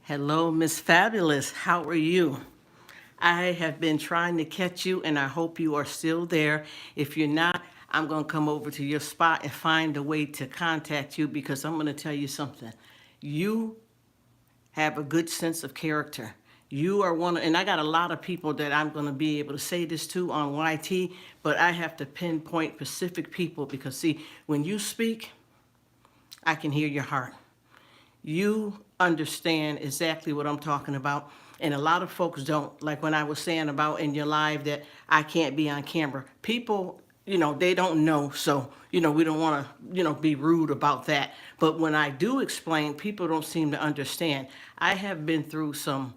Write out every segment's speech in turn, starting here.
Hello, Miss Fabulous. How are you? I have been trying to catch you, and I hope you are still there. If you're not, I'm going to come over to your spot and find a way to contact you because I'm going to tell you something. You have a good sense of character. You are one, and I got a lot of people that I'm going to be able to say this to on YT, but I have to pinpoint specific people because, see, when you speak, I can hear your heart. You understand exactly what I'm talking about. And a lot of folks don't. Like when I was saying about in your live that I can't be on camera. People, they don't know. So, we don't want to, be rude about that. But when I do explain, people don't seem to understand. I have been through some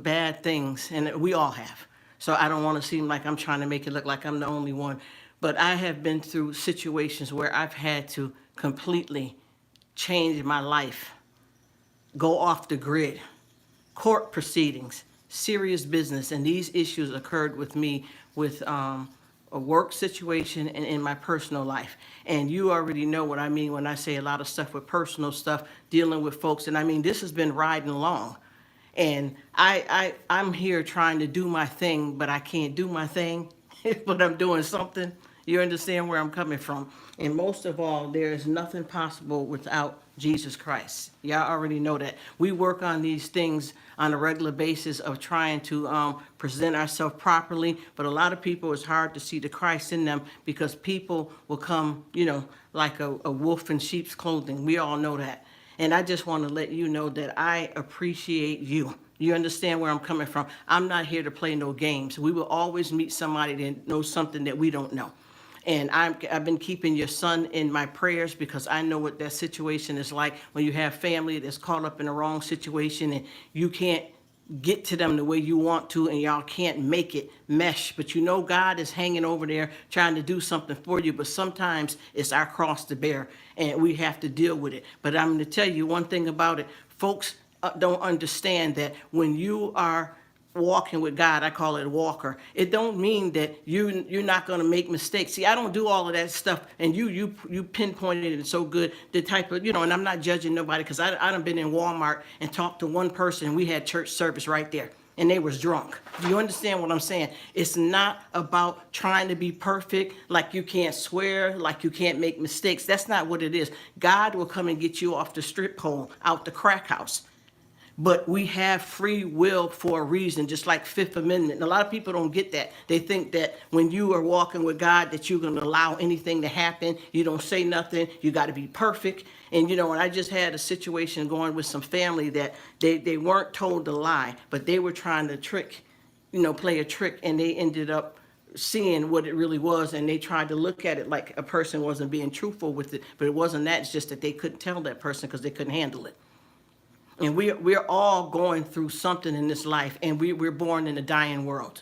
bad things, and we all have. So I don't want to seem like I'm trying to make it look like I'm the only one. But I have been through situations where I've had to completely change my life, go off the grid, court proceedings, serious business. And these issues occurred with me with a work situation and in my personal life. And you already know what I mean when I say a lot of stuff with personal stuff, dealing with folks. And I mean, this has been riding along. And I'm here trying to do my thing, but I can't do my thing, but I'm doing something. You understand where I'm coming from. And most of all, there is nothing possible without Jesus Christ. Y'all already know that. We work on these things on a regular basis of trying to present ourselves properly, but a lot of people, it's hard to see the Christ in them because people will come, like a wolf in sheep's clothing. We all know that. And I just want to let you know that I appreciate you. You understand where I'm coming from. I'm not here to play no games. We will always meet somebody that knows something that we don't know. And I've been keeping your son in my prayers because I know what that situation is like when you have family that's caught up in the wrong situation and you can't get to them the way you want to and y'all can't make it mesh. But God is hanging over there trying to do something for you. But sometimes it's our cross to bear and we have to deal with it. But I'm going to tell you one thing about it. Folks don't understand that when you are walking with God, I call it walker. It don't mean that you're not going to make mistakes. See, I don't do all of that stuff, and you pinpointed it so good. The type of and I'm not judging nobody because I done been in Walmart and talked to one person. And we had church service right there, and they was drunk. Do you understand what I'm saying? It's not about trying to be perfect, like you can't swear, like you can't make mistakes. That's not what it is. God will come and get you off the strip pole, out the crack house. But we have free will for a reason, just like Fifth Amendment. And a lot of people don't get that. They think that when you are walking with God, that you're going to allow anything to happen. You don't say nothing. You got to be perfect. And, and I just had a situation going with some family that they weren't told to lie, but they were trying to play a trick, and they ended up seeing what it really was, and they tried to look at it like a person wasn't being truthful with it, but it wasn't that. It's just that they couldn't tell that person because they couldn't handle it. And we're all going through something in this life, and we're born in a dying world.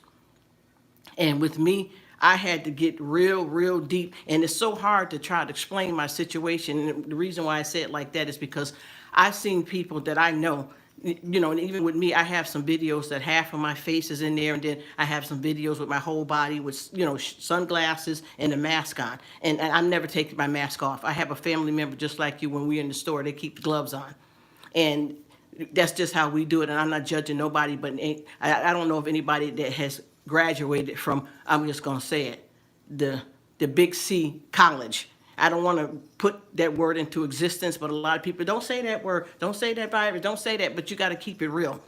And with me, I had to get real, real deep. And it's so hard to try to explain my situation. And the reason why I say it like that is because I've seen people that I know, and even with me, I have some videos that half of my face is in there. And then I have some videos with my whole body with, sunglasses and a mask on. And I'm never taking my mask off. I have a family member just like you. When we're in the store, they keep the gloves on. And that's just how we do it. And I'm not judging nobody, but I don't know of anybody that has graduated from, I'm just going to say it, the Big C college. I don't want to put that word into existence, but a lot of people don't say that word. Don't say that virus. Don't say that, but you got to keep it real.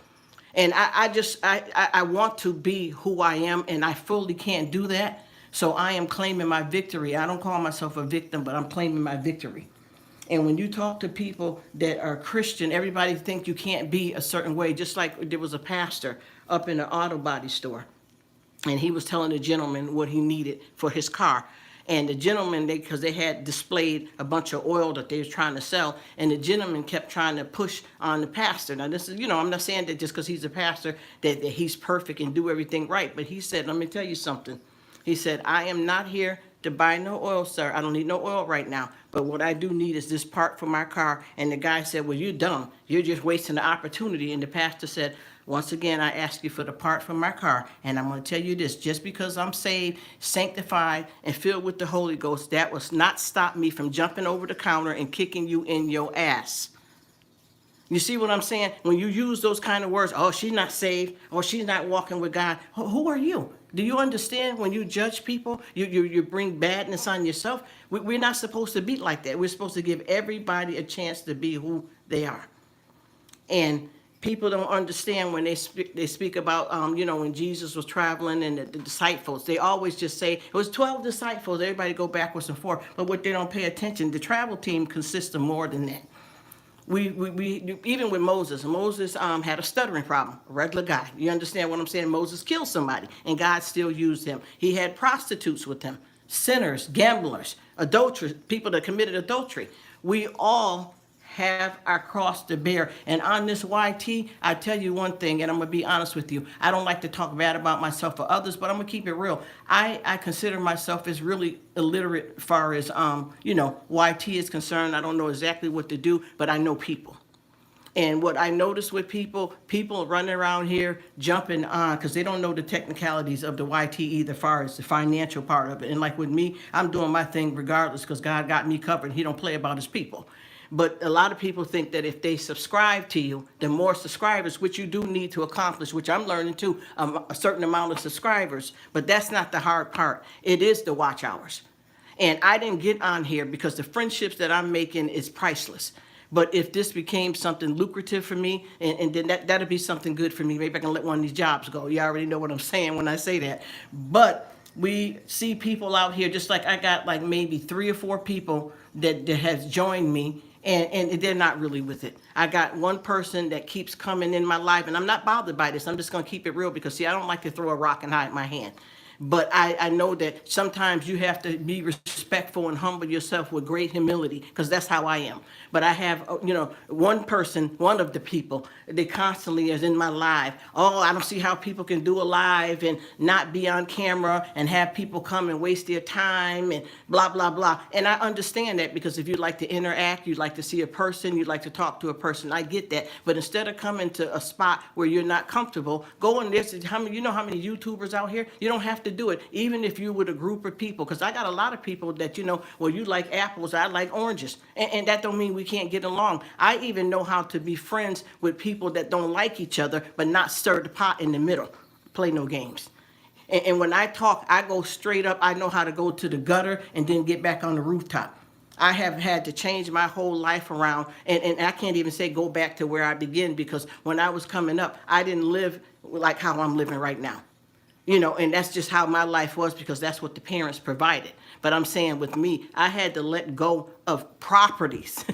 And I want to be who I am, and I fully can't do that. So I am claiming my victory. I don't call myself a victim, but I'm claiming my victory. And when you talk to people that are Christian, everybody think you can't be a certain way. Just like there was a pastor up in an auto body store, and he was telling the gentleman what he needed for his car. And the gentleman, because they had displayed a bunch of oil that they was trying to sell, and the gentleman kept trying to push on the pastor. Now this is, I'm not saying that just because he's a pastor that he's perfect and do everything right, but he said, let me tell you something. He said, I am not here to buy no oil, sir. I don't need no oil right now. But what I do need is this part for my car. And the guy said, well, you're dumb. You're just wasting the opportunity. And the pastor said, once again, I ask you for the part for my car. And I'm going to tell you this, just because I'm saved, sanctified, and filled with the Holy Ghost, that will not stop me from jumping over the counter and kicking you in your ass. You see what I'm saying? When you use those kind of words, oh, she's not saved, or she's not walking with God, who are you? Do you understand when you judge people, you bring badness on yourself? We're not supposed to be like that. We're supposed to give everybody a chance to be who they are. And people don't understand when they speak about, when Jesus was traveling and the disciples, they always just say, it was 12 disciples, everybody go backwards and forth. But what they don't pay attention, the travel team consists of more than that. We even with Moses had a stuttering problem, a regular guy. You understand what I'm saying? Moses killed somebody, and God still used him. He had prostitutes with him, sinners, gamblers, adulterers, people that committed adultery. We all have our cross to bear. And on this YT, I tell you one thing, and I'm going to be honest with you. I don't like to talk bad about myself or others, but I'm going to keep it real. I consider myself as really illiterate as far as, YT is concerned. I don't know exactly what to do, but I know people. And what I notice with people running around here jumping on because they don't know the technicalities of the YT either, as far as the financial part of it. And like with me, I'm doing my thing regardless because God got me covered. He don't play about his people. But a lot of people think that if they subscribe to you, the more subscribers, which you do need to accomplish, which I'm learning too, a certain amount of subscribers. But that's not the hard part. It is the watch hours. And I didn't get on here because the friendships that I'm making is priceless. But if this became something lucrative for me, and then that'll be something good for me. Maybe I can let one of these jobs go. You already know what I'm saying when I say that. But we see people out here, just like I got like maybe 3 or 4 people that has joined me, and they're not really with it. I got one person that keeps coming in my life, and I'm not bothered by this. I'm just going to keep it real because, see, I don't like to throw a rock and hide my hand. But I know that sometimes you have to be respectful and humble yourself with great humility because that's how I am. But I have, one person, one of the people, they constantly is in my live. Oh, I don't see how people can do a live and not be on camera and have people come and waste their time and blah, blah, blah. And I understand that because if you like to interact, you like to see a person, you like to talk to a person, I get that. But instead of coming to a spot where you're not comfortable, go in there. You know how many YouTubers out here? You don't have to do it, even if you're with a group of people. Because I got a lot of people that, well, you like apples, I like oranges. And that don't mean we can't get along. I even know how to be friends with people that don't like each other, but not stir the pot in the middle. Play no games. And when I talk, I go straight up. I know how to go to the gutter and then get back on the rooftop. I have had to change my whole life around, and I can't even say go back to where I began, because when I was coming up, I didn't live like how I'm living right now. And that's just how my life was because that's what the parents provided. But I'm saying with me, I had to let go of properties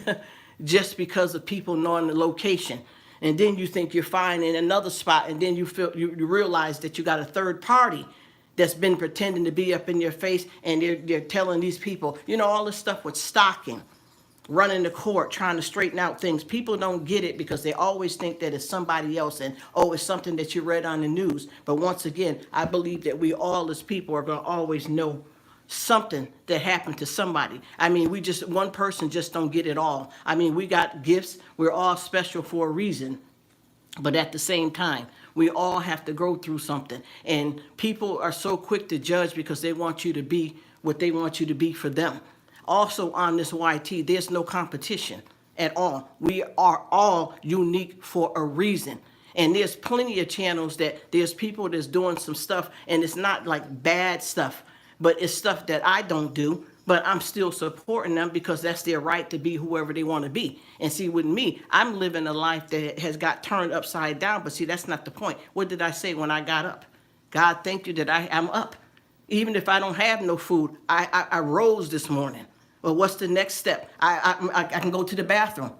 just because of people knowing the location. And then you think you're fine in another spot, and then you realize that you got a third party that's been pretending to be up in your face, and they're telling these people, all this stuff with stalking, running the court, trying to straighten out things. People don't get it because they always think that it's somebody else and, oh, it's something that you read on the news. But once again, I believe that we all as people are going to always know something that happened to somebody. I mean, one person just don't get it all. I mean, we got gifts. We're all special for a reason. But at the same time, we all have to go through something. And people are so quick to judge because they want you to be what they want you to be for them. Also on this YT, there's no competition at all. We are all unique for a reason. And there's plenty of channels that there's people that's doing some stuff, and it's not like bad stuff, but it's stuff that I don't do, but I'm still supporting them because that's their right to be whoever they want to be. And see, with me, I'm living a life that has got turned upside down, but see, that's not the point. What did I say when I got up? God, thank you that I'm up. Even if I don't have no food, I rose this morning. Well, what's the next step? I can go to the bathroom.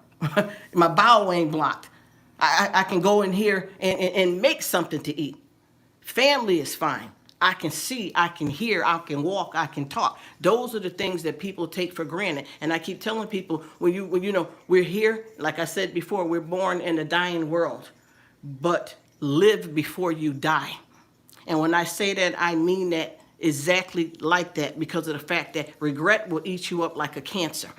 My bowel ain't blocked. I can go in here and make something to eat. Family is fine. I can see, I can hear, I can walk, I can talk. Those are the things that people take for granted. And I keep telling people, we're here, like I said before, we're born in a dying world, but live before you die. And when I say that, I mean that exactly like that, because of the fact that regret will eat you up like a cancer.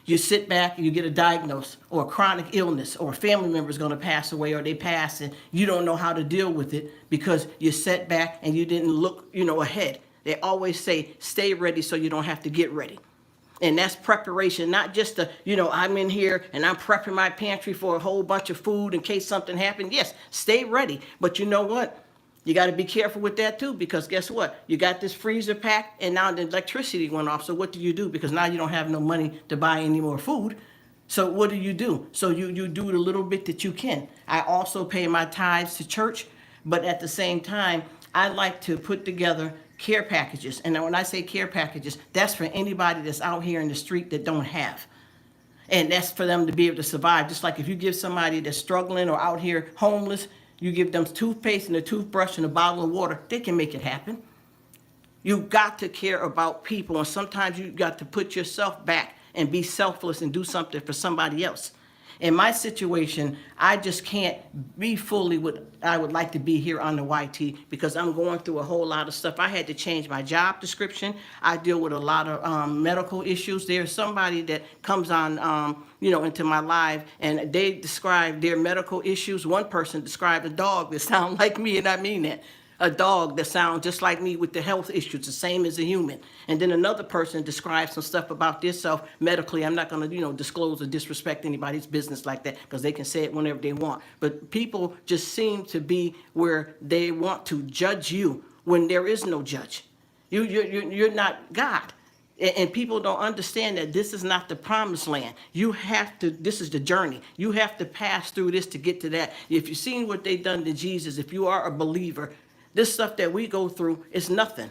You sit back, you get a diagnosis or a chronic illness, or a family member is going to pass away, or they pass, and you don't know how to deal with it because you sat back and you didn't look, ahead. They always say, stay ready so you don't have to get ready. And that's preparation, not just the, I'm in here and I'm prepping my pantry for a whole bunch of food in case something happened. Yes, stay ready. But you know what? You got to be careful with that too, because guess what? You got this freezer packed and now the electricity went off. So what do? Because now you don't have no money to buy any more food. So what do? So you do the little bit that you can. I also pay my tithes to church, but at the same time, I like to put together care packages. And when I say care packages, that's for anybody that's out here in the street that don't have. And that's for them to be able to survive. Just like if you give somebody that's struggling or out here homeless, you give them toothpaste and a toothbrush and a bottle of water, they can make it happen. You got to care about people, and sometimes you got to put yourself back and be selfless and do something for somebody else. In my situation, I just can't be fully what I would like to be here on the YT because I'm going through a whole lot of stuff. I had to change my job description. I deal with a lot of medical issues. There's somebody that comes on, into my live, and they describe their medical issues. One person described a dog that sounds like me, and I mean that. A dog that sounds just like me with the health issues, the same as a human. And then another person describes some stuff about themselves medically. I'm not going to, disclose or disrespect anybody's business like that because they can say it whenever they want. But people just seem to be where they want to judge you when there is no judge. You're not God. And people don't understand that this is not the promised land. You have to, this is the journey. You have to pass through this to get to that. If you've seen what they've done to Jesus, if you are a believer, this stuff that we go through is nothing.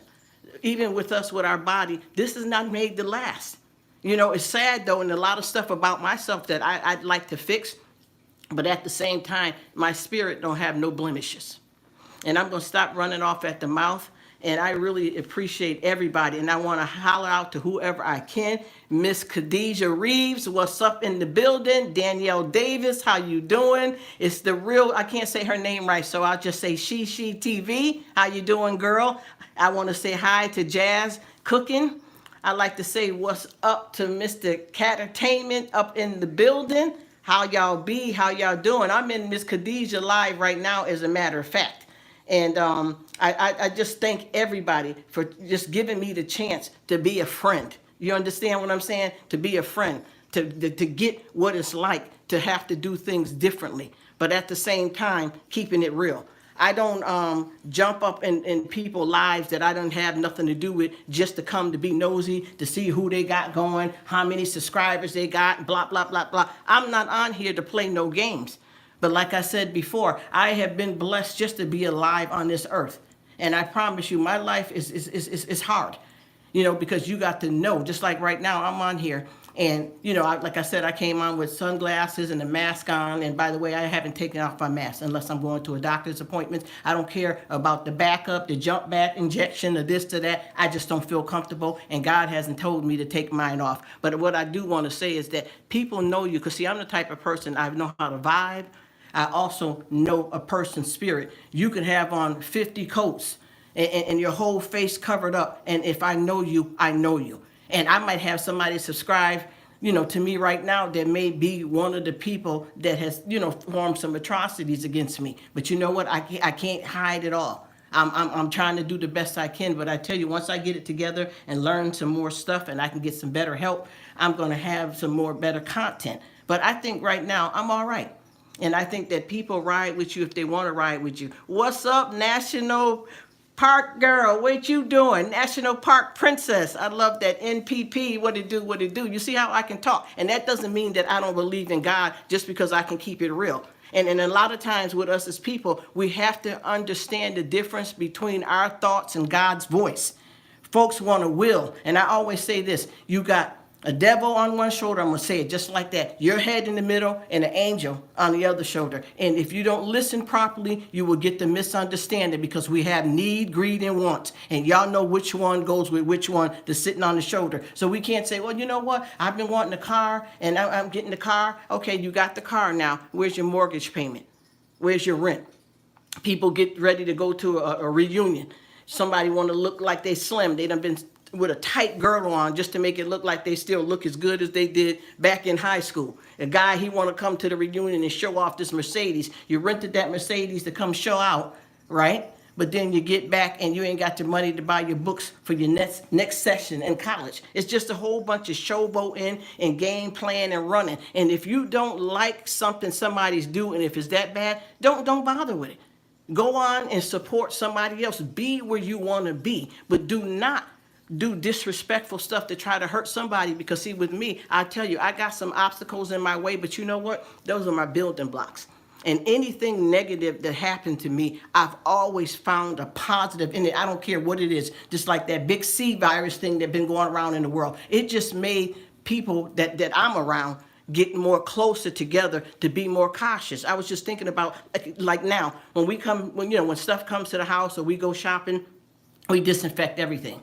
Even with us, with our body, this is not made to last. It's sad though, and a lot of stuff about myself that I'd like to fix, but at the same time, my spirit don't have no blemishes. And I'm going to stop running off at the mouth. And I really appreciate everybody. And I want to holler out to whoever I can. Miss Khadijah Reeves, what's up in the building? Danielle Davis, how you doing? It's the real, I can't say her name right, so I'll just say She TV. How you doing, girl? I want to say hi to Jazz Cooking. I like to say what's up to Mr. Catertainment up in the building. How y'all be? How y'all doing? I'm in Miss Khadijah live right now, as a matter of fact. And I just thank everybody for just giving me the chance to be a friend. You understand what I'm saying? To be a friend, to get what it's like to have to do things differently, but at the same time, keeping it real. I don't jump up in people's lives that I don't have nothing to do with just to come to be nosy, to see who they got going, how many subscribers they got, blah, blah, blah, blah. I'm not on here to play no games. But like I said before, I have been blessed just to be alive on this earth. And I promise you, my life is hard, because you got to know, just like right now, I'm on here. And, like I said, I came on with sunglasses and a mask on. And by the way, I haven't taken off my mask unless I'm going to a doctor's appointment. I don't care about the backup, the jump back injection, or this to that. I just don't feel comfortable. And God hasn't told me to take mine off. But what I do want to say is that people know you. Because, see, I'm the type of person, I know how to vibe. I also know a person's spirit. You can have on 50 coats and your whole face covered up. And if I know you, I know you. And I might have somebody subscribe, to me right now that may be one of the people that has, formed some atrocities against me. But you know what? I can't hide it all. I'm trying to do the best I can. But I tell you, once I get it together and learn some more stuff and I can get some better help, I'm going to have some more better content. But I think right now I'm all right. And I think that people ride with you if they want to ride with you. What's up, National Park girl? What you doing? National Park princess. I love that. NPP. What it do? You see how I can talk? And that doesn't mean that I don't believe in God just because I can keep it real. And a lot of times with us as people, we have to understand the difference between our thoughts and God's voice. Folks want to will. And I always say this. You got a devil on one shoulder, I'm going to say it just like that. Your head in the middle and an angel on the other shoulder. And if you don't listen properly, you will get the misunderstanding because we have need, greed, and want. And y'all know which one goes with which one that's sitting on the shoulder. So we can't say, well, you know what? I've been wanting a car and I'm getting the car. Okay, you got the car now. Where's your mortgage payment? Where's your rent? People get ready to go to a reunion. Somebody want to look like they slim. They done been with a tight girdle on just to make it look like they still look as good as they did back in high school. A guy, he want to come to the reunion and show off this Mercedes. You rented that Mercedes to come show out, right? but then you get back and you ain't got the money to buy your books for your next session in college. It's just a whole bunch of showboating and game playing and running. And if you don't like something somebody's doing, if it's that bad, don't bother with it. Go on and support somebody else. Be where you want to be, but do not do disrespectful stuff to try to hurt somebody. Because see, with me, I tell you, I got some obstacles in my way, but you know what? Those are my building blocks. And anything negative that happened to me, I've always found a positive in it. I don't care what it is. Just like that big C virus thing that's been going around in the world. It just made people that I'm around get more closer together to be more cautious. I was just thinking about, like now, when stuff comes to the house or we go shopping, we disinfect everything.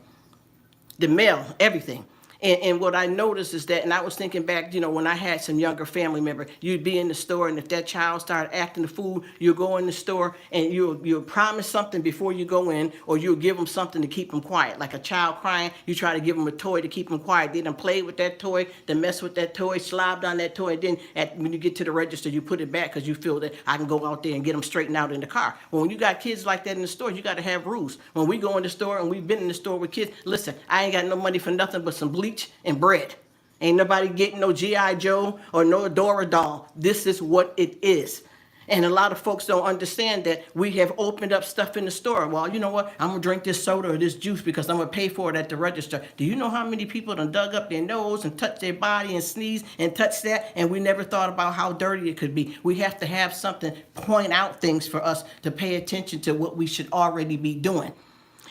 The mail, everything. And what I noticed is that, and I was thinking back, when I had some younger family member, you'd be in the store, and if that child started acting the fool, you'll go in the store and you'll promise something before you go in, or you'll give them something to keep them quiet. Like a child crying, you try to give them a toy to keep them quiet. They done played with that toy, they mess with that toy, slobbed on that toy, and then when you get to the register, you put it back because you feel that I can go out there and get them straightened out in the car. Well, when you got kids like that in the store, you got to have rules. When we go in the store, and we've been in the store with kids, listen, I ain't got no money for nothing but some bleach and bread. Ain't nobody getting no G.I. Joe or no Dora doll. This is what it is. And a lot of folks don't understand that we have opened up stuff in the store. Well, you know what? I'm going to drink this soda or this juice because I'm going to pay for it at the register. Do you know how many people done dug up their nose and touched their body and sneezed and touched that? And we never thought about how dirty it could be. We have to have something point out things for us to pay attention to what we should already be doing.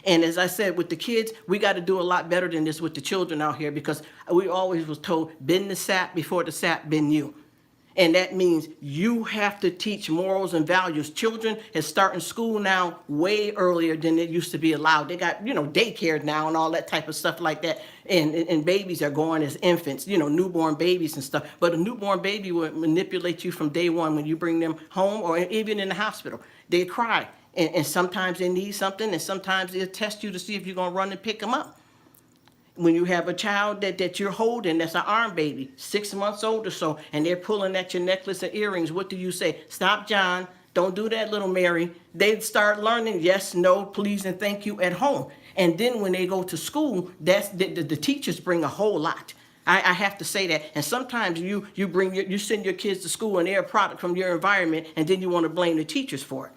And as I said, with the kids, we got to do a lot better than this with the children out here, because we always was told, bend the sap before the sap bend you. And that means you have to teach morals and values. Children is starting school now way earlier than it used to be allowed. They got, daycare now and all that type of stuff like that. And babies are going as infants, newborn babies and stuff. But a newborn baby will manipulate you from day one when you bring them home or even in the hospital. They cry. And sometimes they need something, and sometimes they'll test you to see if you're going to run and pick them up. When you have a child that you're holding, that's an arm baby, 6 months old or so, and they're pulling at your necklace and earrings, what do you say? Stop, John. Don't do that, little Mary. They start learning yes, no, please, and thank you at home. And then when they go to school, that's the teachers bring a whole lot. I have to say that. And sometimes you send your kids to school and they're a product from your environment, and then you want to blame the teachers for it.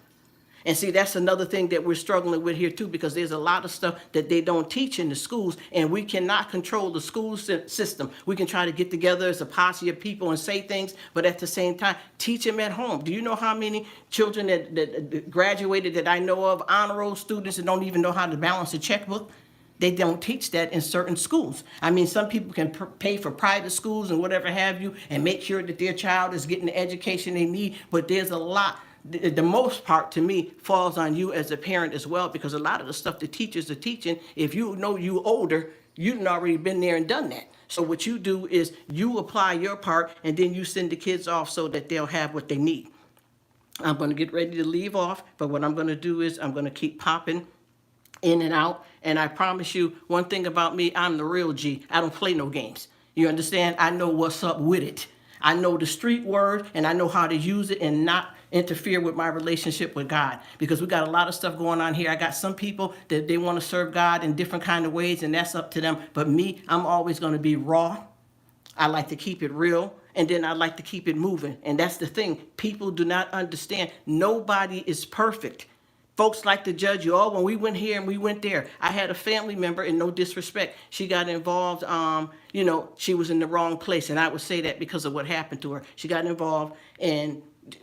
And see, that's another thing that we're struggling with here too, because there's a lot of stuff that they don't teach in the schools, and we cannot control the school system. We can try to get together as a posse of people and say things, but at the same time, teach them at home. Do you know how many children that graduated that I know of, honor roll students, that don't even know how to balance a checkbook? They don't teach that in certain schools. I mean, some people can pay for private schools and whatever have you and make sure that their child is getting the education they need, but there's a lot. The most part, to me, falls on you as a parent as well, because a lot of the stuff the teachers are teaching, if you know you older, you've already been there and done that. So what you do is you apply your part, and then you send the kids off so that they'll have what they need. I'm going to get ready to leave off, but what I'm going to do is I'm going to keep popping in and out. And I promise you one thing about me, I'm the real G. I don't play no games. You understand? I know what's up with it. I know the street word, and I know how to use it and not interfere with my relationship with God, because we got a lot of stuff going on here. I got some people that they want to serve God in different kind of ways, and that's up to them. But me, I'm always going to be raw. I like to keep it real, and then I like to keep it moving. And that's the thing. People do not understand. Nobody is perfect. Folks like to judge you. Oh, when we went here and we went there. I had a family member, and no disrespect, she got involved, she was in the wrong place. And I would say that because of what happened to her. She got involved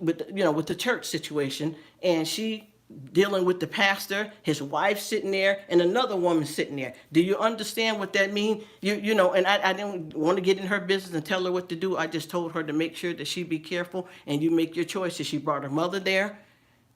with the church situation, and she dealing with the pastor, his wife sitting there, and another woman sitting there. Do you understand what that means? And I didn't want to get in her business and tell her what to do. I just told her to make sure that she be careful, and you make your choices. She brought her mother there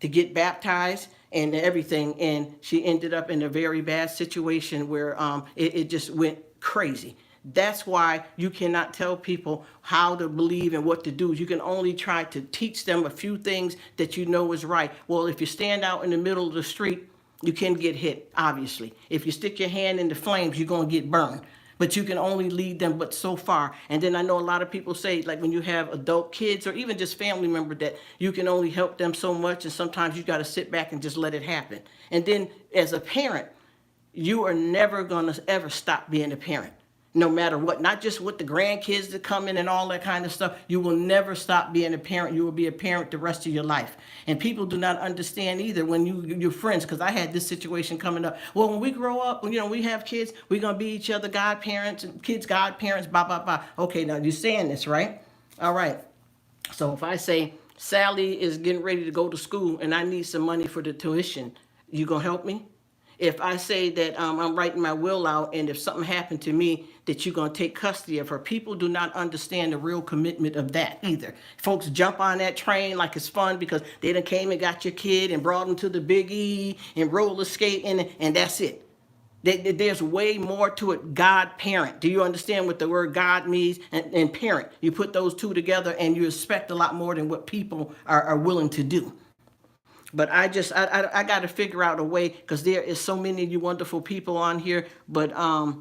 to get baptized and everything, and she ended up in a very bad situation where it just went crazy. That's why you cannot tell people how to believe and what to do. You can only try to teach them a few things that you know is right. Well, if you stand out in the middle of the street, you can get hit, obviously. If you stick your hand in the flames, you're going to get burned. but you can only lead them but so far. And then I know a lot of people say, like when you have adult kids or even just family members, that you can only help them so much, and sometimes you got to sit back and just let it happen. And then as a parent, you are never going to ever stop being a parent, no matter what. Not just with the grandkids that come in and all that kind of stuff. You will never stop being a parent. You will be a parent the rest of your life. And people do not understand either when your friends, because I had this situation coming up. Well, when we grow up, we have kids, we're going to be each other godparents and kids godparents, blah, blah, blah. Okay, now you're saying this, right? All right. So if I say Sally is getting ready to go to school and I need some money for the tuition, you going to help me? If I say that I'm writing my will out, and if something happened to me, that you're going to take custody of her. People do not understand the real commitment of that either. Folks jump on that train like it's fun because they done came and got your kid and brought them to the Big E and roller skating, and that's it. There's way more to it. God parent. Do you understand what the word God means? And parent. You put those two together and you expect a lot more than what people are willing to do. But I got to figure out a way, because there is so many of you wonderful people on here. But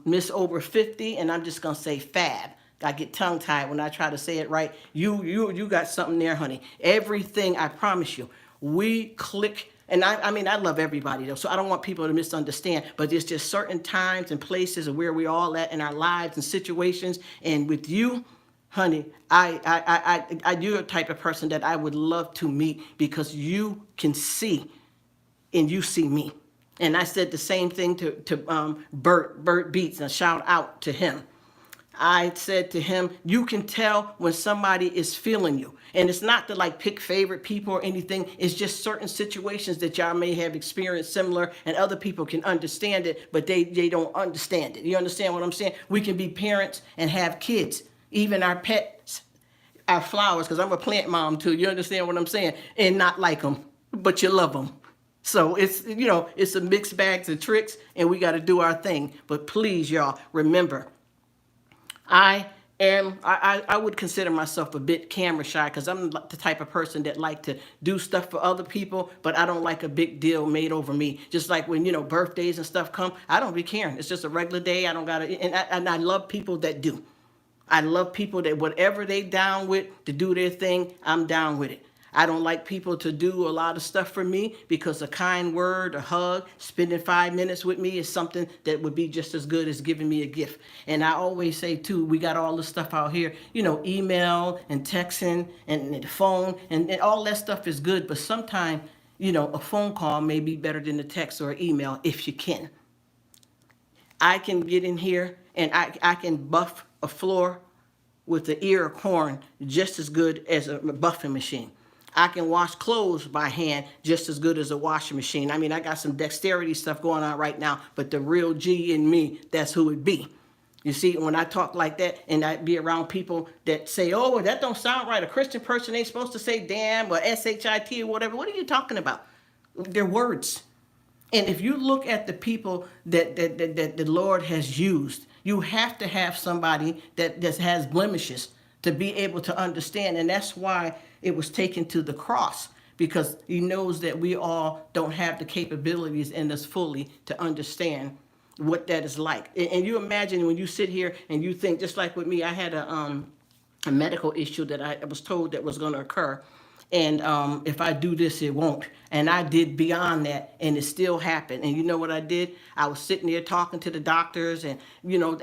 Miss Over 50, and I'm just gonna say Fab. I get tongue tied when I try to say it right. You got something there, honey. Everything, I promise you, we click. And I mean, I love everybody though, so I don't want people to misunderstand. But there's just certain times and places where we all at in our lives and situations. And with you, honey, you're a type of person that I would love to meet, because you can see and you see me. And I said the same thing to Bert Beats, and a shout out to him. I said to him, you can tell when somebody is feeling you. And it's not to like pick favorite people or anything. It's just certain situations that y'all may have experienced similar, and other people can understand it, but they don't understand it. You understand what I'm saying? We can be parents and have kids, even our pets, our flowers, because I'm a plant mom too. You understand what I'm saying? And not like them, but you love them. So it's a mixed bag of tricks, and we got to do our thing. But please, y'all, remember, I would consider myself a bit camera shy, because I'm the type of person that like to do stuff for other people, but I don't like a big deal made over me. Just like when, birthdays and stuff come, I don't be caring. It's just a regular day. I don't got to, and I love people that do. I love people that whatever they down with to do their thing, I'm down with it. I don't like people to do a lot of stuff for me, because a kind word, a hug, spending 5 minutes with me is something that would be just as good as giving me a gift. And I always say too, we got all this stuff out here, email and texting and the phone, and all that stuff is good. But sometimes, a phone call may be better than a text or an email if you can. I can get in here and I can buff a floor with the ear of corn just as good as a buffing machine. I can wash clothes by hand just as good as a washing machine. I mean, I got some dexterity stuff going on right now, but the real G in me, that's who it be. You see, when I talk like that and I be around people that say, oh, that don't sound right. A Christian person ain't supposed to say damn or shit or whatever. What are you talking about? They're words. And if you look at the people that the Lord has used, you have to have somebody that just has blemishes to be able to understand. And that's why it was taken to the cross, because he knows that we all don't have the capabilities in us fully to understand what that is like. And you imagine when you sit here and you think, just like with me, I had a medical issue that I was told that was going to occur. And if I do this, it won't. And I did beyond that, and it still happened. And you know what I did? I was sitting there talking to the doctors and,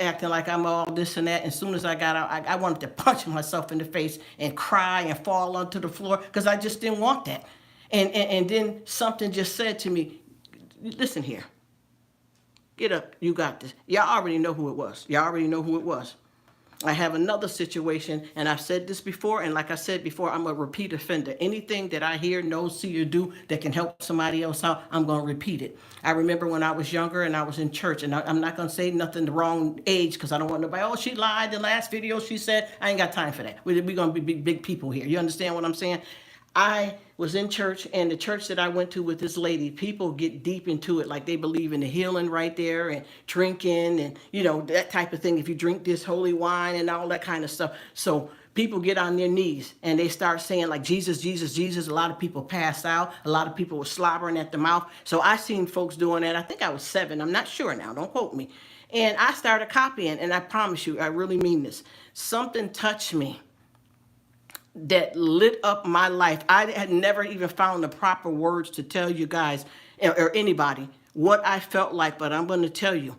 acting like I'm all this and that. And as soon as I got out, I wanted to punch myself in the face and cry and fall onto the floor, because I just didn't want that. And then something just said to me, listen here, get up, you got this. Y'all already know who it was. Y'all already know who it was. I have another situation, and I've said this before, and like I said before, I'm a repeat offender. Anything that I hear, know, see, or do that can help somebody else out, I'm going to repeat it. I remember when I was younger and I was in church, and I'm not going to say nothing the wrong age, because I don't want nobody, oh, she lied the last video she said. I ain't got time for that. We're going to be big people here. You understand what I'm saying? I was in church, and the church that I went to with this lady, people get deep into it, like they believe in the healing right there, and drinking, and that type of thing. If you drink this holy wine and all that kind of stuff. So people get on their knees and they start saying like Jesus, Jesus, Jesus. A lot of people passed out. A lot of people were slobbering at the mouth. So I seen folks doing that. I think I was 7. I'm not sure now. Don't quote me. And I started copying, and I promise you, I really mean this. Something touched me that lit up my life. I had never even found the proper words to tell you guys or anybody what I felt like, but I'm going to tell you,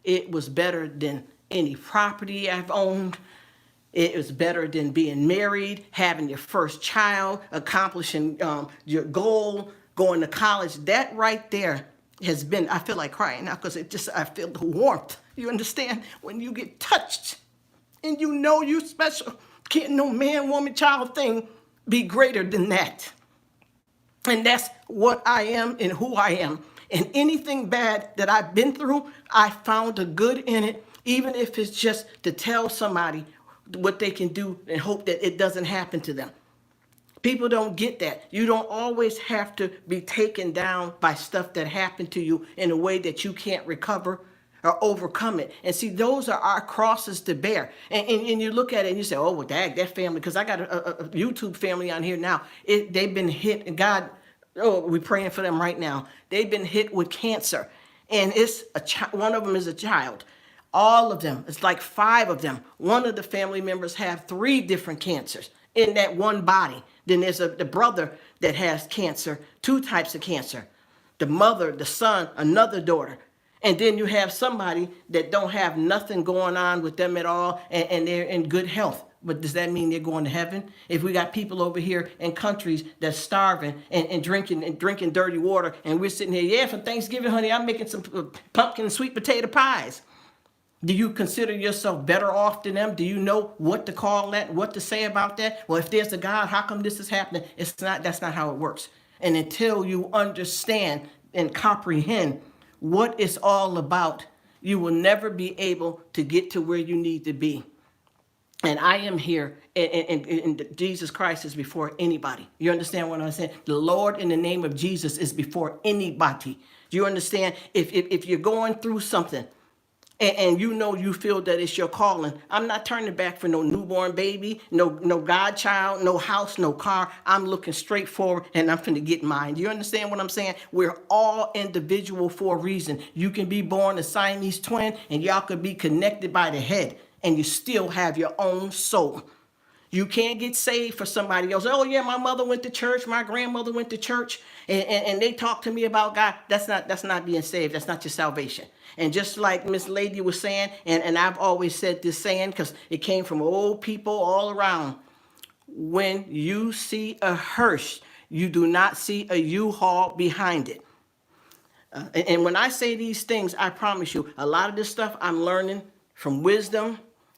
it was better than any property I've owned. It was better than being married, having your first child, accomplishing your goal, going to college. That right there has been, I feel like crying now because I feel the warmth. You understand? When you get touched and you know you special, can't no man, woman, child thing be greater than that. And that's what I am and who I am. And anything bad that I've been through, I found a good in it, even if it's just to tell somebody what they can do and hope that it doesn't happen to them. People don't get that. You don't always have to be taken down by stuff that happened to you in a way that you can't recover or overcome it. And see, those are our crosses to bear. And you look at it and you say, oh, well, that family, because I got a YouTube family on here now. They've been hit, and God, oh, we're praying for them right now. They've been hit with cancer. And it's one of them is a child. All of them, it's like 5 of them. One of the family members have 3 different cancers in that one body. Then there's the brother that has cancer, 2 types of cancer. The mother, the son, another daughter. And then you have somebody that don't have nothing going on with them at all, and they're in good health. But does that mean they're going to heaven? If we got people over here in countries that's starving and drinking dirty water, and we're sitting here, yeah, for Thanksgiving, honey, I'm making some pumpkin and sweet potato pies. Do you consider yourself better off than them? Do you know what to call that, what to say about that? Well, if there's a God, how come this is happening? It's not. That's not how it works. And until you understand and comprehend what it's all about, you will never be able to get to where you need to be. And I am here, and Jesus Christ is before anybody. You understand what I'm saying? The Lord in the name of Jesus is before anybody. Do you understand? If you're going through something, and you know you feel that it's your calling, I'm not turning back for no newborn baby, no godchild, no house, no car. I'm looking straight forward, and I'm finna get mine. Do you understand what I'm saying? We're all individual for a reason. You can be born a Siamese twin, and y'all could be connected by the head, and you still have your own soul. You can't get saved for somebody else. Oh yeah, my mother went to church, my grandmother went to church, and they talked to me about God. That's not being saved. That's not your salvation. And just like Miss Lady was saying, and I've always said this saying because it came from old people all around. When you see a hearse, you do not see a U-Haul behind it. And when I say these things, I promise you, a lot of this stuff I'm learning from wisdom,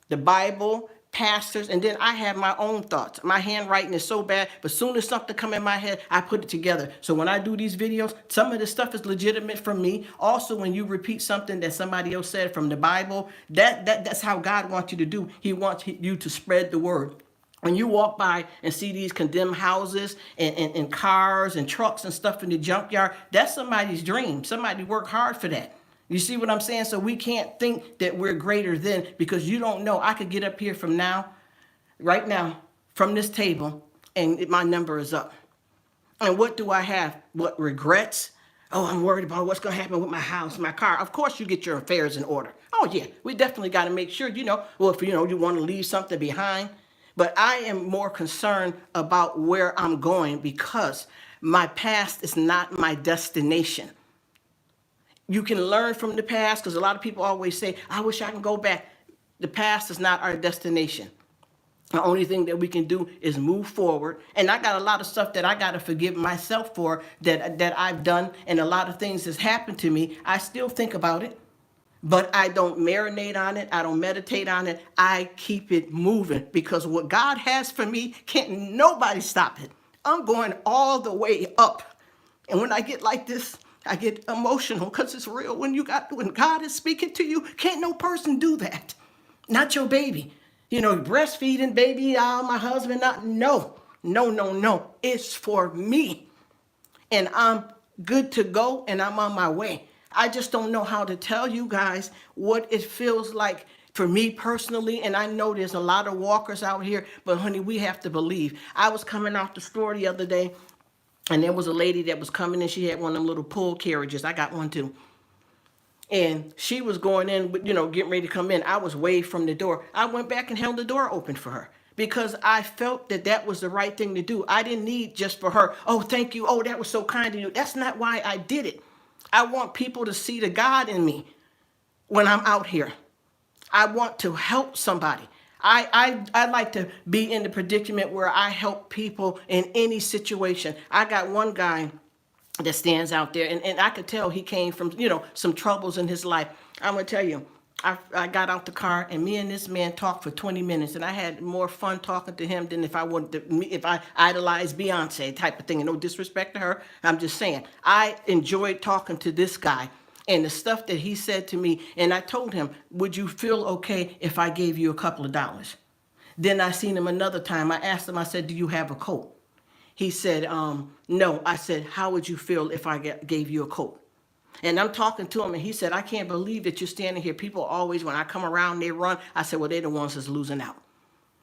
the Bible, pastors, and then I have my own thoughts. My handwriting is so bad, but soon as something come in my head, I put it together. So when I do these videos, some of the stuff is legitimate from me. Also, when you repeat something that somebody else said from the Bible, that's how God wants you to do. He wants you to spread the word. When you walk by and see these condemned houses and cars and trucks and stuff in the junkyard, that's somebody's dream. Somebody worked hard for that. You see what I'm saying? So we can't think that we're greater than, because you don't know. I could get up here from now, right now, from this table, and my number is up. And what do I have? What, regrets? Oh, I'm worried about what's going to happen with my house, my car. Of course you get your affairs in order. Oh, yeah, we definitely got to make sure, well, if you want to leave something behind. But I am more concerned about where I'm going, because my past is not my destination. You can learn from the past, because a lot of people always say, I wish I can go back. The past is not our destination. The only thing that we can do is move forward. And I got a lot of stuff that I got to forgive myself for that I've done, and a lot of things that's happened to me. I still think about it, but I don't marinate on it. I don't meditate on it. I keep it moving, because what God has for me, can't nobody stop it. I'm going all the way up. And when I get like this, I get emotional, because it's real. When God is speaking to you, can't no person do that. Not your baby. Breastfeeding baby, my husband, no. It's for me. And I'm good to go, and I'm on my way. I just don't know how to tell you guys what it feels like for me personally. And I know there's a lot of walkers out here, but honey, we have to believe. I was coming out the store the other day, and there was a lady that was coming, and she had one of them little pull carriages. I got one too. And she was going in, getting ready to come in. I was waved from the door. I went back and held the door open for her because I felt that that was the right thing to do. I didn't need just for her, oh, thank you. Oh, that was so kind of you. That's not why I did it. I want people to see the God in me when I'm out here. I want to help somebody. I like to be in the predicament where I help people in any situation. I got one guy that stands out there, and I could tell he came from, some troubles in his life. I'm going to tell you, I got out the car, and me and this man talked for 20 minutes, and I had more fun talking to him than if I idolized Beyonce type of thing. And no disrespect to her, I'm just saying I enjoyed talking to this guy and the stuff that he said to me. And I told him, would you feel okay if I gave you a couple of dollars? Then I seen him another time. I asked him, I said, do you have a coat? He said, no. I said, how would you feel if I gave you a coat? And I'm talking to him, and he said, I can't believe that you're standing here. People always, when I come around, they run. I said, well, they're the ones that's losing out.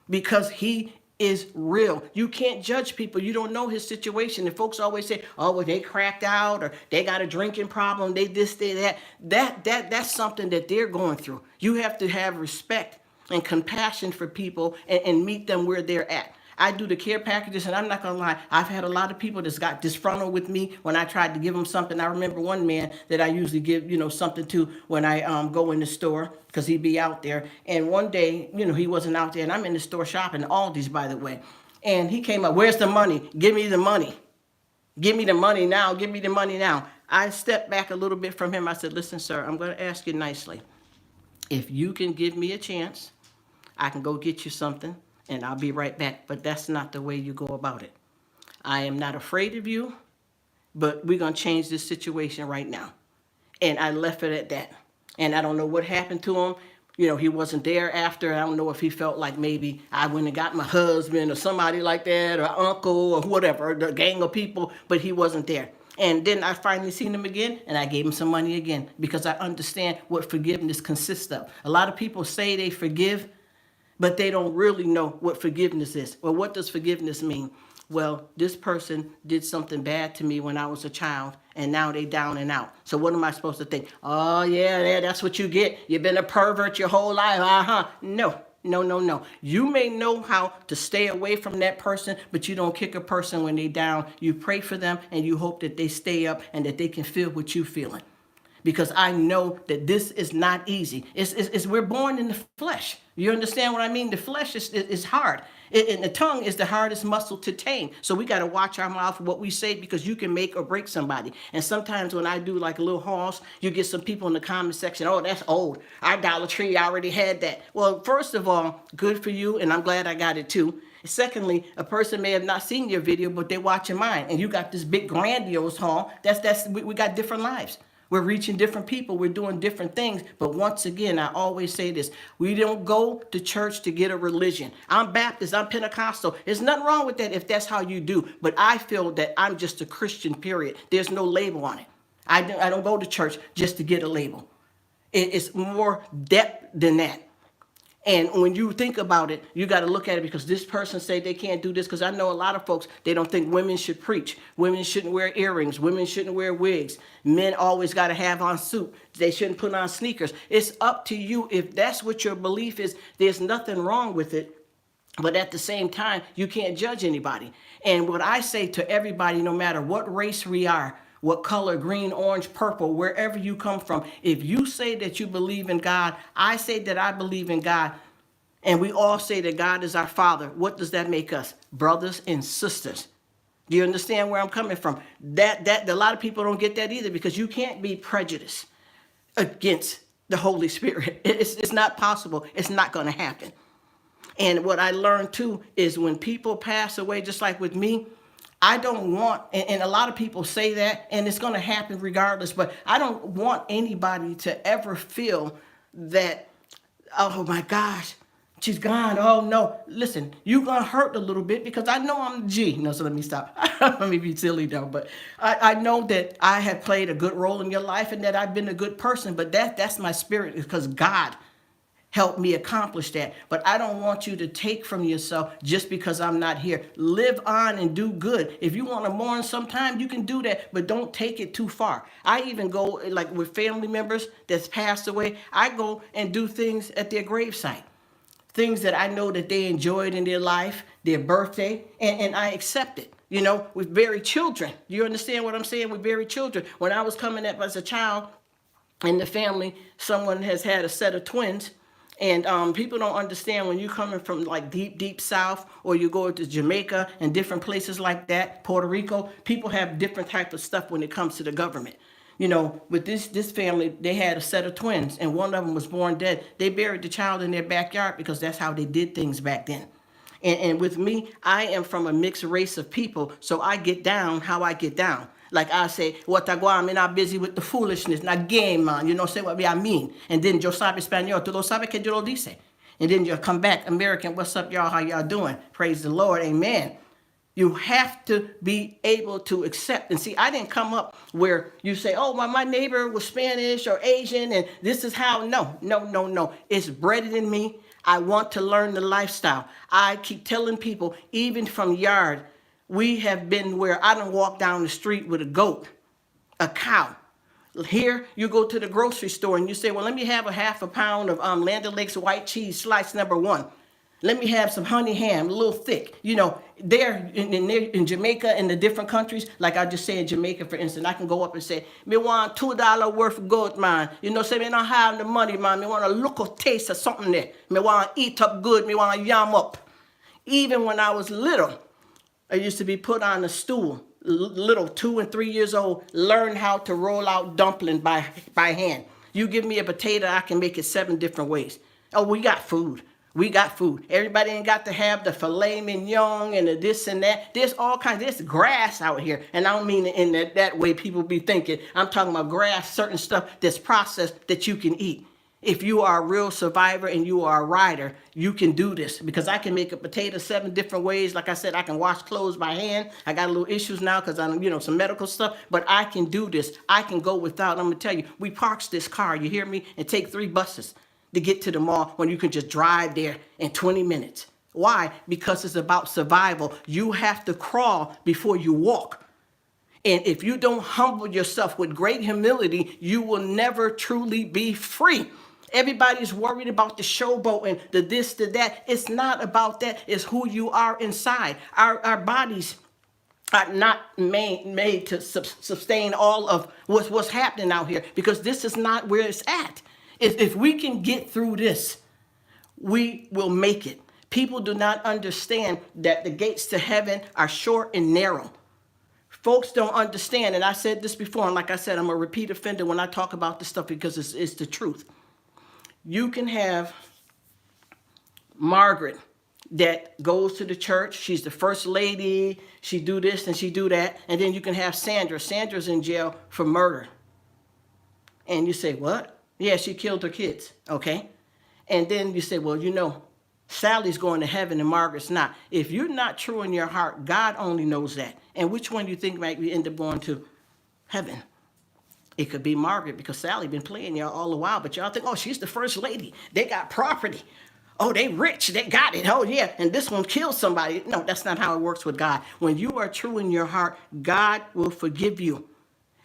Because he is real. You can't judge people. You don't know his situation. And folks always say, oh, well, they cracked out, or they got a drinking problem, they this, they that. That's something that they're going through. You have to have respect and compassion for people and meet them where they're at. I do the care packages, and I'm not gonna lie, I've had a lot of people that's got disgruntled with me when I tried to give them something. I remember one man that I usually give, something to when I go in the store, because he'd be out there. And one day, he wasn't out there, and I'm in the store shopping, Aldi's, by the way. And he came up, where's the money? Give me the money. Give me the money now. Give me the money now. I stepped back a little bit from him. I said, listen, sir, I'm gonna ask you nicely. If you can give me a chance, I can go get you something, and I'll be right back. But that's not the way you go about it. I am not afraid of you, but we're going to change this situation right now. And I left it at that. And I don't know what happened to him. He wasn't there after. I don't know if he felt like maybe I went and got my husband or somebody like that, or uncle or whatever, the gang of people, but he wasn't there. And then I finally seen him again, and I gave him some money again, because I understand what forgiveness consists of. A lot of people say they forgive, but they don't really know what forgiveness is. Well, what does forgiveness mean? Well, this person did something bad to me when I was a child, and now they down and out. So what am I supposed to think? Oh, yeah, that's what you get. You've been a pervert your whole life. No. You may know how to stay away from that person, but you don't kick a person when they down. You pray for them, and you hope that they stay up and that they can feel what you're feeling. Because I know that this is not easy. It's we're born in the flesh. You understand what I mean? The flesh is hard. And the tongue is the hardest muscle to tame. So we got to watch our mouth, what we say, because you can make or break somebody. And sometimes when I do like a little hauls, you get some people in the comment section, oh, that's old. Our Dollar Tree already had that. Well, first of all, good for you, and I'm glad I got it too. Secondly, a person may have not seen your video, but they're watching mine. And you got this big grandiose haul. We got different lives. We're reaching different people. We're doing different things. But once again, I always say this. We don't go to church to get a religion. I'm Baptist. I'm Pentecostal. There's nothing wrong with that if that's how you do. But I feel that I'm just a Christian, period. There's no label on it. I don't go to church just to get a label. It's more depth than that. And when you think about it, you got to look at it because this person say they can't do this. Because I know a lot of folks, they don't think women should preach. Women shouldn't wear earrings. Women shouldn't wear wigs. Men always got to have on suit. They shouldn't put on sneakers. It's up to you. If that's what your belief is, there's nothing wrong with it. But at the same time, you can't judge anybody. And what I say to everybody, no matter what race we are, what color, green, orange, purple, wherever you come from, if you say that you believe in God, I say that I believe in God, and we all say that God is our Father, what does that make us? Brothers and sisters. Do you understand where I'm coming from? That a lot of people don't get that either, because you can't be prejudiced against the Holy Spirit. It's not possible. It's not going to happen. And what I learned too is when people pass away, just like with me, I don't want, and a lot of people say that, and it's going to happen regardless, but I don't want anybody to ever feel that, oh my gosh, she's gone. Oh no. Listen, you're going to hurt a little bit because I know I'm the G. No, so let me stop. Let me be silly though, but I know that I have played a good role in your life and that I've been a good person, but that's my spirit, because God help me accomplish that. But I don't want you to take from yourself just because I'm not here. Live on and do good. If you want to mourn sometime, you can do that, but don't take it too far. I even go, like with family members that's passed away, I go and do things at their gravesite. Things that I know that they enjoyed in their life, their birthday, and I accept it. You know, with buried children. You understand what I'm saying? With buried children. When I was coming up as a child in the family, someone has had a set of twins. And people don't understand when you're coming from like deep, deep south, or you go to Jamaica and different places like that, Puerto Rico, people have different type of stuff when it comes to the government. You know, with this family, they had a set of twins, and one of them was born dead. They buried the child in their backyard because that's how they did things back then. And with me, I am from a mixed race of people, so I get down how I get down. Like I say, what I go, I'm not busy with the foolishness, not game, man. You know, say what I mean. And then yo sabe español, tú lo sabes que yo lo dice. And then you come back, American, what's up, y'all? How y'all doing? Praise the Lord, amen. You have to be able to accept. And see, I didn't come up where you say, oh, my neighbor was Spanish or Asian, and this is how. No. It's bred in me. I want to learn the lifestyle. I keep telling people, even from yard, we have been where I don't walk down the street with a goat, a cow. Here, you go to the grocery store and you say, well, let me have a half a pound of Land O'Lakes white cheese, slice number 1. Let me have some honey ham, a little thick. You know, there in Jamaica and the different countries, like I just say in Jamaica, for instance, I can go up and say, me want $2 worth of goat, man. You know, say me not have the money, man. Me want a look or taste of something there. Me want to eat up good. Me want to yam up. Even when I was little, I used to be put on a stool, little 2 and 3 years old, learn how to roll out dumpling by hand. You give me a potato, I can make it 7 different ways. Oh, we got food. Everybody ain't got to have the filet mignon and the this and that. There's all kinds. There's grass out here. And I don't mean it in that way people be thinking. I'm talking about grass, certain stuff that's processed that you can eat. If you are a real survivor and you are a rider, you can do this, because I can make a potato 7 different ways. Like I said, I can wash clothes by hand. I got a little issues now because I'm, some medical stuff, but I can do this. I can go without. I'm going to tell you, we parks this car, you hear me, and take 3 buses to get to the mall when you can just drive there in 20 minutes. Why? Because it's about survival. You have to crawl before you walk. And if you don't humble yourself with great humility, you will never truly be free. Everybody's worried about the showboat and the this, the that. It's not about that. It's who you are inside. Our bodies are not made to sustain all of what's happening out here, because this is not where it's at. If we can get through this, we will make it. People do not understand that the gates to heaven are short and narrow. Folks don't understand, and I said this before, and like I said, I'm a repeat offender when I talk about this stuff, because it's the truth. You can have Margaret that goes to the church. She's the first lady. She do this and she do that. And then you can have Sandra. Sandra's in jail for murder. And you say, what? Yeah, she killed her kids. Okay. And then you say, well, Sally's going to heaven and Margaret's not. If you're not true in your heart, God only knows that. And which one do you think might end up going to heaven? It could be Margaret, because Sally been playing y'all all the while, but y'all think, oh, she's the first lady. They got property. Oh, they rich. They got it. Oh, yeah. And this one killed somebody. No, that's not how it works with God. When you are true in your heart, God will forgive you.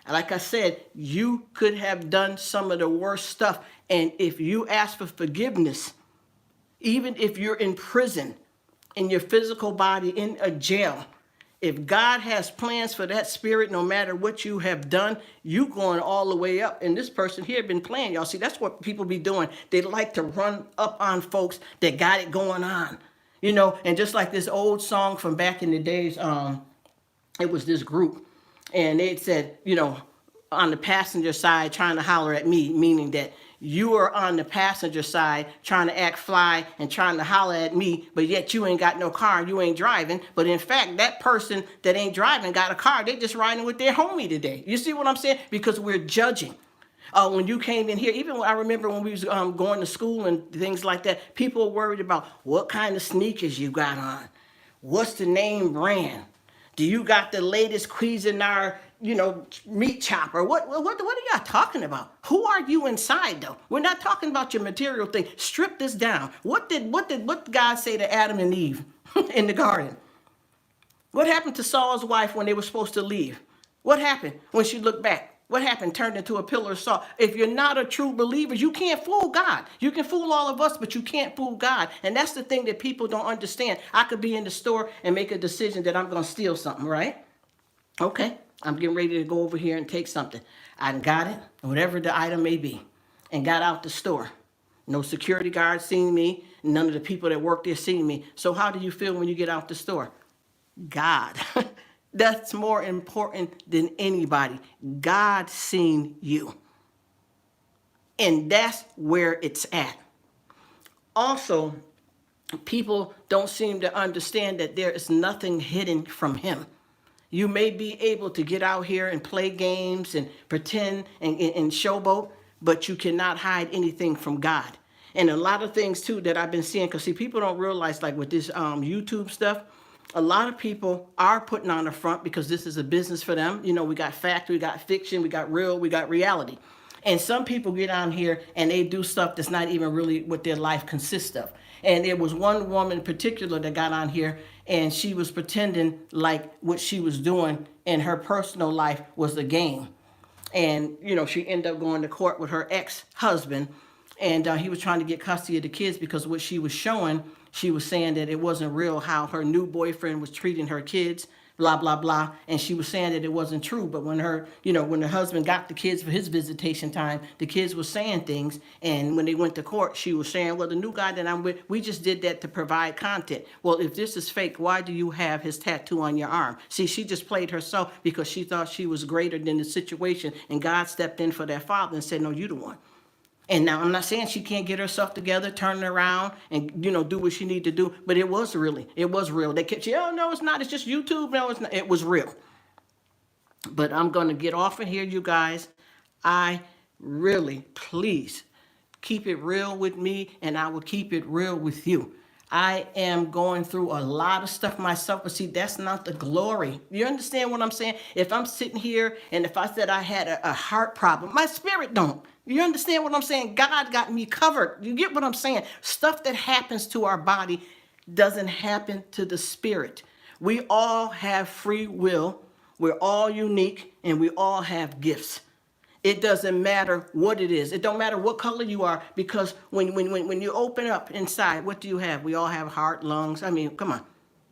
Like I said, you could have done some of the worst stuff. And if you ask for forgiveness, even if you're in prison, in your physical body, in a jail, if God has plans for that spirit, no matter what you have done, you going all the way up. And this person here been playing, y'all. See, that's what people be doing. They like to run up on folks that got it going on, And just like this old song from back in the days, it was this group, and they said, on the passenger side trying to holler at me, meaning that you are on the passenger side trying to act fly and trying to holler at me, but yet you ain't got no car, you ain't driving. But in fact, that person that ain't driving got a car. They just riding with their homie today. You see what I'm saying? Because we're judging. When you came in here, even I remember when we was going to school and things like that, people were worried about what kind of sneakers you got on. What's the name brand? Do you got the latest Cuisinart, meat chopper. What are y'all talking about? Who are you inside though? We're not talking about your material thing. Strip this down. What did God say to Adam and Eve in the garden? What happened to Saul's wife when they were supposed to leave? What happened when she looked back? What happened? Turned into a pillar of salt. If you're not a true believer, you can't fool God. You can fool all of us, but you can't fool God. And that's the thing that people don't understand. I could be in the store and make a decision that I'm going to steal something, right? Okay, I'm getting ready to go over here and take something. I got it, whatever the item may be, and got out the store. No security guard seen me. None of the people that work there seen me. So how do you feel when you get out the store? God. That's more important than anybody. God seen you. And that's where it's at. Also, people don't seem to understand that there is nothing hidden from him. You may be able to get out here and play games and pretend and showboat, but you cannot hide anything from God. And a lot of things too that I've been seeing, because see, people don't realize, like with this YouTube stuff, a lot of people are putting on the front because this is a business for them. We got fact, we got fiction, we got real, we got reality. And some people get on here and they do stuff that's not even really what their life consists of. And there was one woman in particular that got on here and she was pretending like what she was doing in her personal life was a game. And, she ended up going to court with her ex-husband. And he was trying to get custody of the kids because what she was showing, she was saying that it wasn't real how her new boyfriend was treating her kids, blah, blah, blah. And she was saying that it wasn't true. But when when the husband got the kids for his visitation time, the kids were saying things. And when they went to court, she was saying, well, the new guy that I'm with, we just did that to provide content. Well, if this is fake, why do you have his tattoo on your arm? See, she just played herself because she thought she was greater than the situation. And God stepped in for that father and said, no, you the one. And now I'm not saying she can't get herself together, turn it around, and do what she need to do. But it was real. They kept you, oh no, it's not. It's just YouTube. No, it's not. It was real. But I'm going to get off of here, you guys. I really, please keep it real with me, and I will keep it real with you. I am going through a lot of stuff myself, but see, that's not the glory. You understand what I'm saying? If I'm sitting here and if I said I had a heart problem, my spirit don't. You understand what I'm saying? God got me covered. You get what I'm saying? Stuff that happens to our body doesn't happen to the spirit. We all have free will. We're all unique, and we all have gifts. It doesn't matter what it is. It don't matter what color you are, because when you open up inside, what do you have? We all have heart, lungs. I mean, come on.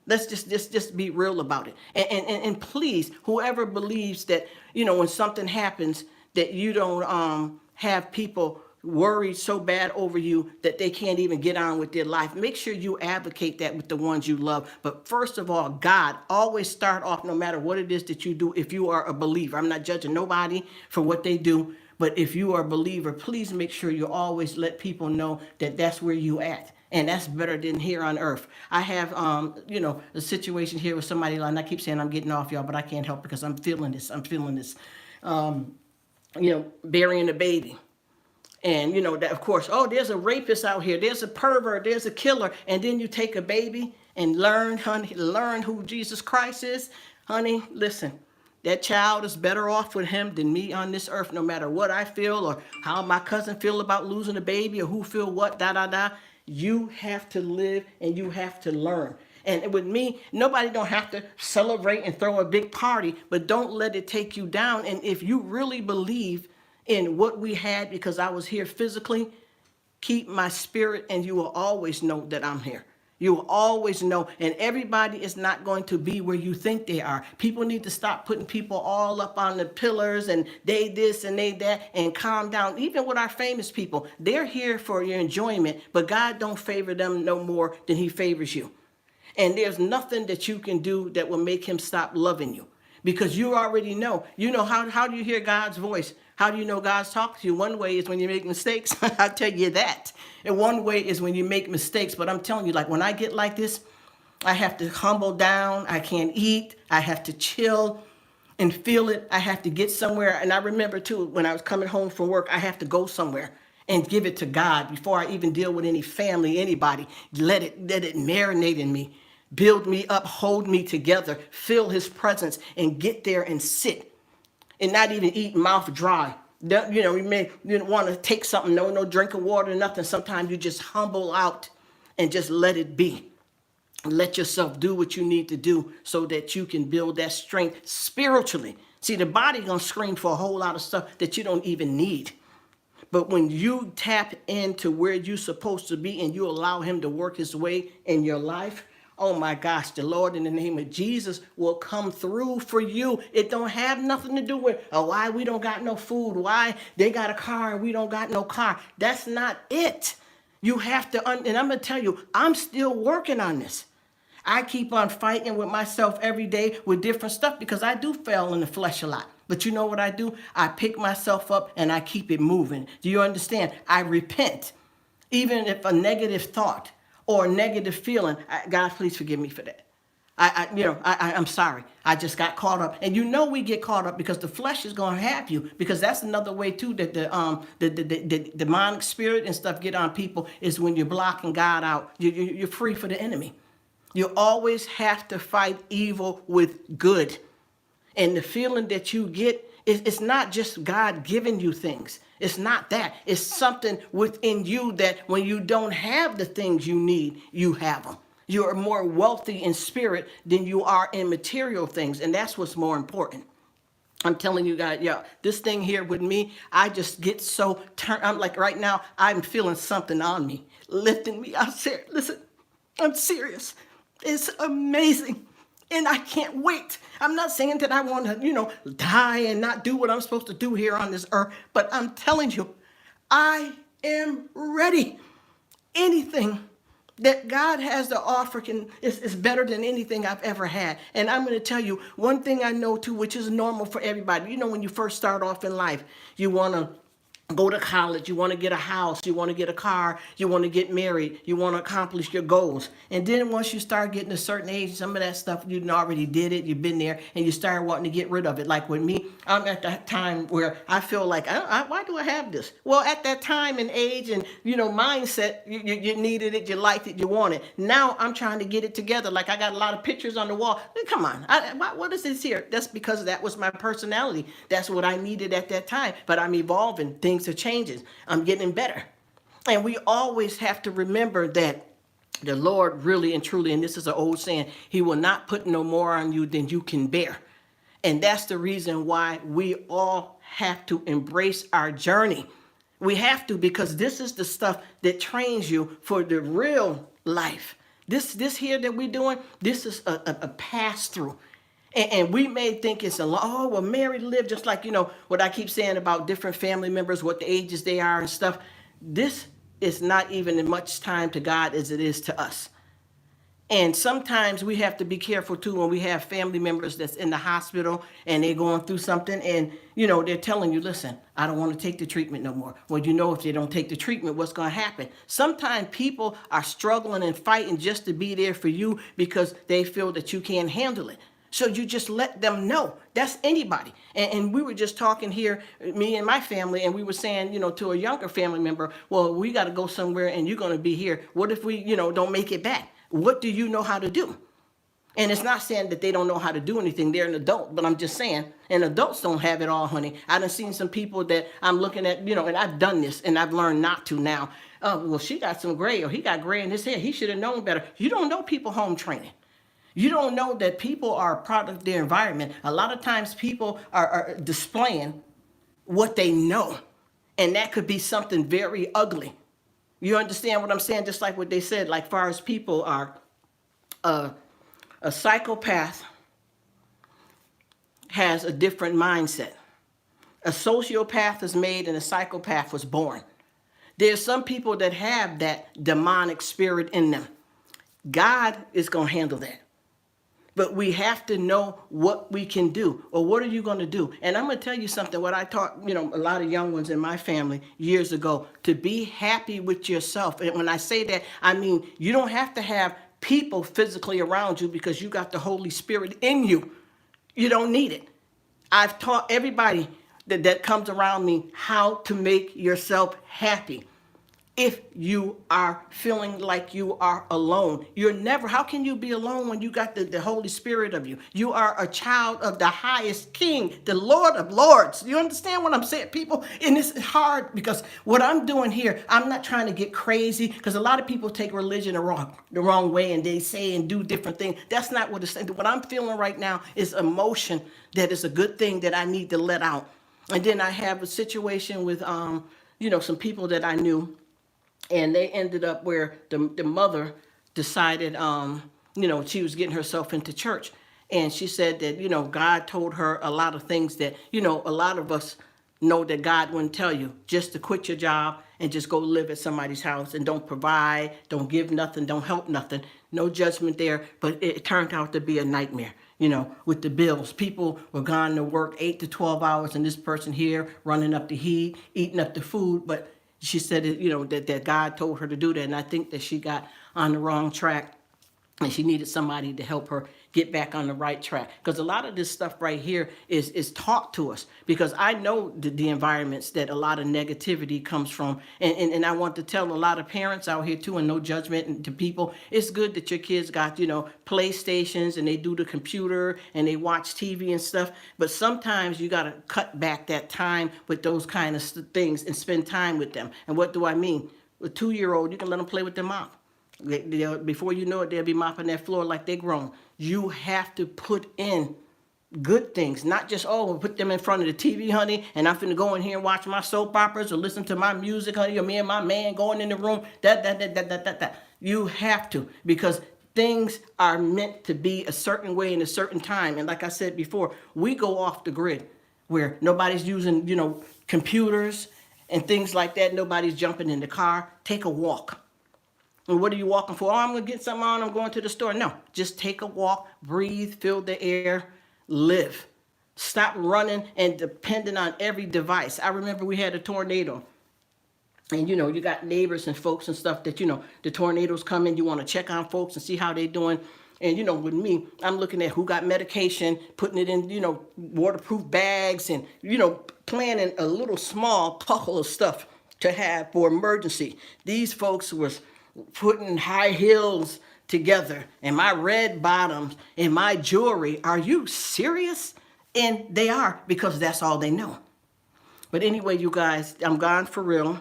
Let's just be real about it. And please, whoever believes that, when something happens, that you don't have people worried so bad over you that they can't even get on with their life. Make sure you advocate that with the ones you love. But first of all, God, always start off, no matter what it is that you do, if you are a believer. I'm not judging nobody for what they do, but if you are a believer, please make sure you always let people know that that's where you at. And that's better than here on earth. I have, a situation here with somebody, and I keep saying I'm getting off, y'all, but I can't help because I'm feeling this. Burying a baby. And, that, of course, oh, there's a rapist out here. There's a pervert. There's a killer. And then you take a baby and learn who Jesus Christ is. Honey, listen, that child is better off with him than me on this earth, no matter what I feel or how my cousin feel about losing a baby or who feel what, You have to live and you have to learn. And with me, nobody don't have to celebrate and throw a big party, but don't let it take you down. And if you really believe in what we had, because I was here physically, keep my spirit and you will always know that I'm here. You will always know, and everybody is not going to be where you think they are. People need to stop putting people all up on the pillars and they this and they that, and calm down. Even with our famous people, they're here for your enjoyment, but God don't favor them no more than he favors you. And there's nothing that you can do that will make him stop loving you, because you already know. How do you hear God's voice? How do you know God's talking to you? One way is when you make mistakes. I'll tell you that. And one way is when you make mistakes. But I'm telling you, like when I get like this, I have to humble down. I can't eat. I have to chill and feel it. I have to get somewhere. And I remember too, when I was coming home from work, I have to go somewhere and give it to God before I even deal with any family, anybody. Let it marinate in me. Build me up, hold me together, feel his presence, and get there and sit. and not even eat mouth dry. You may want to take something, no drink of water, nothing. Sometimes you just humble out and just let it be. Let yourself do what you need to do so that you can build that strength spiritually. See, the body gonna scream for a whole lot of stuff that you don't even need. But when you tap into where you're supposed to be and you allow him to work his way in your life, oh my gosh, the Lord in the name of Jesus will come through for you. It don't have nothing to do with why we don't got no food, why they got a car and we don't got no car. That's not it. You have to, and I'm gonna tell you, I'm still working on this. I keep on fighting with myself every day with different stuff because I do fail in the flesh a lot. But you know what I do? I pick myself up and I keep it moving. Do you understand? I repent. Even if a negative thought or a negative feeling, God, please forgive me for that. I'm sorry. I just got caught up. And we get caught up because the flesh is going to have you, because that's another way too that the demonic spirit and stuff get on people is when you're blocking God out. You're free for the enemy. You always have to fight evil with good. And the feeling that you get, it's not just God giving you things. It's not that. It's something within you that when you don't have the things you need, you have them. You are more wealthy in spirit than you are in material things. And that's what's more important. I'm telling you guys, this thing here with me, I just get so turned. I'm like, right now, I'm feeling something on me, lifting me. Listen, I'm serious. It's amazing. And I can't wait. I'm not saying that I want to, die and not do what I'm supposed to do here on this earth. But I'm telling you, I am ready. Anything that God has to offer is better than anything I've ever had. And I'm going to tell you one thing I know too, which is normal for everybody. When you first start off in life, you want to go to college, you want to get a house, you want to get a car, you want to get married, you want to accomplish your goals. And then once you start getting a certain age, some of that stuff, you already did it, you've been there, and you start wanting to get rid of it. Like with me, I'm at that time where I feel like, why do I have this? Well, at that time and age and, mindset, you needed it, you liked it, you wanted it. Now I'm trying to get it together. Like I got a lot of pictures on the wall. Come on, what is this here? That's because that was my personality. That's what I needed at that time. But I'm evolving. Things are changing. I'm getting better. And we always have to remember that the Lord really and truly, and this is an old saying, he will not put no more on you than you can bear. And that's the reason why we all have to embrace our journey. We have to, because this is the stuff that trains you for the real life. This here that we're doing, this is a pass through. And we may think it's Mary lived just like, what I keep saying about different family members, what the ages they are and stuff. This is not even as much time to God as it is to us. And sometimes we have to be careful too when we have family members that's in the hospital and they're going through something and, they're telling you, listen, I don't want to take the treatment no more. Well, if they don't take the treatment, what's going to happen? Sometimes people are struggling and fighting just to be there for you because they feel that you can't handle it. So you just let them know. That's anybody. And we were just talking here, me and my family, and we were saying, to a younger family member, well, we got to go somewhere and you're going to be here. What if we, don't make it back? What do you know how to do? And it's not saying that they don't know how to do anything. They're an adult, but I'm just saying, and adults don't have it all, honey. I done seen some people that I'm looking at, and I've done this and I've learned not to now. Well, she got some gray or he got gray in his hair. He should have known better. You don't know people home training. You don't know that people are a product of their environment. A lot of times people are displaying what they know. And that could be something very ugly. You understand what I'm saying? Just like what they said, like far as people are, a psychopath has a different mindset. A sociopath is made and a psychopath was born. There's some people that have that demonic spirit in them. God is going to handle that. But we have to know what we can do, or what are you going to do? And I'm going to tell you something, what I taught, a lot of young ones in my family years ago, to be happy with yourself. And when I say that, I mean, you don't have to have people physically around you because you got the Holy Spirit in you. You don't need it. I've taught everybody that comes around me how to make yourself happy. if you are feeling like you are alone. You're never, how can you be alone when you got the Holy Spirit of you? You are a child of the highest King, the Lord of Lords. You understand what I'm saying, people? And it's hard because what I'm doing here, I'm not trying to get crazy, because a lot of people take religion the wrong way and they say and do different things. That's not what it's saying. What I'm feeling right now is emotion that is a good thing that I need to let out. And then I have a situation with, some people that I knew, and they ended up where the mother decided, she was getting herself into church. And she said that, God told her a lot of things that, a lot of us know that God wouldn't tell you, just to quit your job and just go live at somebody's house and don't provide, don't give nothing, don't help nothing. No judgment there, but it turned out to be a nightmare. With the bills, people were gone to work 8 to 12 hours, and this person here running up the heat, eating up the food. But she said, that God told her to do that. And I think that she got on the wrong track, and she needed somebody to help her get back on the right track. Because a lot of this stuff right here is taught to us, because I know the environments that a lot of negativity comes from. And I want to tell a lot of parents out here too, and no judgment to people, it's good that your kids got, PlayStations and they do the computer and they watch TV and stuff. But sometimes you got to cut back that time with those kind of things and spend time with them. And what do I mean? A 2-year-old, you can let them play with their mom. Before you know it, they'll be mopping that floor like they're grown. You have to put in good things, not just, put them in front of the TV, honey, and I'm finna go in here and watch my soap operas or listen to my music, honey, or me and my man going in the room, that. You have to, because things are meant to be a certain way in a certain time. And like I said before, we go off the grid where nobody's using, computers and things like that. Nobody's jumping in the car. Take a walk. And what are you walking for? I'm going to get something on. I'm going to the store. No, just take a walk, breathe, feel the air, live. Stop running and depending on every device. I remember we had a tornado. And, you got neighbors and folks and stuff that, the tornadoes come in. You want to check on folks and see how they're doing. And, with me, I'm looking at who got medication, putting it in, waterproof bags and, planning a little small puckle of stuff to have for emergency. These folks was putting high heels together and my red bottoms and my jewelry. Are you serious? And they are, because that's all they know. But anyway, you guys, I'm gone for real.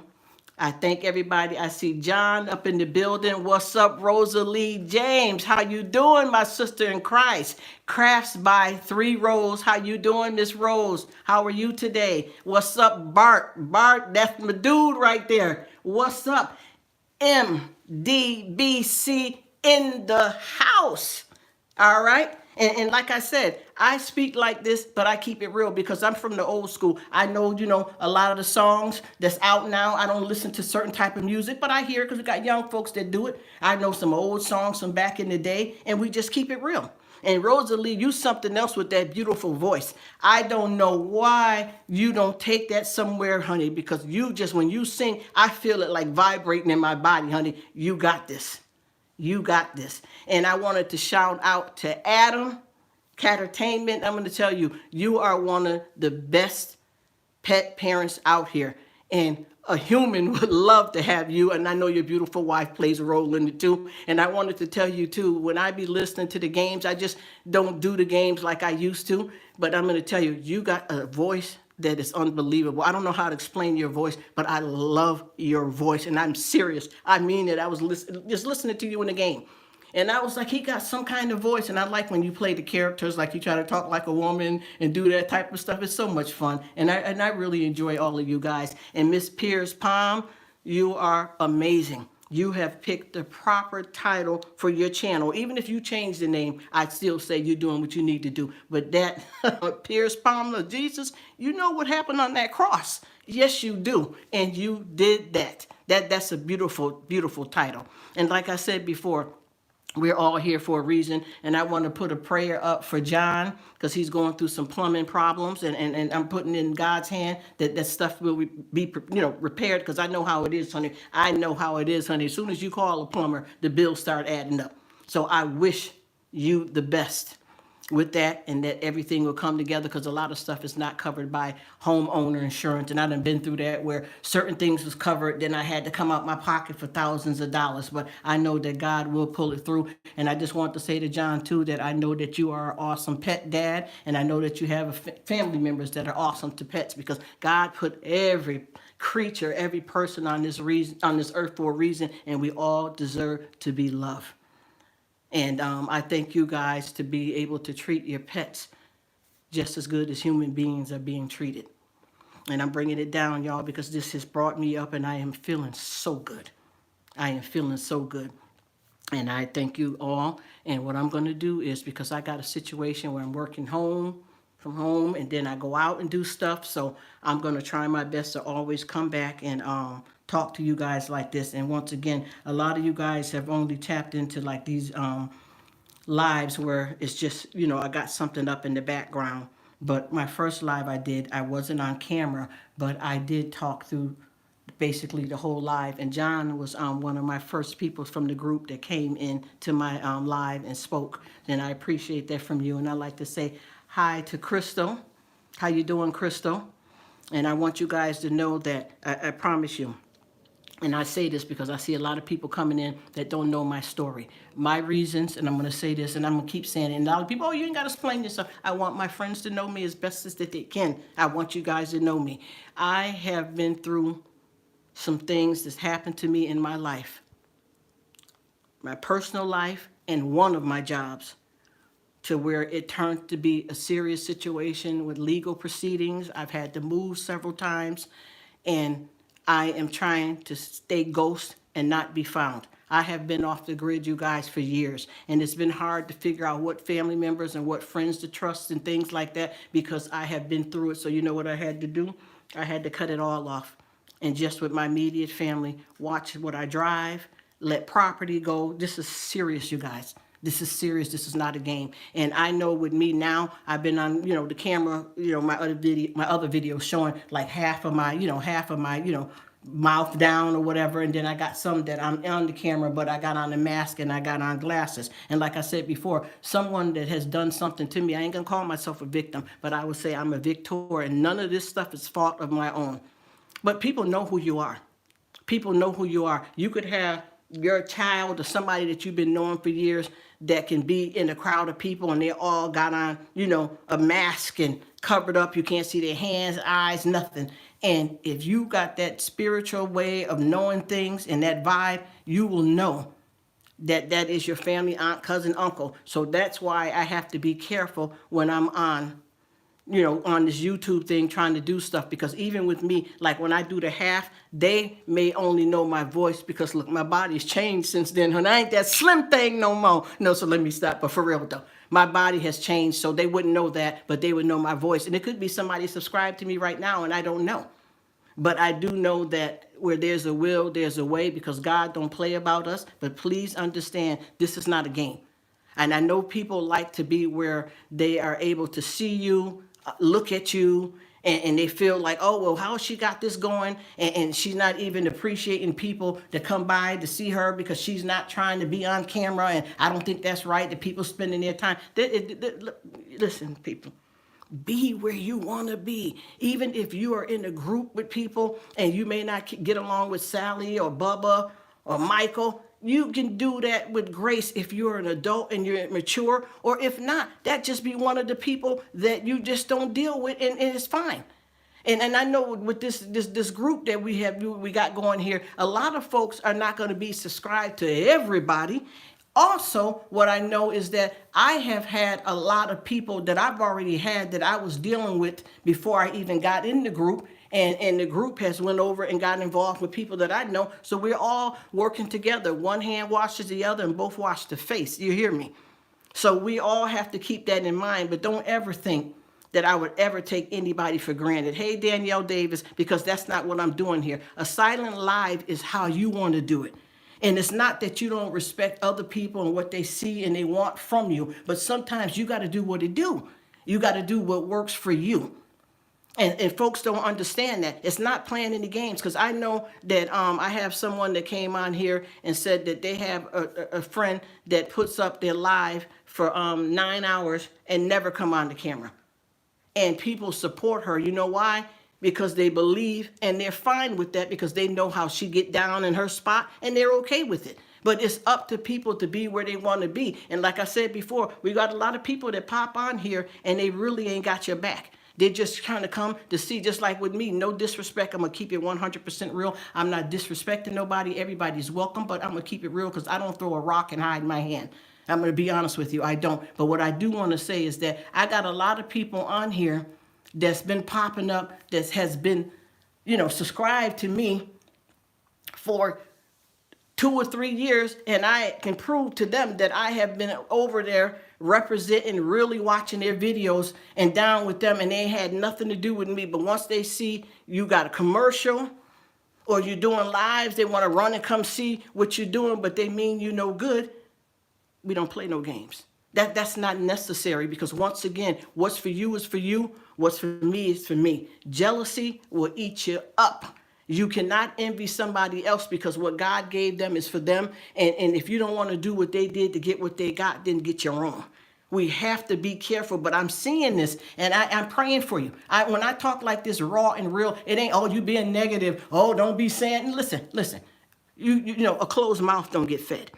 I thank everybody. I see John up in the building. What's up, Rosalie James? How you doing, my sister in Christ? Crafts by 3 Rose. How you doing, Miss Rose? How are you today? What's up, Bart? Bart, that's my dude right there. What's up? MDBC in the house. All right. And like I said, I speak like this, but I keep it real because I'm from the old school. I know, a lot of the songs that's out now. I don't listen to certain type of music, but I hear it because we got young folks that do it. I know some old songs from back in the day, and we just keep it real. And Rosalie, you something else with that beautiful voice. I don't know why you don't take that somewhere, honey, because you just, when you sing, I feel it like vibrating in my body, honey. You got this. You got this. And I wanted to shout out to Adam Catertainment. I'm going to tell you, you are one of the best pet parents out here. And a human would love to have you. And I know your beautiful wife plays a role in it too. And I wanted to tell you too, when I be listening to the games, I just don't do the games like I used to. But I'm going to tell you, you got a voice that is unbelievable. I don't know how to explain your voice, but I love your voice. And I'm serious. I mean it. I was just listening to you in the game. And I was like, he got some kind of voice. And I like when you play the characters, like you try to talk like a woman and do that type of stuff. It's so much fun. And I really enjoy all of you guys. And Miss Pierce Palm, you are amazing. You have picked the proper title for your channel. Even if you change the name, I'd still say you're doing what you need to do. But that Pierce Palm of Jesus, you know what happened on that cross. Yes, you do. And you did that. That's a beautiful, beautiful title. And like I said before, we're all here for a reason, and I want to put a prayer up for John because he's going through some plumbing problems, and I'm putting in God's hand that stuff will be repaired, because I know how it is, honey. I know how it is, honey. As soon as you call a plumber, the bills start adding up. So I wish you the best. with that, and that everything will come together, because a lot of stuff is not covered by homeowner insurance. And I done been through that where certain things was covered, then I had to come out my pocket for thousands of dollars. But I know that God will pull it through. And I just want to say to John too, that I know that you are an awesome pet dad, and I know that you have family members that are awesome to pets, because God put every creature, every person on this earth for a reason, and we all deserve to be loved. And I thank you guys to be able to treat your pets just as good as human beings are being treated. And I'm bringing it down, y'all, because this has brought me up, and I am feeling so good. I am feeling so good. And I thank you all. And what I'm going to do is, because I got a situation where I'm working from home, and then I go out and do stuff. So I'm going to try my best to always come back and talk to you guys like this. And once again, a lot of you guys have only tapped into like these lives where it's just, I got something up in the background. But my first live I did, I wasn't on camera, but I did talk through basically the whole live. And John was one of my first people from the group that came in to my live and spoke. And I appreciate that from you. And I'd like to say hi to Crystal. How you doing, Crystal? And I want you guys to know that I promise you, and I say this because I see a lot of people coming in that don't know my story. My reasons, and I'm going to say this, and I'm going to keep saying it. And a lot of people, oh, you ain't got to explain yourself. I want my friends to know me as best as that they can. I want you guys to know me. I have been through some things that's happened to me in my life, my personal life, and one of my jobs, to where it turned to be a serious situation with legal proceedings. I've had to move several times, and I am trying to stay ghost and not be found. I have been off the grid, you guys, for years, and it's been hard to figure out what family members and what friends to trust and things like that, because I have been through it. So you know what I had to do? I had to cut it all off. And just with my immediate family, watch what I drive, let property go. This is serious, you guys. This is serious. This is not a game. And I know with me now, I've been on, the camera, my other video showing like half of my, mouth down or whatever. And then I got some that I'm on the camera, but I got on a mask and I got on glasses. And like I said before, someone that has done something to me, I ain't gonna call myself a victim, but I would say I'm a victor, and none of this stuff is fault of my own. But people know who you are. People know who you are. You could have your child or somebody that you've been knowing for years that can be in a crowd of people, and they all got on, a mask and covered up. You can't see their hands, eyes, nothing. And if you got that spiritual way of knowing things and that vibe, you will know that that is your family, aunt, cousin, uncle. So that's why I have to be careful when I'm on this YouTube thing trying to do stuff, because even with me, like when I do the half, they may only know my voice because look, my body's changed since then. And I ain't that slim thing no more. No, so let me stop. But for real though, my body has changed, so they wouldn't know that, but they would know my voice. And it could be somebody subscribed to me right now and I don't know. But I do know that where there's a will, there's a way, because God don't play about us. But please understand, this is not a game. And I know people like to be where they are able to see you, look at you, and they feel like, oh, well, how she got this going? And she's not even appreciating people that come by to see her because she's not trying to be on camera. And I don't think that's right, that people spending their time. Listen, people. Be where you want to be. Even if you are in a group with people and you may not get along with Sally or Bubba or Michael, you can do that with grace if you're an adult and you're mature. Or if not, that just be one of the people that you just don't deal with, and it's fine. And I know with this group that we got going here, a lot of folks are not going to be subscribed to everybody. Also, what I know is that I have had a lot of people that I've already had that I was dealing with before I even got in the group. And the group has went over and got involved with people that I know. So we're all working together. One hand washes the other and both wash the face. You hear me? So we all have to keep that in mind. But don't ever think that I would ever take anybody for granted. Hey, Danielle Davis, because that's not what I'm doing here. A silent live is how you want to do it. And it's not that you don't respect other people and what they see and they want from you, but sometimes you got to do what they do. You got to do what works for you. And folks don't understand that. It's not playing any games, because I know that I have someone that came on here and said that they have a friend that puts up their live for 9 hours and never come on the camera. And people support her. You know why? Because they believe, and they're fine with that, because they know how she get down in her spot, and they're okay with it. But it's up to people to be where they want to be. And like I said before, we got a lot of people that pop on here and they really ain't got your back. They just kind of come to see, just like with me, no disrespect. I'm going to keep it 100% real. I'm not disrespecting nobody. Everybody's welcome, but I'm going to keep it real, because I don't throw a rock and hide my hand. I'm going to be honest with you. I don't. But what I do want to say is that I got a lot of people on here that's been popping up, that has been, subscribed to me for 2 or 3 years, and I can prove to them that I have been over there representing, really watching their videos and down with them, and they had nothing to do with me. But once they see you got a commercial or you're doing lives, they want to run and come see what you're doing, but they mean you no good. We don't play no games. That's not necessary, because once again, what's for you is for you. What's for me is for me. Jealousy will eat you up. You cannot envy somebody else, because what God gave them is for them. And if you don't want to do what they did to get what they got, then get your own. We have to be careful. But I'm seeing this, and I'm praying for you. When I talk like this raw and real, it ain't, oh, you being negative. Oh, don't be saying. Listen. You know, a closed mouth don't get fed.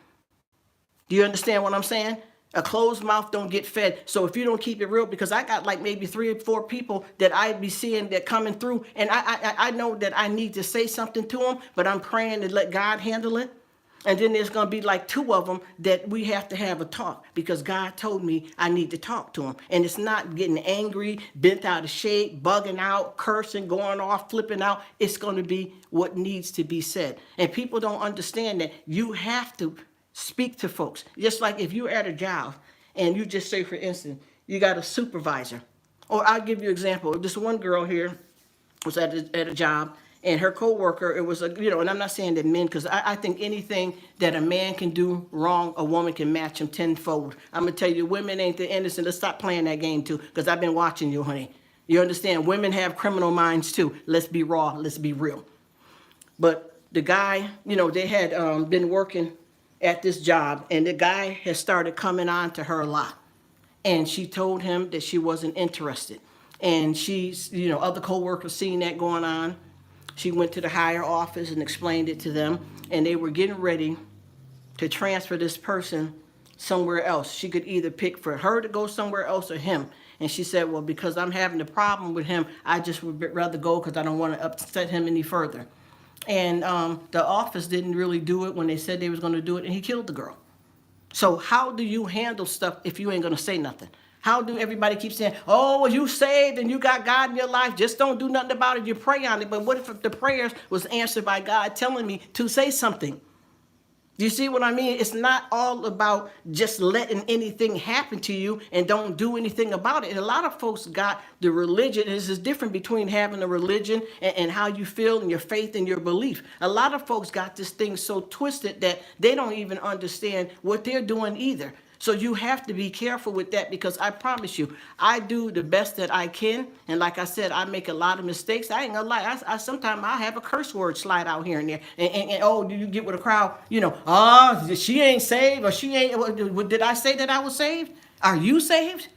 Do you understand what I'm saying? A closed mouth don't get fed. So if you don't keep it real, because I got like maybe 3 or 4 people that I be seeing that coming through, and I know that I need to say something to them, but I'm praying to let God handle it. And then there's going to be like 2 of them that we have to have a talk, because God told me I need to talk to them. And it's not getting angry, bent out of shape, bugging out, cursing, going off, flipping out. It's going to be what needs to be said. And people don't understand that you have to speak to folks. Just like if you're at a job and you just say, for instance, you got a supervisor. Or I'll give you an example. This one girl here was at a job, and her coworker, it was and I'm not saying that men, because I think anything that a man can do wrong, a woman can match him tenfold. I'm going to tell you, women ain't the innocent. Let's stop playing that game too, because I've been watching you, honey. You understand? Women have criminal minds too. Let's be raw. Let's be real. But the guy, they had been working at this job, and the guy has started coming on to her a lot. And she told him that she wasn't interested. And she's, other coworkers seen that going on. She went to the higher office and explained it to them, and they were getting ready to transfer this person somewhere else. She could either pick for her to go somewhere else or him. And she said, well, because I'm having a problem with him, I just would rather go, because I don't want to upset him any further. And the office didn't really do it when they said they was going to do it, and he killed the girl. So how do you handle stuff if you ain't going to say nothing? How do everybody keep saying, oh, well, you saved and you got God in your life, just don't do nothing about it, you pray on it. But what if the prayers was answered by God telling me to say something? Do you see what I mean? It's not all about just letting anything happen to you and don't do anything about it. And a lot of folks got the religion. This is different between having a religion and how you feel and your faith and your belief. A lot of folks got this thing so twisted that they don't even understand what they're doing either. So you have to be careful with that, because I promise you, I do the best that I can. And like I said, I make a lot of mistakes. I ain't gonna lie. I sometimes I have a curse word slide out here and there. And oh, do you get with a crowd? She ain't saved, or she ain't. Did I say that I was saved? Are you saved?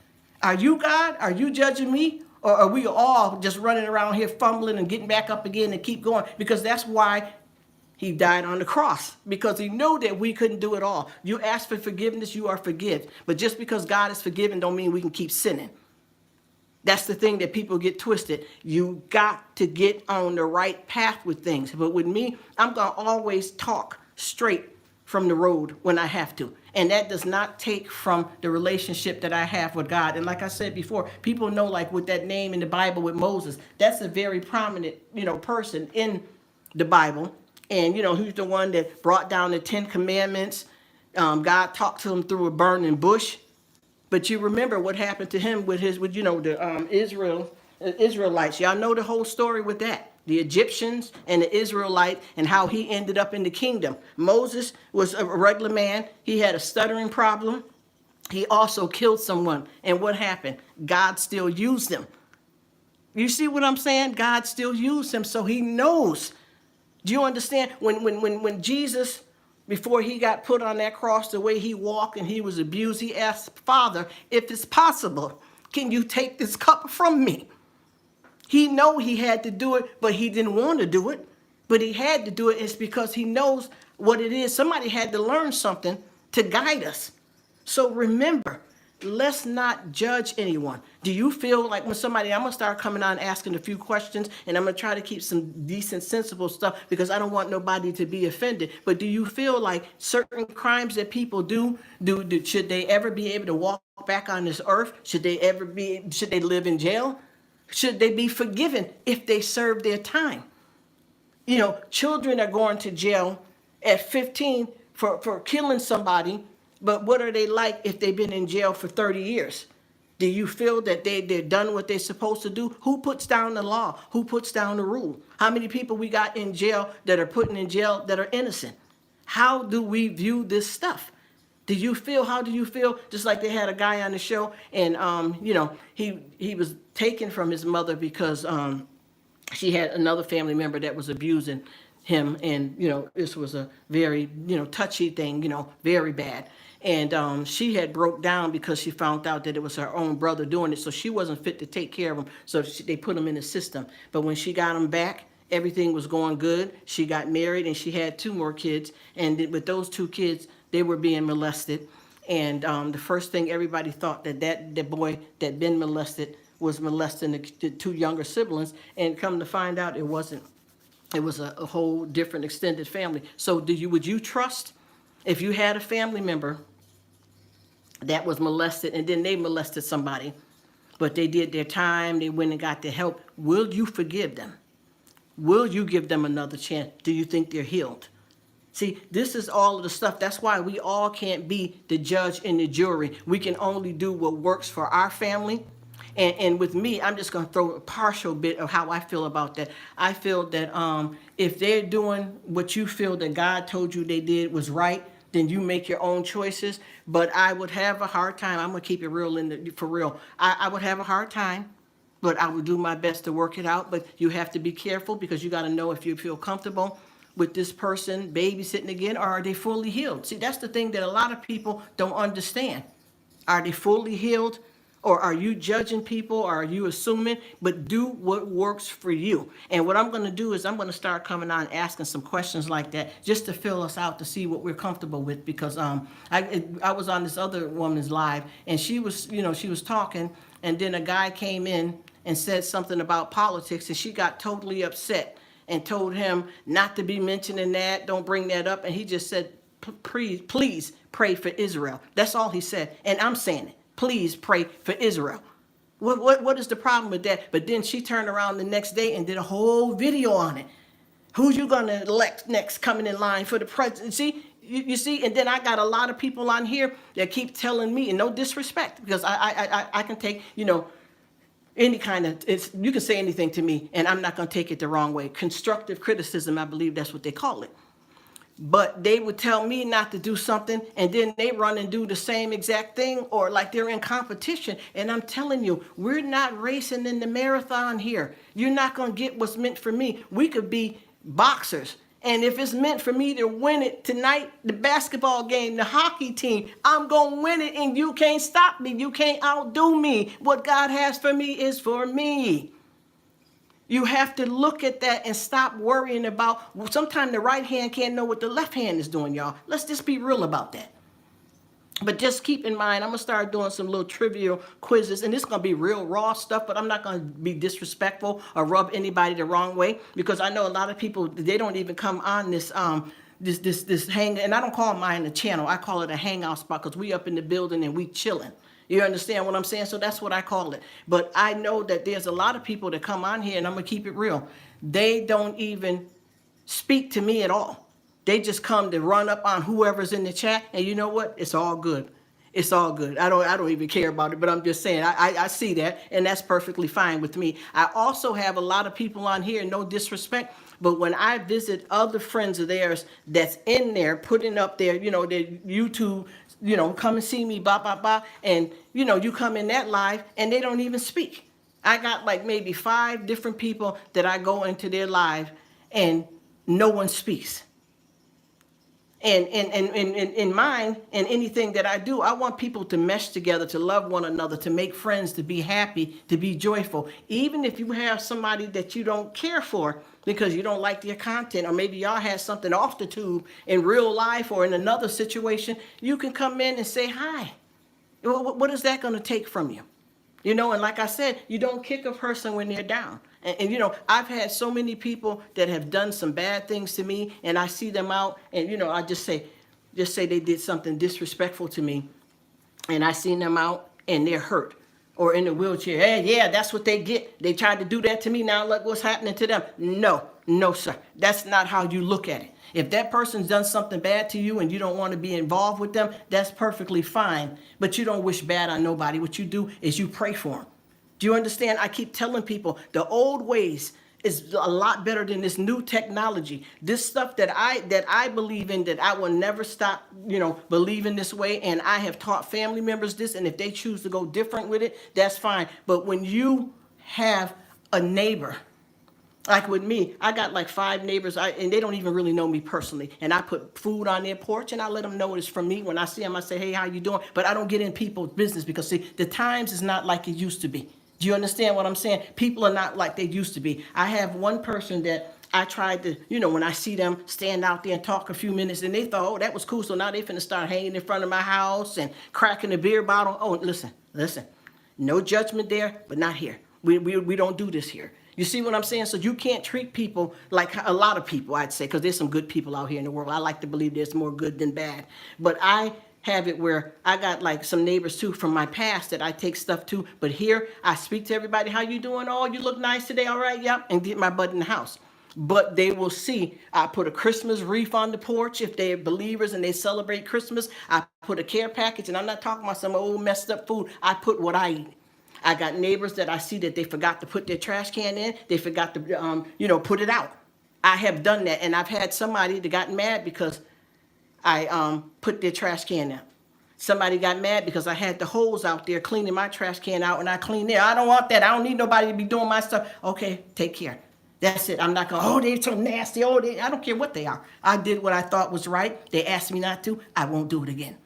Are you God? Are you judging me? Or are we all just running around here fumbling and getting back up again and keep going? Because that's why he died on the cross, because he knew that we couldn't do it all. You ask for forgiveness, you are forgiven. But just because God is forgiven don't mean we can keep sinning. That's the thing that people get twisted. You got to get on the right path with things. But with me, I'm going to always talk straight from the road when I have to. And that does not take from the relationship that I have with God. And like I said before, people know, like with that name in the Bible with Moses, that's a very prominent, person in the Bible. And, who's the one that brought down the 10 Commandments. God talked to him through a burning bush. But you remember what happened to him with the Israelites. Y'all know the whole story with that. The Egyptians and the Israelites, and how he ended up in the kingdom. Moses was a regular man. He had a stuttering problem. He also killed someone. And what happened? God still used him. You see what I'm saying? God still used him, so he knows. Do you understand? When Jesus, before he got put on that cross, the way he walked and he was abused, he asked, Father, if it's possible, can you take this cup from me? He know he had to do it, but he didn't want to do it. But he had to do it. It's because he knows what it is. Somebody had to learn something to guide us. So remember, let's not judge anyone. Do you feel like when somebody, I'm going to start coming on asking a few questions, and I'm going to try to keep some decent, sensible stuff because I don't want nobody to be offended. But do you feel like certain crimes that people do, should they ever be able to walk back on this earth? Should they live in jail? Should they be forgiven if they serve their time? You know, children are going to jail at 15 for killing somebody, but what are they like if they've been in jail for 30 years? Do you feel that they're done what they're supposed to do? Who puts down the law? Who puts down the rule? How many people we got in jail that are putting in jail that are innocent? How do we view this stuff? How do you feel? Just like they had a guy on the show, and he was taken from his mother because she had another family member that was abusing him, and this was a very touchy thing, very bad. And she had broke down because she found out that it was her own brother doing it, so she wasn't fit to take care of him. So they put him in the system. But when she got him back, everything was going good. She got married and she had 2 more kids, and with those 2 kids, they were being molested. And the first thing everybody thought that boy that been molested was molesting the 2 younger siblings, and come to find out it wasn't. It was a whole different extended family. So would you trust if you had a family member that was molested and then they molested somebody, but they did their time, they went and got their help, will you forgive them? Will you give them another chance? Do you think they're healed? See, this is all of the stuff. That's why we all can't be the judge and the jury. We can only do what works for our family. And with me, I'm just going to throw a partial bit of how I feel about that. I feel that if they're doing what you feel that God told you they did was right, then you make your own choices. But I would have a hard time. I'm going to keep it real for real. I would have a hard time, but I would do my best to work it out. But you have to be careful because you got to know if you feel comfortable with this person babysitting again, or are they fully healed? See, that's the thing that a lot of people don't understand. Are they fully healed? Or are you judging people, or are you assuming? But do what works for you. And what I'm going to do is I'm going to start coming on asking some questions like that just to fill us out to see what we're comfortable with. Because I was on this other woman's live, and she was talking, and then a guy came in and said something about politics, and she got totally upset and told him not to be mentioning that, don't bring that up. And he just said, please pray for Israel. That's all he said. And I'm saying it. Please pray for Israel. What is the problem with that? But then she turned around the next day and did a whole video on it. Who you going to elect next coming in line for the presidency? You see, and then I got a lot of people on here that keep telling me, and no disrespect, because I can take, any kind of, you can say anything to me, and I'm not going to take it the wrong way. Constructive criticism, I believe that's what they call it. But they would tell me not to do something, and then they run and do the same exact thing, or like they're in competition. And I'm telling you, we're not racing in the marathon here. You're not going to get what's meant for me. We could be boxers. And if it's meant for me to win it tonight, the basketball game, the hockey team, I'm going to win it, and you can't stop me. You can't outdo me. What God has for me is for me. You have to look at that and stop worrying about, sometimes the right hand can't know what the left hand is doing, y'all. Let's just be real about that. But just keep in mind, I'm going to start doing some little trivial quizzes, and this is going to be real raw stuff, but I'm not going to be disrespectful or rub anybody the wrong way, because I know a lot of people, they don't even come on this hang, and I don't call mine a channel. I call it a hangout spot, because we up in the building and we chilling. You understand what I'm saying? So that's what I call it. But I know that there's a lot of people that come on here, and I'm going to keep it real. They don't even speak to me at all. They just come to run up on whoever's in the chat, and you know what? It's all good. It's all good. I don't even care about it, but I'm just saying, I see that, and that's perfectly fine with me. I also have a lot of people on here, no disrespect, but when I visit other friends of theirs that's in there putting up their, their YouTube, come and see me, blah, blah, blah, and, you come in that live, and they don't even speak. I got like maybe 5 different people that I go into their live and no one speaks. And in mine and anything that I do, I want people to mesh together, to love one another, to make friends, to be happy, to be joyful. Even if you have somebody that you don't care for because you don't like their content, or maybe y'all had something off the tube in real life or in another situation, you can come in and say hi. What is that going to take from you? You know, and like I said, you don't kick a person when they're down. You know, I've had so many people that have done some bad things to me, and I see them out, and, you know, I just say they did something disrespectful to me, and I seen them out, and they're hurt or in a wheelchair. Hey, yeah, that's what they get. They tried to do that to me. Now look what's happening to them. No, no, sir. That's not how you look at it. If that person's done something bad to you and you don't want to be involved with them, that's perfectly fine. But you don't wish bad on nobody. What you do is you pray for them. Do you understand? I keep telling people the old ways is a lot better than this new technology. This stuff that I believe in, that I will never stop, you know, believing this way. And I have taught family members this, and if they choose to go different with it, that's fine. But when you have a neighbor, like with me, I got like 5 neighbors, and they don't even really know me personally. And I put food on their porch, and I let them know it's from me. When I see them, I say, hey, how you doing? But I don't get in people's business because, see, the times is not like it used to be. Do you understand what I'm saying? People are not like they used to be. I have one person that I tried to, you know, when I see them stand out there and talk a few minutes, and they thought, oh, that was cool. So now they finna start hanging in front of my house and cracking a beer bottle. Oh, listen. No judgment there, but not here. We don't do this here. You see what I'm saying? So you can't treat people like a lot of people, I'd say, because there's some good people out here in the world. I like to believe there's more good than bad. But I have it where I got like some neighbors too from my past that I take stuff to. But here I speak to everybody. How you doing? Oh, you look nice today. All right. Yep. And get my butt in the house. But they will see I put a Christmas wreath on the porch. If they're believers and they celebrate Christmas, I put a care package. And I'm not talking about some old messed up food. I put what I eat. I got neighbors that I see that they forgot to put their trash can in. They forgot to, you know, put it out. I have done that. And I've had somebody that got mad because I put their trash can in. Somebody got mad because I had the hose out there cleaning my trash can out, and I cleaned it. I don't want that. I don't need nobody to be doing my stuff. Okay, take care. That's it. I'm not going, oh, they're so nasty. Oh, I don't care what they are. I did what I thought was right. They asked me not to. I won't do it again.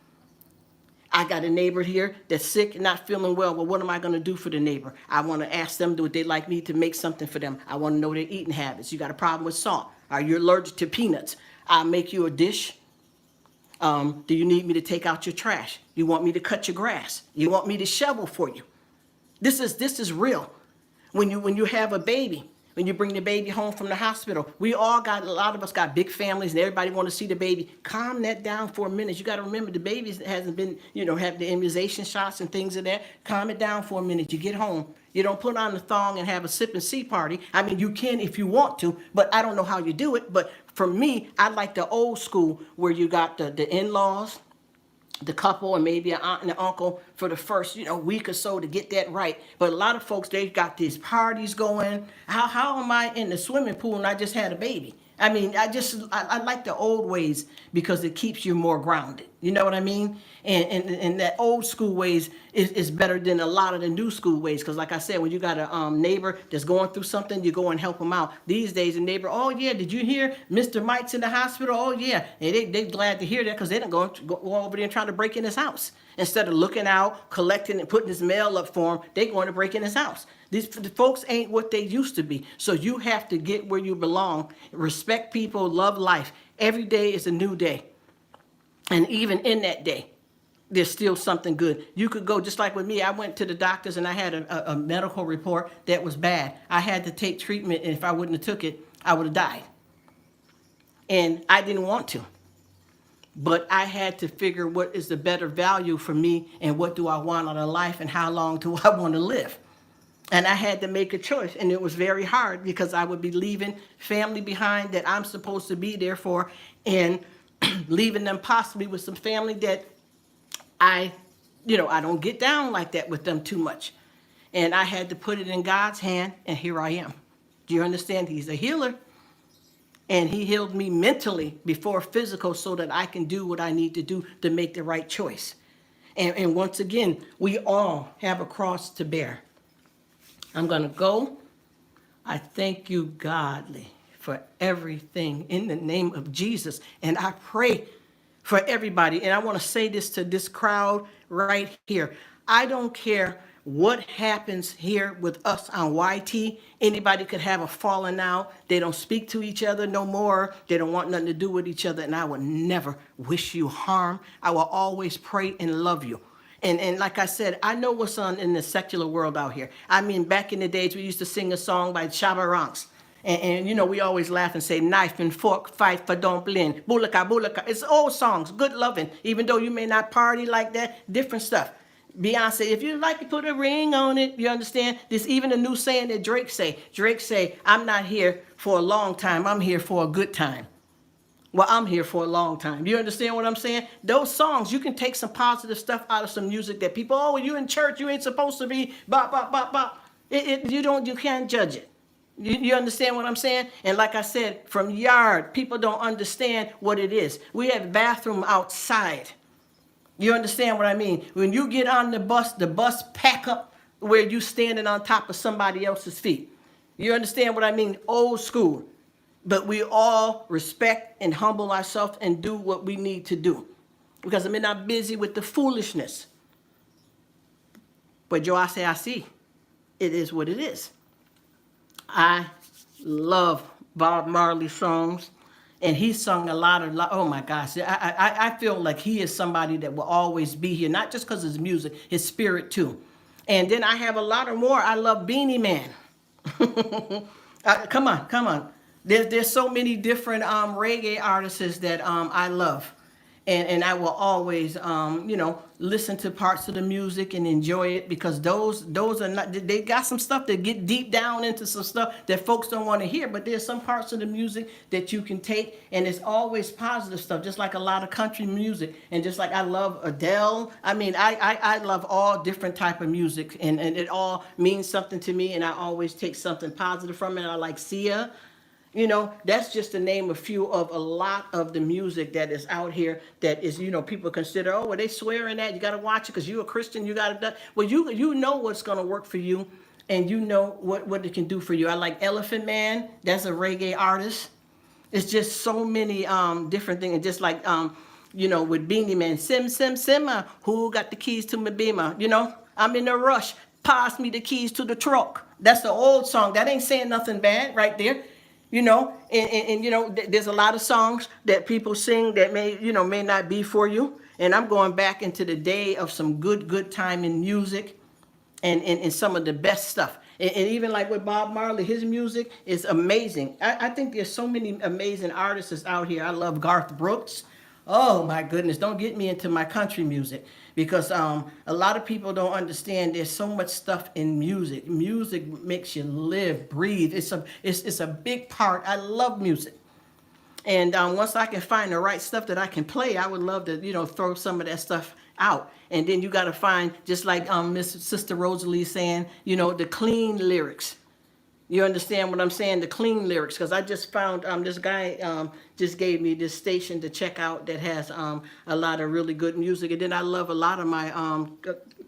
I got a neighbor here that's sick and not feeling well. Well, what am I going to do for the neighbor? I want to ask them, would they like me to make something for them? I want to know their eating habits. You got a problem with salt? Are you allergic to peanuts? I'll make you a dish. Do you need me to take out your trash? You want me to cut your grass? You want me to shovel for you? This is real. When you have a baby, when you bring the baby home from the hospital, a lot of us got big families and everybody want to see the baby. Calm that down for a minute. You got to remember the baby hasn't been, you know, have the immunization shots and things of that. Calm it down for a minute. You get home. You don't put on the thong and have a sip and see party. I mean, you can if you want to, but I don't know how you do it. But for me, I like the old school where you got the in-laws, the couple, and maybe an aunt and an uncle for the first, you know, week or so to get that right. But a lot of folks, they got these parties going. How am I in the swimming pool and I just had a baby? I mean, I like the old ways because it keeps you more grounded. You know what I mean? And that old school ways is better than a lot of the new school ways. Because like I said, when you got a neighbor that's going through something, you go and help them out. These days, a neighbor, oh yeah, did you hear Mr. Mike's in the hospital? Oh yeah. And they glad to hear that because they don't go over there and try to break in his house. Instead of looking out, collecting and putting his mail up for him, they going to break in his house. The folks ain't what they used to be. So you have to get where you belong. Respect people, love life. Every day is a new day. And even in that day, there's still something good. You could go, just like with me, I went to the doctors and I had a medical report that was bad. I had to take treatment, and if I wouldn't have took it, I would have died. And I didn't want to. But I had to figure what is the better value for me and what do I want out of life and how long do I want to live. And I had to make a choice, and it was very hard because I would be leaving family behind that I'm supposed to be there for, and leaving them possibly with some family that I don't get down like that with them too much. And I had to put it in God's hand, and here I am. Do you understand? He's a healer. And he healed me mentally before physical so that I can do what I need to do to make the right choice. And once again, we all have a cross to bear. I'm going to go. I thank you, godly, for everything in the name of Jesus. And I pray for everybody. And I want to say this to this crowd right here. I don't care what happens here with us on YT. Anybody could have a falling out. They don't speak to each other no more. They don't want nothing to do with each other. And I will never wish you harm. I will always pray and love you. And like I said, I know what's on in the secular world out here. I mean, back in the days, we used to sing a song by Shabba Ranks. And you know, we always laugh and say, knife and fork, fight for don't blend. Bulaka, bulaka. It's old songs, good loving. Even though you may not party like that, different stuff. Beyonce, if you like to put a ring on it, you understand? There's even a new saying that Drake say. Drake say, I'm not here for a long time. I'm here for a good time. Well, I'm here for a long time. You understand what I'm saying? Those songs, you can take some positive stuff out of some music that people, oh, you in church, you ain't supposed to be, bop, bop, bop, bop. You can't judge it. You understand what I'm saying? And like I said, from yard, people don't understand what it is. We have a bathroom outside. You understand what I mean? When you get on the bus pack up where you standing on top of somebody else's feet. You understand what I mean? Old school. But we all respect and humble ourselves and do what we need to do. Because I'm not busy with the foolishness. But Joe, I say, I see. It is what it is. I love Bob Marley songs. And he sung a lot of, oh my gosh, I feel like he is somebody that will always be here, not just because of his music, his spirit too. And then I have a lot of more. I love Beanie Man. Come on, come on. There's so many different reggae artists that I love. And I will always, listen to parts of the music and enjoy it because those are not, they got some stuff that get deep down into some stuff that folks don't want to hear, but there's some parts of the music that you can take and it's always positive stuff, just like a lot of country music. And just like I love Adele, I mean, I love all different type of music and it all means something to me and I always take something positive from it. I like Sia. You know, that's just to name a few of a lot of the music that is out here that is, people consider, oh, well, they swearing that. You got to watch it because you're a Christian. You got to, well, you know what's going to work for you and you know what it can do for you. I like Elephant Man. That's a reggae artist. It's just so many different things. And just like, with Beanie Man, Simma, who got the keys to my beamer? I'm in a rush. Pass me the keys to the truck. That's the old song. That ain't saying nothing bad right there. There's a lot of songs that people sing that may not be for you. And I'm going back into the day of some good time in music and some of the best stuff. And even like with Bob Marley, his music is amazing. I think there's so many amazing artists out here. I love Garth Brooks. Oh my goodness, don't get me into my country music because a lot of people don't understand there's so much stuff in music. Music makes you live, breathe. It's a big part. I love music. And once I can find the right stuff that I can play, I would love to, throw some of that stuff out. And then you got to find, just like Miss Sister Rosalie saying, the clean lyrics. You understand what I'm saying? The clean lyrics. Because I just found this guy just gave me this station to check out that has a lot of really good music. And then I love a lot of my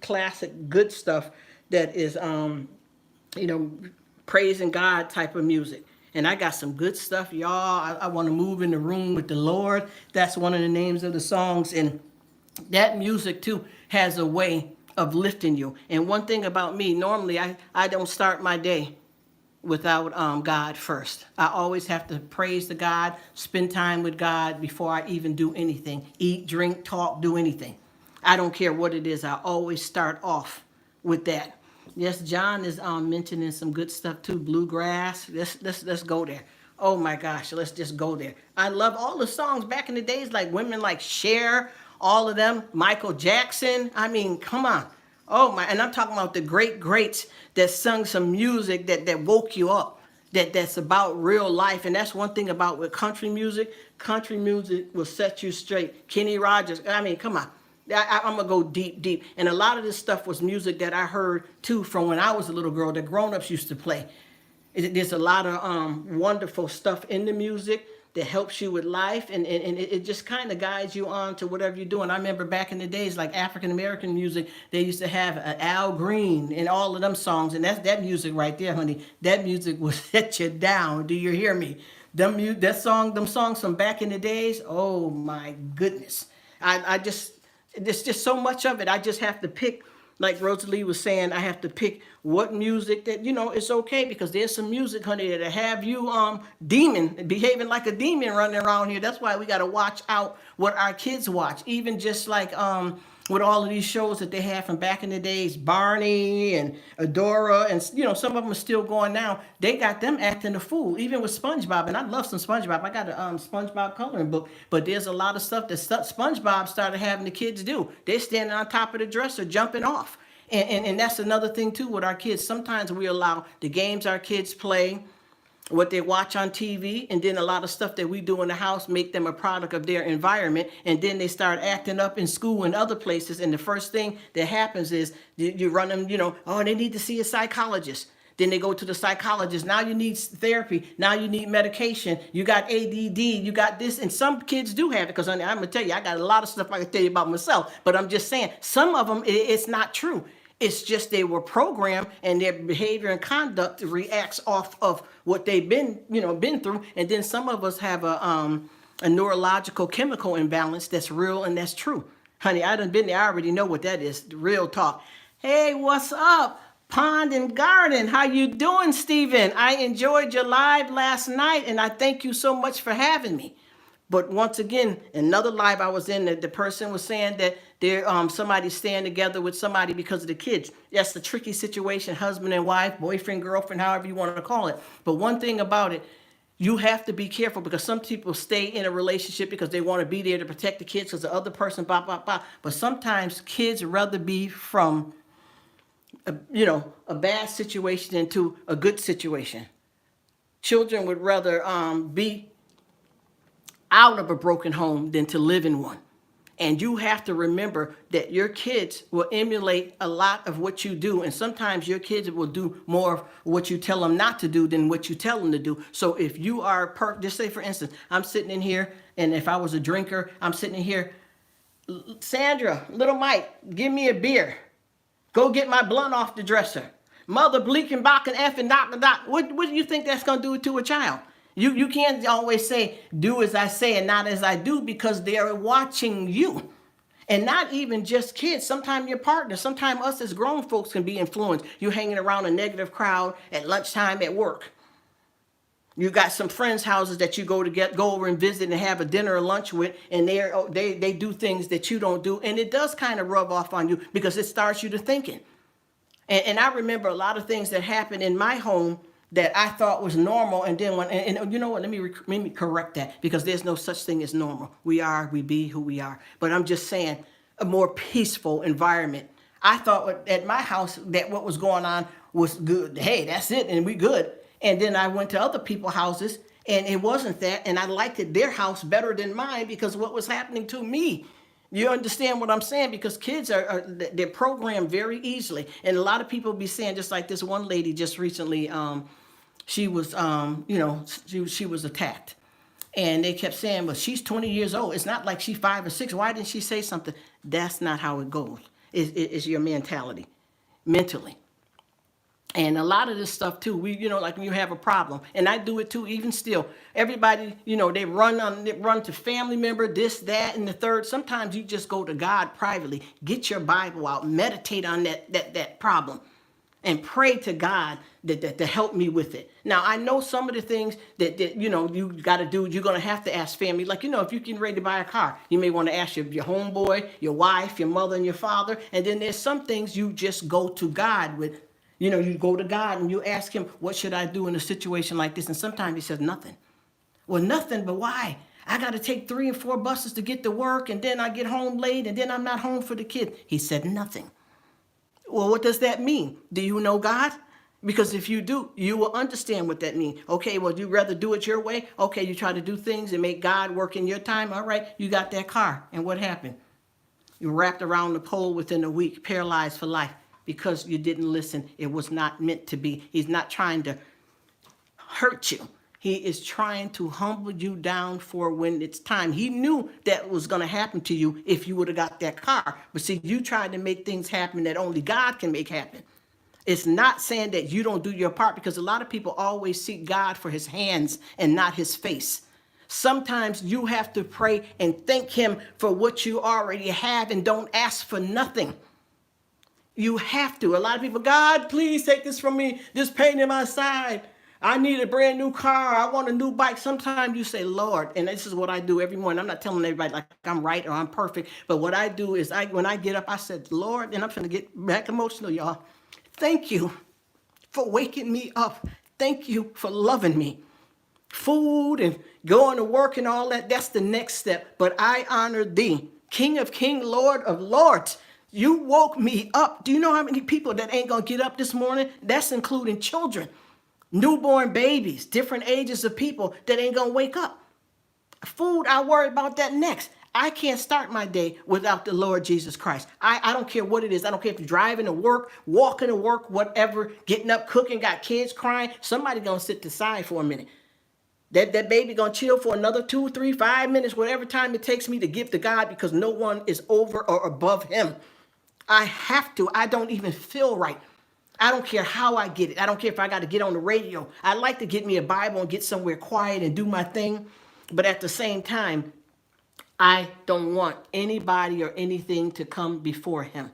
classic good stuff that is, praising God type of music. And I got some good stuff, y'all. I want to move in the room with the Lord. That's one of the names of the songs. And that music, too, has a way of lifting you. And one thing about me, normally I don't start my day without God first. I always have to praise the God, spend time with God before I even do anything. Eat, drink, talk, do anything. I don't care what it is. I always start off with that. Yes, John is mentioning some good stuff too. Bluegrass. Let's go there. Oh my gosh, let's just go there. I love all the songs back in the days, like women like Cher, all of them. Michael Jackson. I mean, come on. Oh my, and I'm talking about the greats that sung some music that woke you up, that's about real life. And that's one thing about with country music. Country music will set you straight. Kenny Rogers, I mean, come on. I'm going to go deep. And a lot of this stuff was music that I heard, too, from when I was a little girl that grown-ups used to play. There's a lot of wonderful stuff in the music that helps you with life, and it just kind of guides you on to whatever you're doing. I remember back in the days, like African American music, they used to have Al Green and all of them songs, and that's that music right there, honey. That music will set you down. Do you hear me? Them songs from back in the days. Oh my goodness, I just there's just so much of it. I just have to pick, like Rosalie was saying, I have to pick what music that, it's okay, because there's some music, honey, that'll have you behaving like a demon running around here. That's why we gotta watch out what our kids watch. Even just like with all of these shows that they have from back in the days, Barney and Adora, and some of them are still going now. They got them acting a fool, even with SpongeBob. And I love some SpongeBob. I got a SpongeBob coloring book, but there's a lot of stuff that SpongeBob started having the kids do. They're standing on top of the dresser, jumping off. And that's another thing too with our kids. Sometimes we allow the games our kids play, what they watch on TV, and then a lot of stuff that we do in the house make them a product of their environment, and then they start acting up in school and other places, and the first thing that happens is you run them, oh, they need to see a psychologist. Then they go to the psychologist. Now you need therapy. Now you need medication. You got ADD. You got this. And some kids do have it, because I'm going to tell you, I got a lot of stuff I can tell you about myself. But I'm just saying, some of them, it's not true. It's just they were programmed, and their behavior and conduct reacts off of what they've been through. And then some of us have a neurological chemical imbalance that's real and that's true. Honey, I done been there. I already know what that is. Real talk. Hey, what's up? Pond and Garden. How you doing, Stephen? I enjoyed your live last night, and I thank you so much for having me. But once again, another live I was in, the person was saying that somebody's staying together with somebody because of the kids. That's the tricky situation, husband and wife, boyfriend, girlfriend, however you want to call it. But one thing about it, you have to be careful, because some people stay in a relationship because they want to be there to protect the kids, because the other person, blah, blah, blah. But sometimes kids rather be from a bad situation into a good situation. Children would rather be out of a broken home than to live in one. And you have to remember that your kids will emulate a lot of what you do. And sometimes your kids will do more of what you tell them not to do than what you tell them to do. So if you are, just say for instance, I'm sitting in here, and if I was a drinker, I'm sitting in here, Sandra, little Mike, give me a beer. Go get my blunt off the dresser. Mother bleaking, back and F and doc. What do you think that's going to do to a child? You can't always say, do as I say and not as I do, because they're watching you. And not even just kids. Sometimes your partner, sometimes us as grown folks can be influenced. You're hanging around a negative crowd at lunchtime at work. You got some friends' houses that you go over and visit and have a dinner or lunch with, and they do things that you don't do, and it does kind of rub off on you, because it starts you to thinking. And I remember a lot of things that happened in my home that I thought was normal, and then and you know what? Let me correct that, because there's no such thing as normal. We be who we are. But I'm just saying, a more peaceful environment. I thought at my house that what was going on was good. Hey, that's it, and we good. And then I went to other people's houses, and it wasn't that. And I liked their house better than mine, because what was happening to me. You understand what I'm saying? Because kids they're programmed very easily. And a lot of people be saying, just like this one lady just recently, she was, she was attacked. And they kept saying, well, she's 20 years old. It's not like she's 5 or 6. Why didn't she say something? That's not how it goes. It's your mentality, mentally. And a lot of this stuff too, like when you have a problem, and I do it too, even still, everybody, they run to family member, this, that, and the third. Sometimes you just go to God privately, get your Bible out, meditate on that problem, and pray to God that to help me with it. Now, I know some of the things that you got to do, you're going to have to ask family. Like, if you're getting ready to buy a car, you may want to ask your homeboy, your wife, your mother, and your father. And then there's some things you just go to God with. You go to God and you ask him, what should I do in a situation like this? And sometimes he says nothing. Well, nothing, but why? I got to take 3 and 4 buses to get to work, and then I get home late, and then I'm not home for the kid. He said nothing. Well, what does that mean? Do you know God? Because if you do, you will understand what that means. Okay, well, you rather do it your way? Okay, you try to do things and make God work in your time. All right, you got that car. And what happened? You wrapped around the pole within a week, paralyzed for life. Because you didn't listen. It was not meant to be. He's not trying to hurt you. He is trying to humble you down for when it's time. He knew that was going to happen to you if you would have got that car. But see, you tried to make things happen that only God can make happen. It's not saying that you don't do your part, because a lot of people always seek God for his hands and not his face. Sometimes you have to pray and thank him for what you already have and don't ask for nothing. You have to. A lot of people, God, please take this from me. This pain in my side. I need a brand new car. I want a new bike. Sometimes you say, Lord, and this is what I do every morning. I'm not telling everybody like I'm right or I'm perfect, but what I do is when I get up, I said, Lord, and I'm going to get back emotional, y'all. Thank you for waking me up. Thank you for loving me. Food and going to work and all that, that's the next step. But I honor thee, King of Kings, Lord of Lords. You woke me up. Do you know how many people that ain't going to get up this morning? That's including children, newborn babies, different ages of people that ain't going to wake up. Food, I worry about that next. I can't start my day without the Lord Jesus Christ. I don't care what it is. I don't care if you're driving to work, walking to work, whatever, getting up, cooking, got kids crying. Somebody going to sit to the side for a minute. That baby going to chill for another 2, 3, 5 minutes, whatever time it takes me to give to God, because no one is over or above him. I have to. I don't even feel right. I don't care how I get it. I don't care if I got to get on the radio. I like to get me a Bible and get somewhere quiet and do my thing. But at the same time, I don't want anybody or anything to come before him.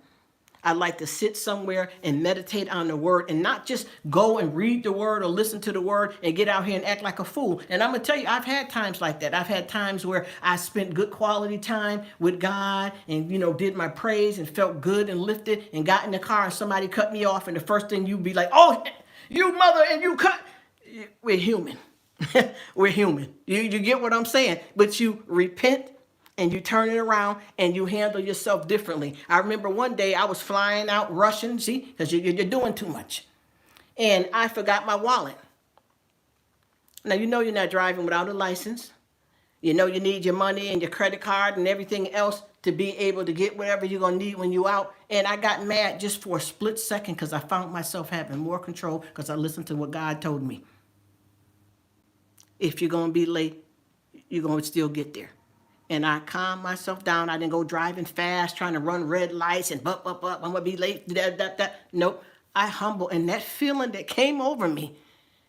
I like to sit somewhere and meditate on the word, and not just go and read the word or listen to the word and get out here and act like a fool. And I'm going to tell you, I've had times like that. I've had times where I spent good quality time with God and, did my praise and felt good and lifted, and got in the car and somebody cut me off. And the first thing you'd be like, oh, you mother, and you cut. We're human. We're human. You get what I'm saying? But you repent and you turn it around and you handle yourself differently. I remember one day I was flying out rushing, see, because you're doing too much. And I forgot my wallet. Now, you're not driving without a license. You need your money and your credit card and everything else to be able to get whatever you're going to need when you're out. And I got mad just for a split second because I found myself having more control because I listened to what God told me. If you're going to be late, you're going to still get there. And I calmed myself down. I didn't go driving fast, trying to run red lights and I'm going to be late. Nope. I humble. And that feeling that came over me,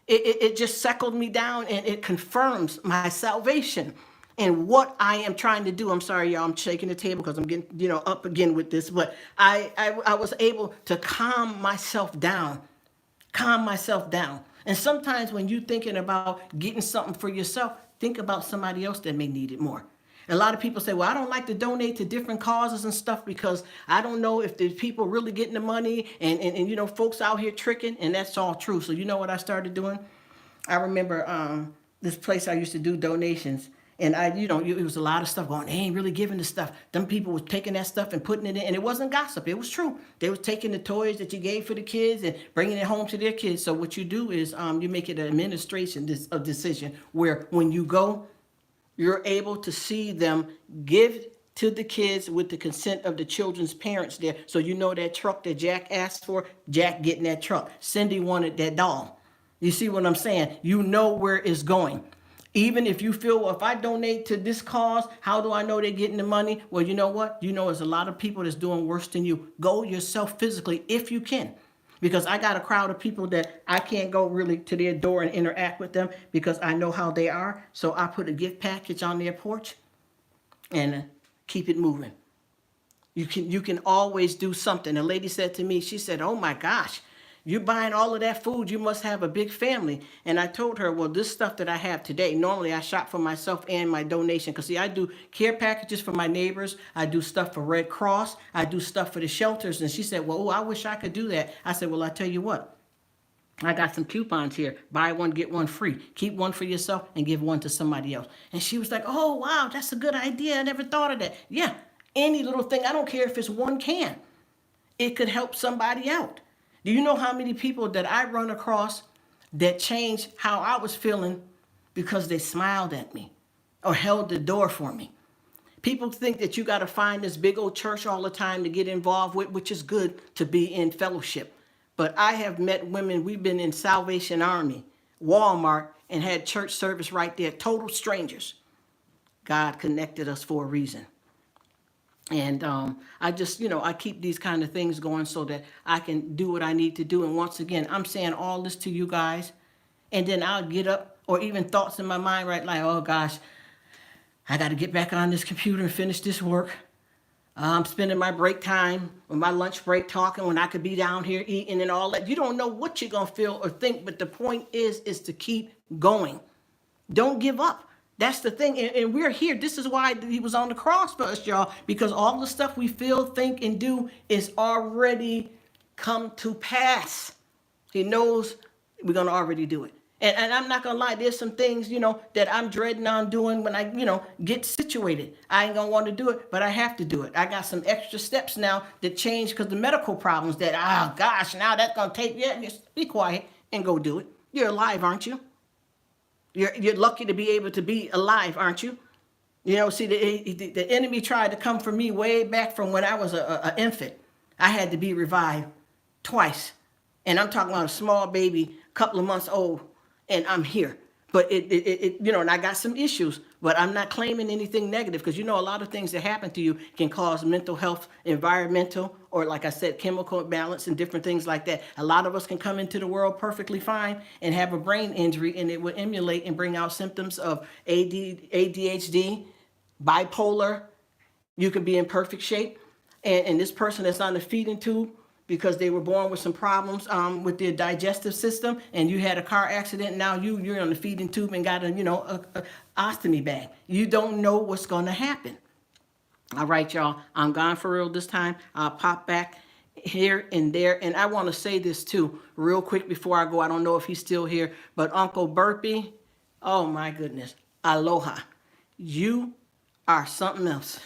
it just settled me down, and it confirms my salvation and what I am trying to do. I'm sorry, y'all. I'm shaking the table because I'm getting, up again with this. But I was able to calm myself down. And sometimes when you're thinking about getting something for yourself, think about somebody else that may need it more. A lot of people say, well, I don't like to donate to different causes and stuff because I don't know if there's people really getting the money and folks out here tricking, and that's all true. So you know what I started doing? I remember this place I used to do donations, and it was a lot of stuff going, they ain't really giving the stuff. Them people was taking that stuff and putting it in, and it wasn't gossip. It was true. They was taking the toys that you gave for the kids and bringing it home to their kids. So what you do is you make it an administration decision where when you go, you're able to see them give to the kids with the consent of the children's parents there. So that truck that Jack asked for, Jack getting that truck. Cindy wanted that doll. You see what I'm saying? You know where it's going. Even if you feel, well, if I donate to this cause, how do I know they're getting the money? Well, you know what? There's a lot of people that's doing worse than you. Go yourself physically if you can. Because I got a crowd of people that I can't go really to their door and interact with them because I know how they are. So I put a gift package on their porch and keep it moving. You can always do something. A lady said to me, she said, oh my gosh, you buying all of that food, you must have a big family. And I told her, well, this stuff that I have today, normally I shop for myself and my donation. Because see, I do care packages for my neighbors. I do stuff for Red Cross. I do stuff for the shelters. And she said, well, I wish I could do that. I said, well, I tell you what. I got some coupons here. Buy one, get one free. Keep one for yourself and give one to somebody else. And she was like, oh, wow, that's a good idea. I never thought of that. Yeah, any little thing. I don't care if it's one can. It could help somebody out. Do you know how many people that I run across that changed how I was feeling because they smiled at me or held the door for me? People think that you got to find this big old church all the time to get involved with, which is good to be in fellowship. But I have met women, we've been in Salvation Army, Walmart, and had church service right there, total strangers. God connected us for a reason. And I just, I keep these kind of things going so that I can do what I need to do. And once again, I'm saying all this to you guys. And then I'll get up, or even thoughts in my mind, right? Like, oh gosh, I got to get back on this computer and finish this work. I'm spending my break time or my lunch break talking when I could be down here eating and all that. You don't know what you're going to feel or think, but the point is to keep going. Don't give up. That's the thing. And we're here. This is why he was on the cross for us, y'all, because all the stuff we feel, think, and do is already come to pass. He knows we're going to already do it. And I'm not going to lie, there's some things, that I'm dreading on doing when I, get situated. I ain't going to want to do it, but I have to do it. I got some extra steps now that change because the medical problems that, oh gosh, now that's going to take, just be quiet and go do it. You're alive, aren't you? You're lucky to be able to be alive, aren't you? See, the enemy tried to come for me way back from when I was an infant. I had to be revived twice. And I'm talking about a small baby, couple of months old. And I'm here, but and I got some issues, but I'm not claiming anything negative because, a lot of things that happen to you can cause mental health, environmental, or like I said, chemical imbalance and different things like that. A lot of us can come into the world perfectly fine and have a brain injury, and it will emulate and bring out symptoms of ADHD, bipolar. You could be in perfect shape. And this person that's on the feeding tube, because they were born with some problems with their digestive system, and you had a car accident. Now you're on the feeding tube and got a ostomy bag. You don't know what's going to happen. All right, y'all. I'm gone for real this time. I'll pop back here and there. And I want to say this too, real quick before I go. I don't know if he's still here, but Uncle Burpee, oh my goodness, aloha. You are something else.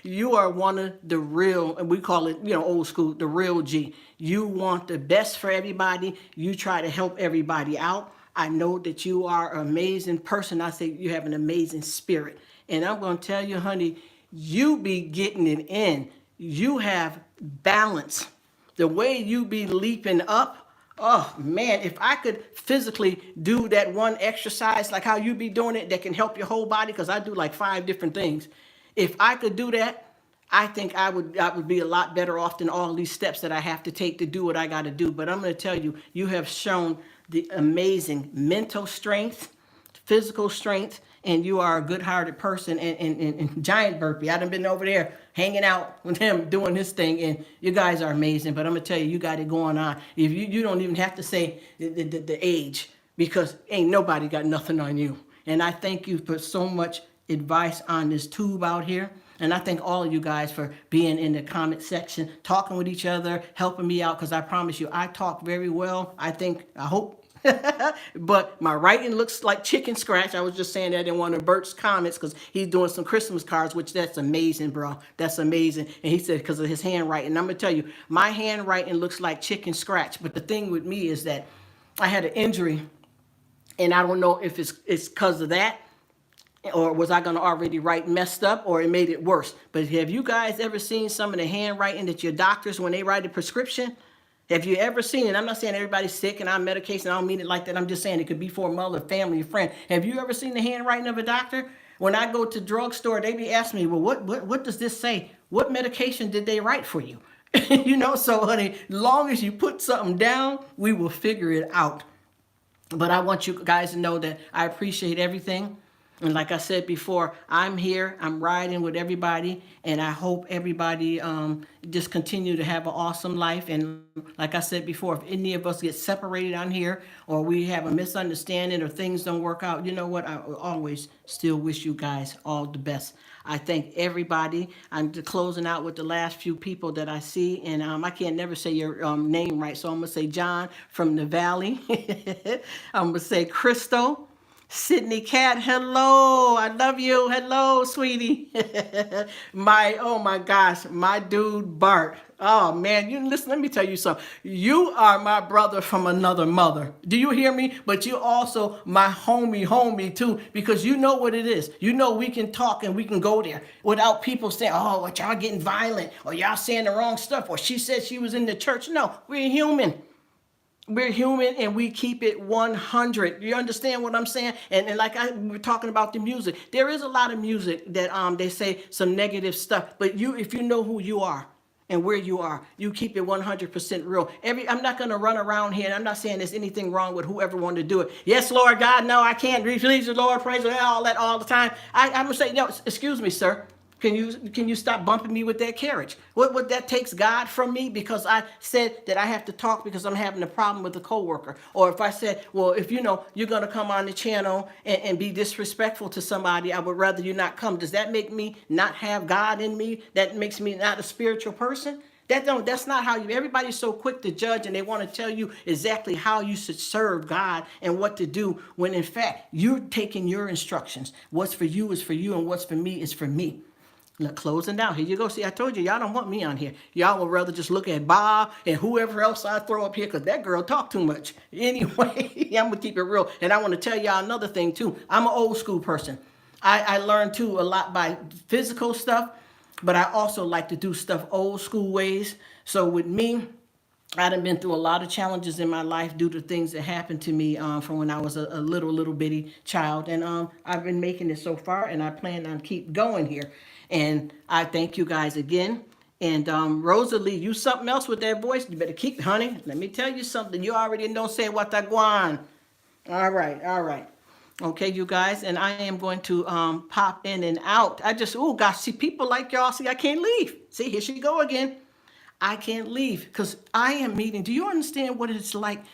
You are one of the real, and we call it, old school, the real G. You want the best for everybody. You try to help everybody out. I know that you are an amazing person. I say you have an amazing spirit. And I'm going to tell you, honey, you be getting it in. You have balance. The way you be leaping up, oh man, if I could physically do that one exercise like how you be doing it that can help your whole body, because I do like 5 different things. If I could do that, I think I would be a lot better off than all these steps that I have to take to do what I got to do. But I'm going to tell you, you have shown the amazing mental strength, physical strength, and you are a good-hearted person. And Giant Burpee, I done been over there hanging out with him doing his thing, and you guys are amazing. But I'm gonna tell you, you got it going on. If you don't even have to say the age, because ain't nobody got nothing on you. And I thank you for so much advice on this tube out here. And I thank all of you guys for being in the comment section, talking with each other, helping me out, because I promise you, I talk very well. I hope. But my writing looks like chicken scratch. I was just saying that in one of Bert's comments because he's doing some Christmas cards, which that's amazing, bro. That's amazing. And he said because of his handwriting. I'm going to tell you, my handwriting looks like chicken scratch. But the thing with me is that I had an injury, and I don't know if it's because of that, or was I going to already write messed up, or it made it worse. But have you guys ever seen some of the handwriting that your doctors, when they write a prescription, have you ever seen it? I'm not saying everybody's sick and on medication. I don't mean it like that. I'm just saying it could be for a mother, family, a friend. Have you ever seen the handwriting of a doctor? When I go to drugstore, they be asking me, well, what does this say? What medication did they write for you? So honey, long as you put something down, we will figure it out. But I want you guys to know that I appreciate everything. And like I said before, I'm here, I'm riding with everybody, and I hope everybody just continue to have an awesome life. And like I said before, if any of us get separated on here, or we have a misunderstanding, or things don't work out, you know what? I always still wish you guys all the best. I thank everybody. I'm closing out with the last few people that I see, and I can't never say your name right, so I'm going to say John from the Valley. I'm going to say Crystal. Sydney Cat, hello, I love you, hello, sweetie. Oh my gosh, my dude Bart. Oh man, you listen, let me tell you something. You are my brother from another mother. Do you hear me? But you're also my homie too, because you know what it is. You know we can talk and we can go there without people saying, oh, what y'all getting violent, or y'all saying the wrong stuff, or she said she was in the church. No, we're human. We're human and we keep it 100. You understand what I'm saying? And like we were talking about the music. There is a lot of music that they say some negative stuff, but if you know who you are and where you are, you keep it 100% real. I'm not going to run around here, and I'm not saying there's anything wrong with whoever wanted to do it. Yes, Lord God, no, I can't. Please the Lord, praise the Lord, all that all the time. I'm going to say, no, excuse me, sir. Can you stop bumping me with that carriage? What that takes God from me because I said that I have to talk because I'm having a problem with a coworker, or if I said, well, if you're gonna come on the channel and be disrespectful to somebody, I would rather you not come. Does that make me not have God in me? That makes me not a spiritual person? That's not how you. Everybody's so quick to judge, and they want to tell you exactly how you should serve God and what to do. When in fact you're taking your instructions. What's for you is for you, and what's for me is for me. Look, closing down. Here you go. See, I told you, y'all don't want me on here. Y'all would rather just look at Bob and whoever else I throw up here because that girl talk too much. Anyway, I'm going to keep it real. And I want to tell y'all another thing, too. I'm an old school person. I learned, too, a lot by physical stuff, but I also like to do stuff old school ways. So with me, I done been through a lot of challenges in my life due to things that happened to me from when I was a little bitty child, and I've been making it so far, and I plan on keep going here. And I thank you guys again. And Rosalie, you something else with that voice. You better keep, honey. Let me tell you something. You already know say what I want. All right, all right. Okay, you guys, and I am going to pop in and out. Oh gosh, see people like y'all. See, I can't leave. See, here she go again. I can't leave because I am meeting. Do you understand what it's like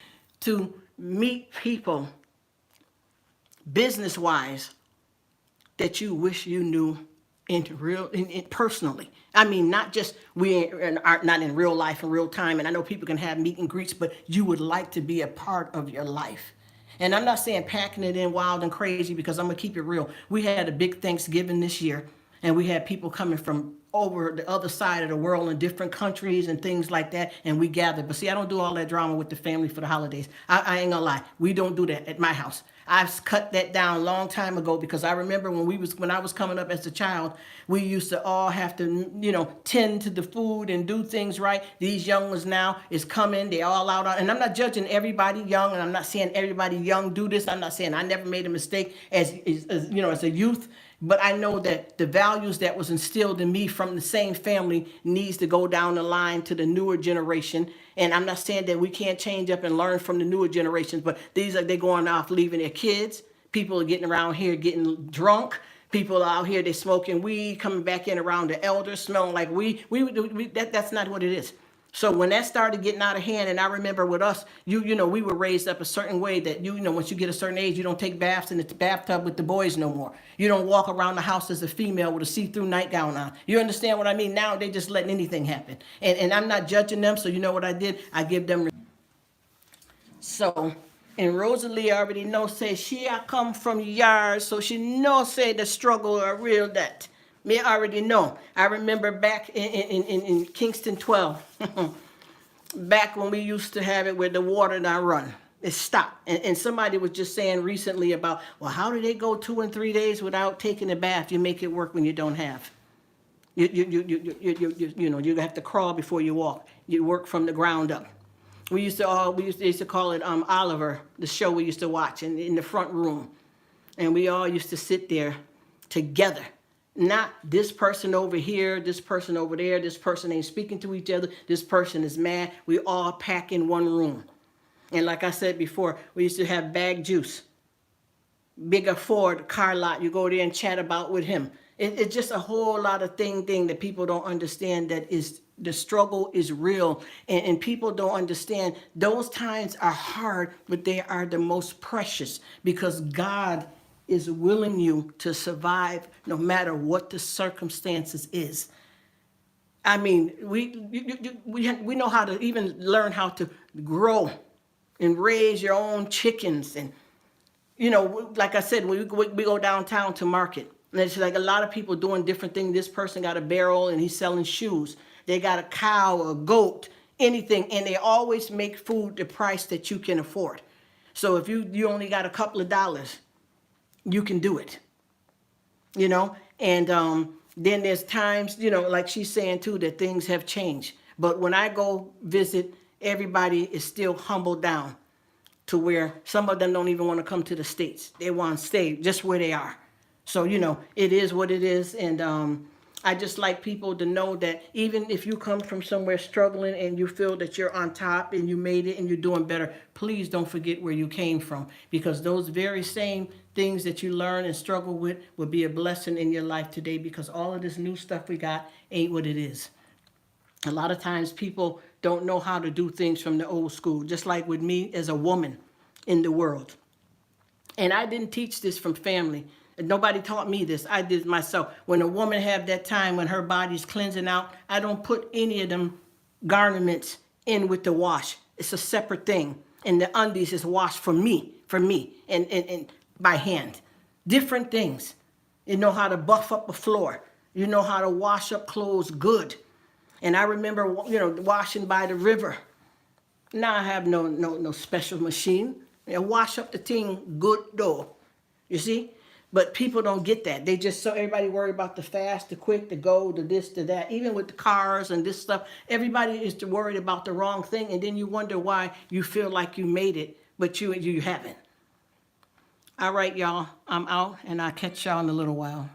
to meet people business-wise that you wish you knew personally? I mean, not just are not in real life in real time. And I know people can have meet and greets, but you would like to be a part of your life. And I'm not saying packing it in wild and crazy because I'm gonna keep it real. We had a big Thanksgiving this year, and we had people coming from over the other side of the world in different countries and things like that, and we gathered. But see, I don't do all that drama with the family for the holidays. I ain't gonna lie, we don't do that at my house. I've cut that down a long time ago because I remember when I was coming up as a child, we used to all have to, tend to the food and do things right. These young ones now is coming, they all out, and I'm not judging everybody young, and I'm not saying everybody young do this. I'm not saying I never made a mistake as a youth. But I know that the values that was instilled in me from the same family needs to go down the line to the newer generation. And I'm not saying that we can't change up and learn from the newer generations, but they're going off leaving their kids. People are getting around here getting drunk. People are out here, they're smoking weed, coming back in around the elders, smelling like weed. That's not what it is. So when that started getting out of hand, and I remember with us, we were raised up a certain way that, once you get a certain age, you don't take baths in the bathtub with the boys no more. You don't walk around the house as a female with a see-through nightgown on. You understand what I mean? Now they just letting anything happen. And I'm not judging them, so you know what I did? I give them. So, and Rosalie already know, say, she I come from yard, so she know, say, the struggle are real that. Me already know. I remember back in Kingston 12, back when we used to have it where the water not run. It stopped. And somebody was just saying recently about, well, how do they go 2 and 3 days without taking a bath? You make it work when you don't have. You have to crawl before you walk. You work from the ground up. We used to call it Oliver, the show we used to watch in the front room. And we all used to sit there together. Not this person over here, this person over there, this person ain't speaking to each other, this person is mad. We all pack in one room. And like I said before, we used to have bag juice. Bigger Ford car lot, you go there and chat about with him. It's just a whole lot of thing that people don't understand, that is the struggle is real. And people don't understand those times are hard, but they are the most precious because God is willing you to survive no matter what the circumstances is. I mean, we know how to even learn how to grow and raise your own chickens. And, like I said, we go downtown to market. And it's like a lot of people doing different things. This person got a barrel and he's selling shoes. They got a cow, a goat, anything. And they always make food the price that you can afford. So if you only got a couple of dollars, you can do it, and then there's times, like she's saying too, that things have changed. But when I go visit everybody is still humbled down to where some of them don't even want to come to the States. They want to stay just where they are. So, it is what it is. And I just like people to know that even if you come from somewhere struggling and you feel that you're on top and you made it and you're doing better, please don't forget where you came from, because those very same things that you learn and struggle with will be a blessing in your life today, because all of this new stuff we got ain't what it is. A lot of times people don't know how to do things from the old school, just like with me as a woman in the world. And I didn't teach this from family. Nobody taught me this. I did it myself. When a woman have that time when her body's cleansing out, I don't put any of them garments in with the wash. It's a separate thing. And the undies is washed for me, and by hand. Different things. You know how to buff up a floor. You know how to wash up clothes good. And I remember, washing by the river. Now I have no special machine. Wash up the thing good though. You see? But people don't get that. They just, so everybody worry about the fast, the quick, the go, the this, the that. Even with the cars and this stuff, everybody is worried about the wrong thing, and then you wonder why you feel like you made it, but you haven't. All right, y'all. I'm out, and I'll catch y'all in a little while.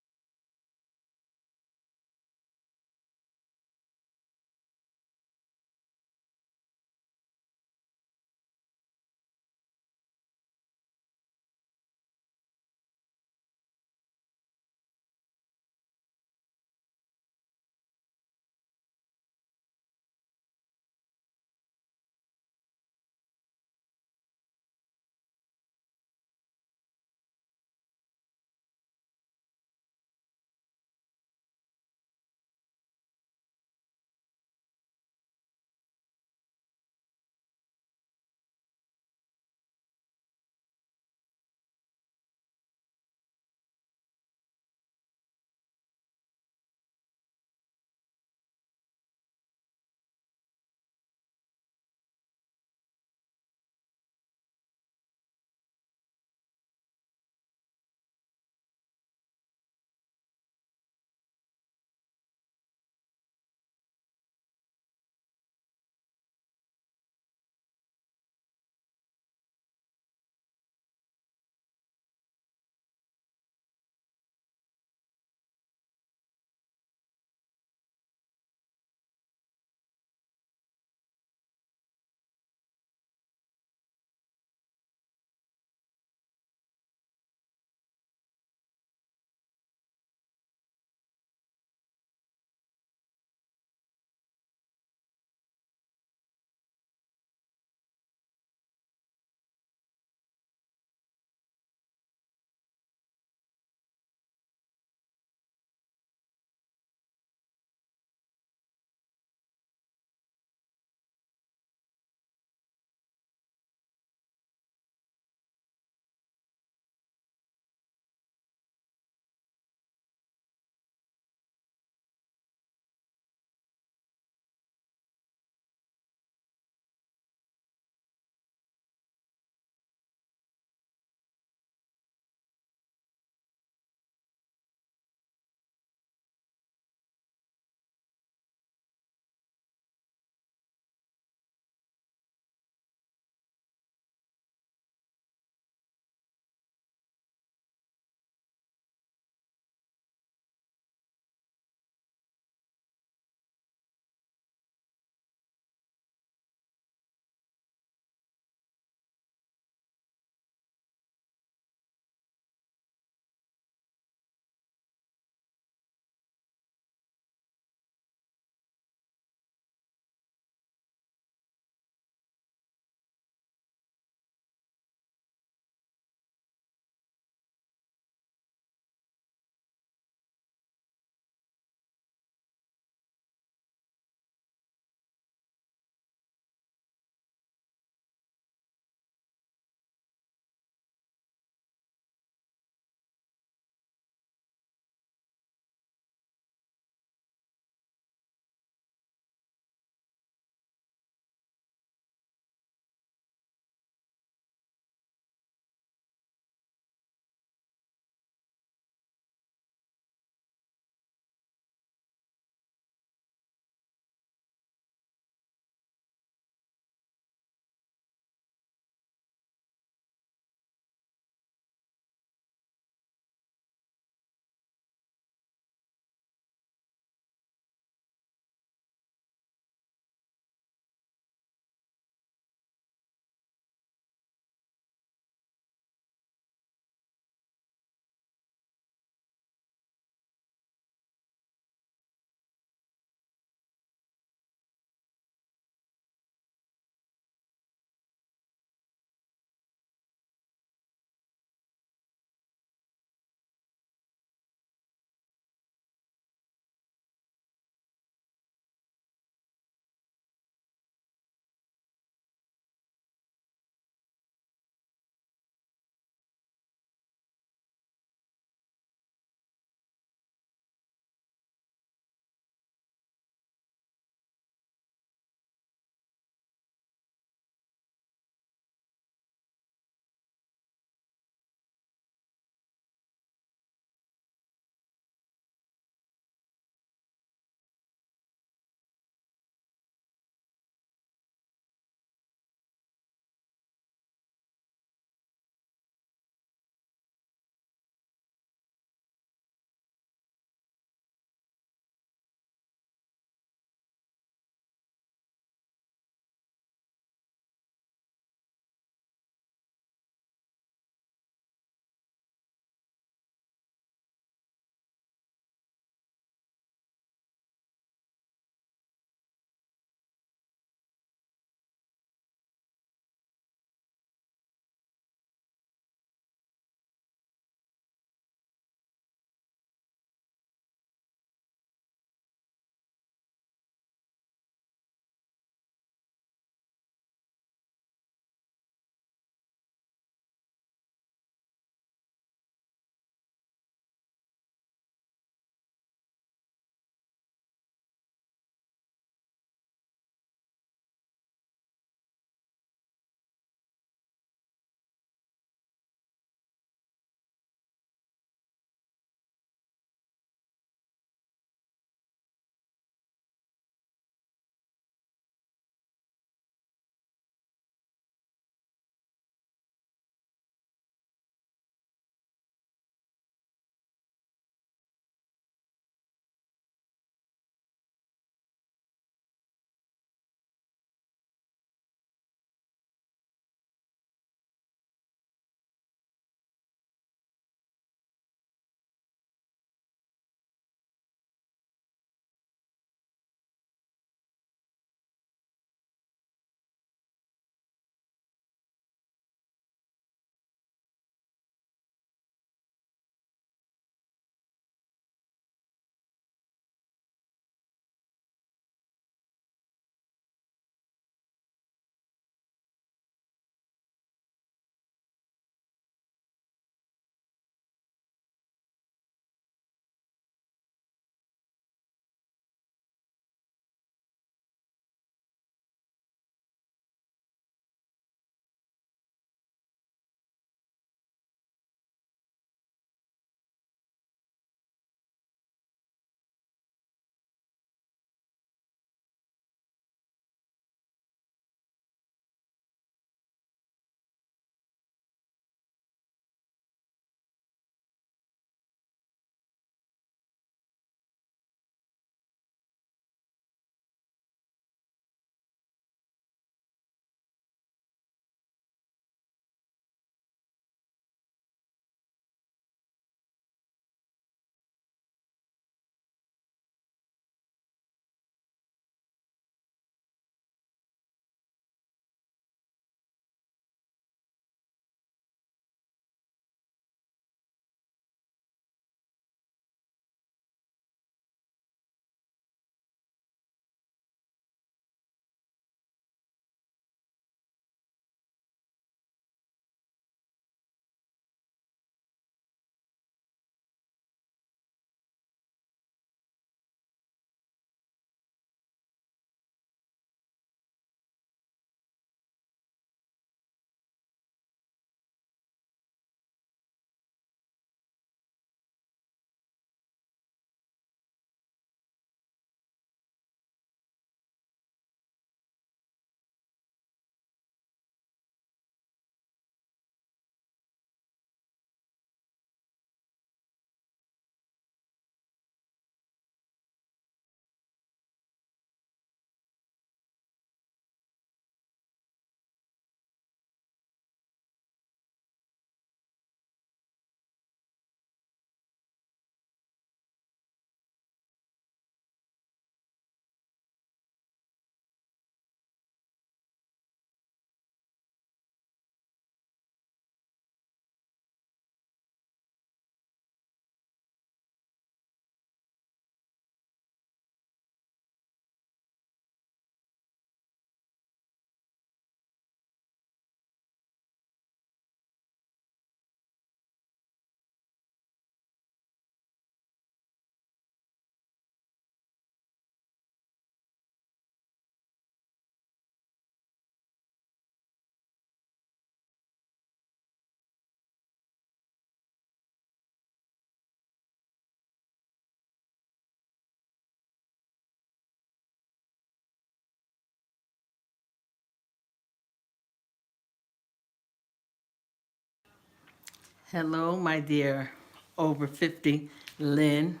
Hello, my dear over 50 Lynn.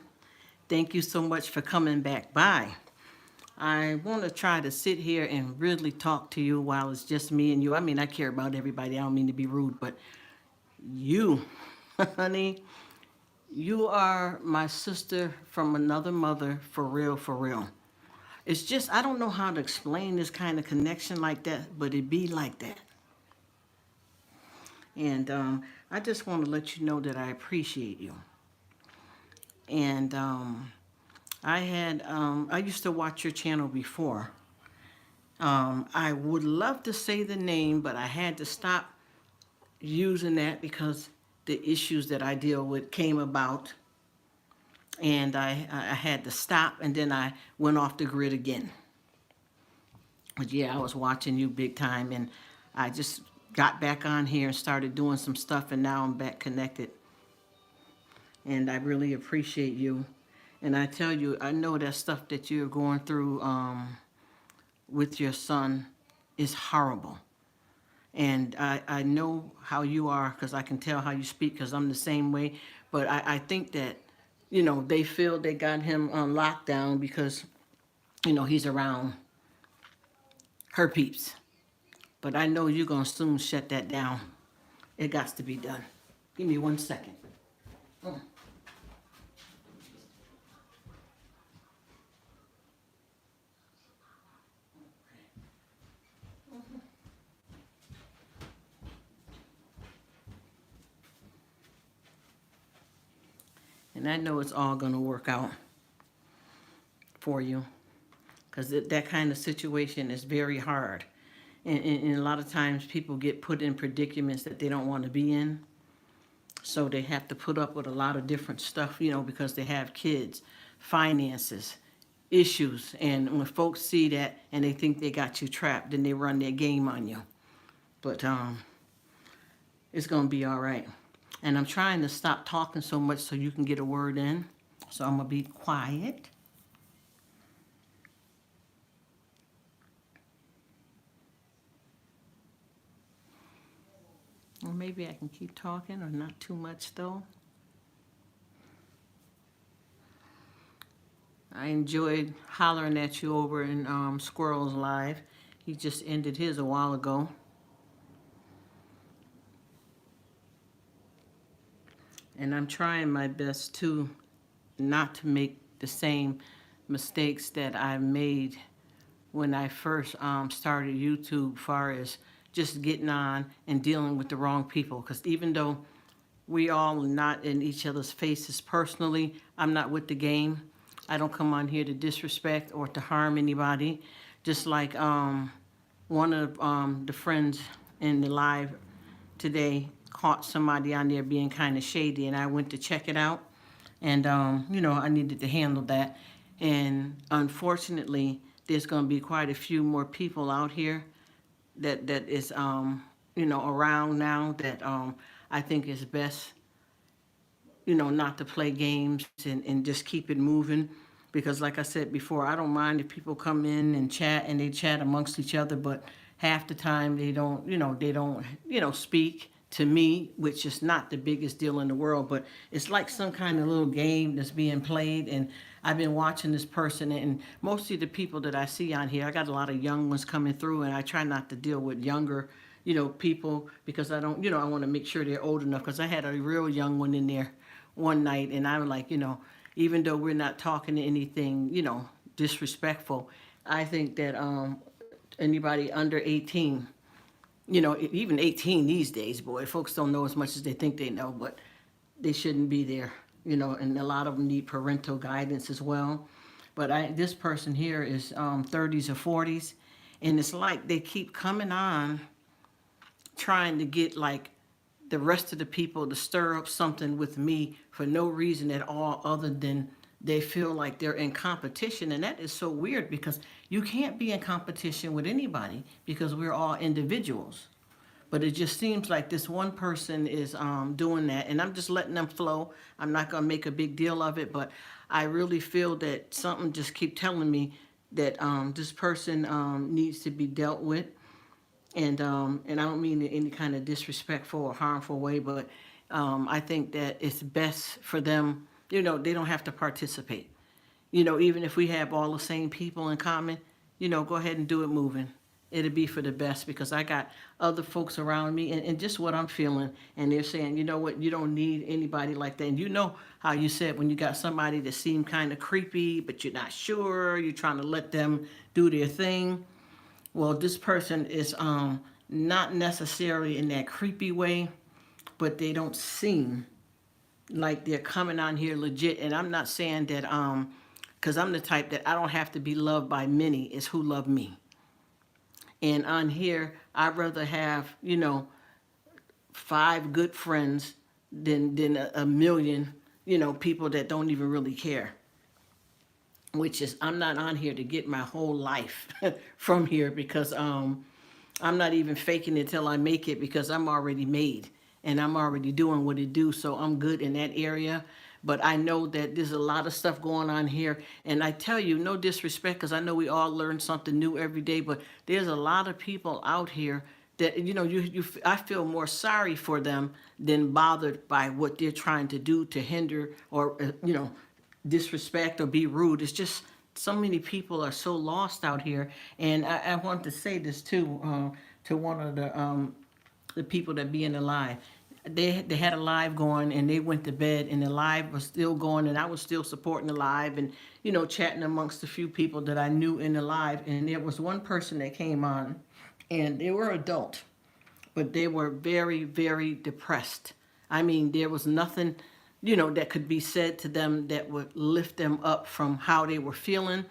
Thank you so much for coming back by. I want to try to sit here and really talk to you while it's just me and you. I mean, I care about everybody. I don't mean to be rude, but you, honey, you are my sister from another mother, for real, for real. It's just, I don't know how to explain this kind of connection like that, but it be like that. And I just want to let you know that I appreciate you. And I used to watch your channel before. I would love to say the name, but I had to stop using that because the issues that I deal with came about, and I had to stop, and then I went off the grid again. But yeah, I was watching you big time, and I just got back on here and started doing some stuff, and now I'm back connected. And I really appreciate you. And I tell you, I know that stuff that you're going through with your son is horrible. And I know how you are because I can tell how you speak because I'm the same way. But I think that, they feel they got him on lockdown because, he's around her peeps. But I know you're going to soon shut that down. It got to be done. Give me 1 second. Mm. And I know it's all going to work out for you because that kind of situation is very hard. And a lot of times people get put in predicaments that they don't want to be in. So they have to put up with a lot of different stuff, because they have kids, finances, issues. And when folks see that and they think they got you trapped, then they run their game on you. But it's going to be all right. And I'm trying to stop talking so much so you can get a word in. So I'm going to be quiet. Or maybe I can keep talking or not too much though. I enjoyed hollering at you over in Squirrel's Live. He just ended his a while ago. And I'm trying my best too not to make the same mistakes that I made when I first started YouTube, far as just getting on and dealing with the wrong people. Because even though we all are not in each other's faces personally, I'm not with the game. I don't come on here to disrespect or to harm anybody. Just like one of the friends in the live today caught somebody on there being kind of shady, and I went to check it out. And, I needed to handle that. And unfortunately, there's going to be quite a few more people out here that is, around now that I think is best, not to play games and just keep it moving. Because like I said before, I don't mind if people come in and chat and they chat amongst each other, but half the time they don't speak to me, which is not the biggest deal in the world, but it's like some kind of little game that's being played. And I've been watching this person, and mostly the people that I see on here, I got a lot of young ones coming through, and I try not to deal with younger, people, because I don't, I want to make sure they're old enough, because I had a real young one in there one night, and I'm like, even though we're not talking to anything, disrespectful, I think that anybody under 18, even 18 these days, boy, folks don't know as much as they think they know, but they shouldn't be there, and a lot of them need parental guidance as well. But this person here is 30s or 40s, and it's like they keep coming on trying to get like the rest of the people to stir up something with me for no reason at all other than they feel like they're in competition. And that is so weird because you can't be in competition with anybody because we're all individuals. But it just seems like this one person is doing that, and I'm just letting them flow. I'm not going to make a big deal of it, but I really feel that something just keep telling me that this person needs to be dealt with. And I don't mean in any kind of disrespectful or harmful way, but I think that it's best for them, they don't have to participate. Even if we have all the same people in common, go ahead and do it moving. It'll be for the best because I got other folks around me and just what I'm feeling. And they're saying, you know what, you don't need anybody like that. And you know how you said when you got somebody that seemed kind of creepy, but you're not sure, you're trying to let them do their thing. Well, this person is not necessarily in that creepy way, but they don't seem like they're coming on here legit. And I'm not saying that because I'm the type that I don't have to be loved by many, it's who love me. And on here, I'd rather have, 5 good friends than a million, people that don't even really care. Which is, I'm not on here to get my whole life from here because I'm not even faking it till I make it because I'm already made and I'm already doing what it do. So I'm good in that area. But I know that there's a lot of stuff going on here. And I tell you, no disrespect, because I know we all learn something new every day. But there's a lot of people out here that, I feel more sorry for them than bothered by what they're trying to do to hinder or, disrespect or be rude. It's just so many people are so lost out here. And I want to say this too to one of the people that be in the live. They had a live going and they went to bed and the live was still going and I was still supporting the live and chatting amongst a few people that I knew in the live. And there was one person that came on and they were adult, but they were very, very depressed. I mean, there was nothing, that could be said to them that would lift them up from how they were feeling.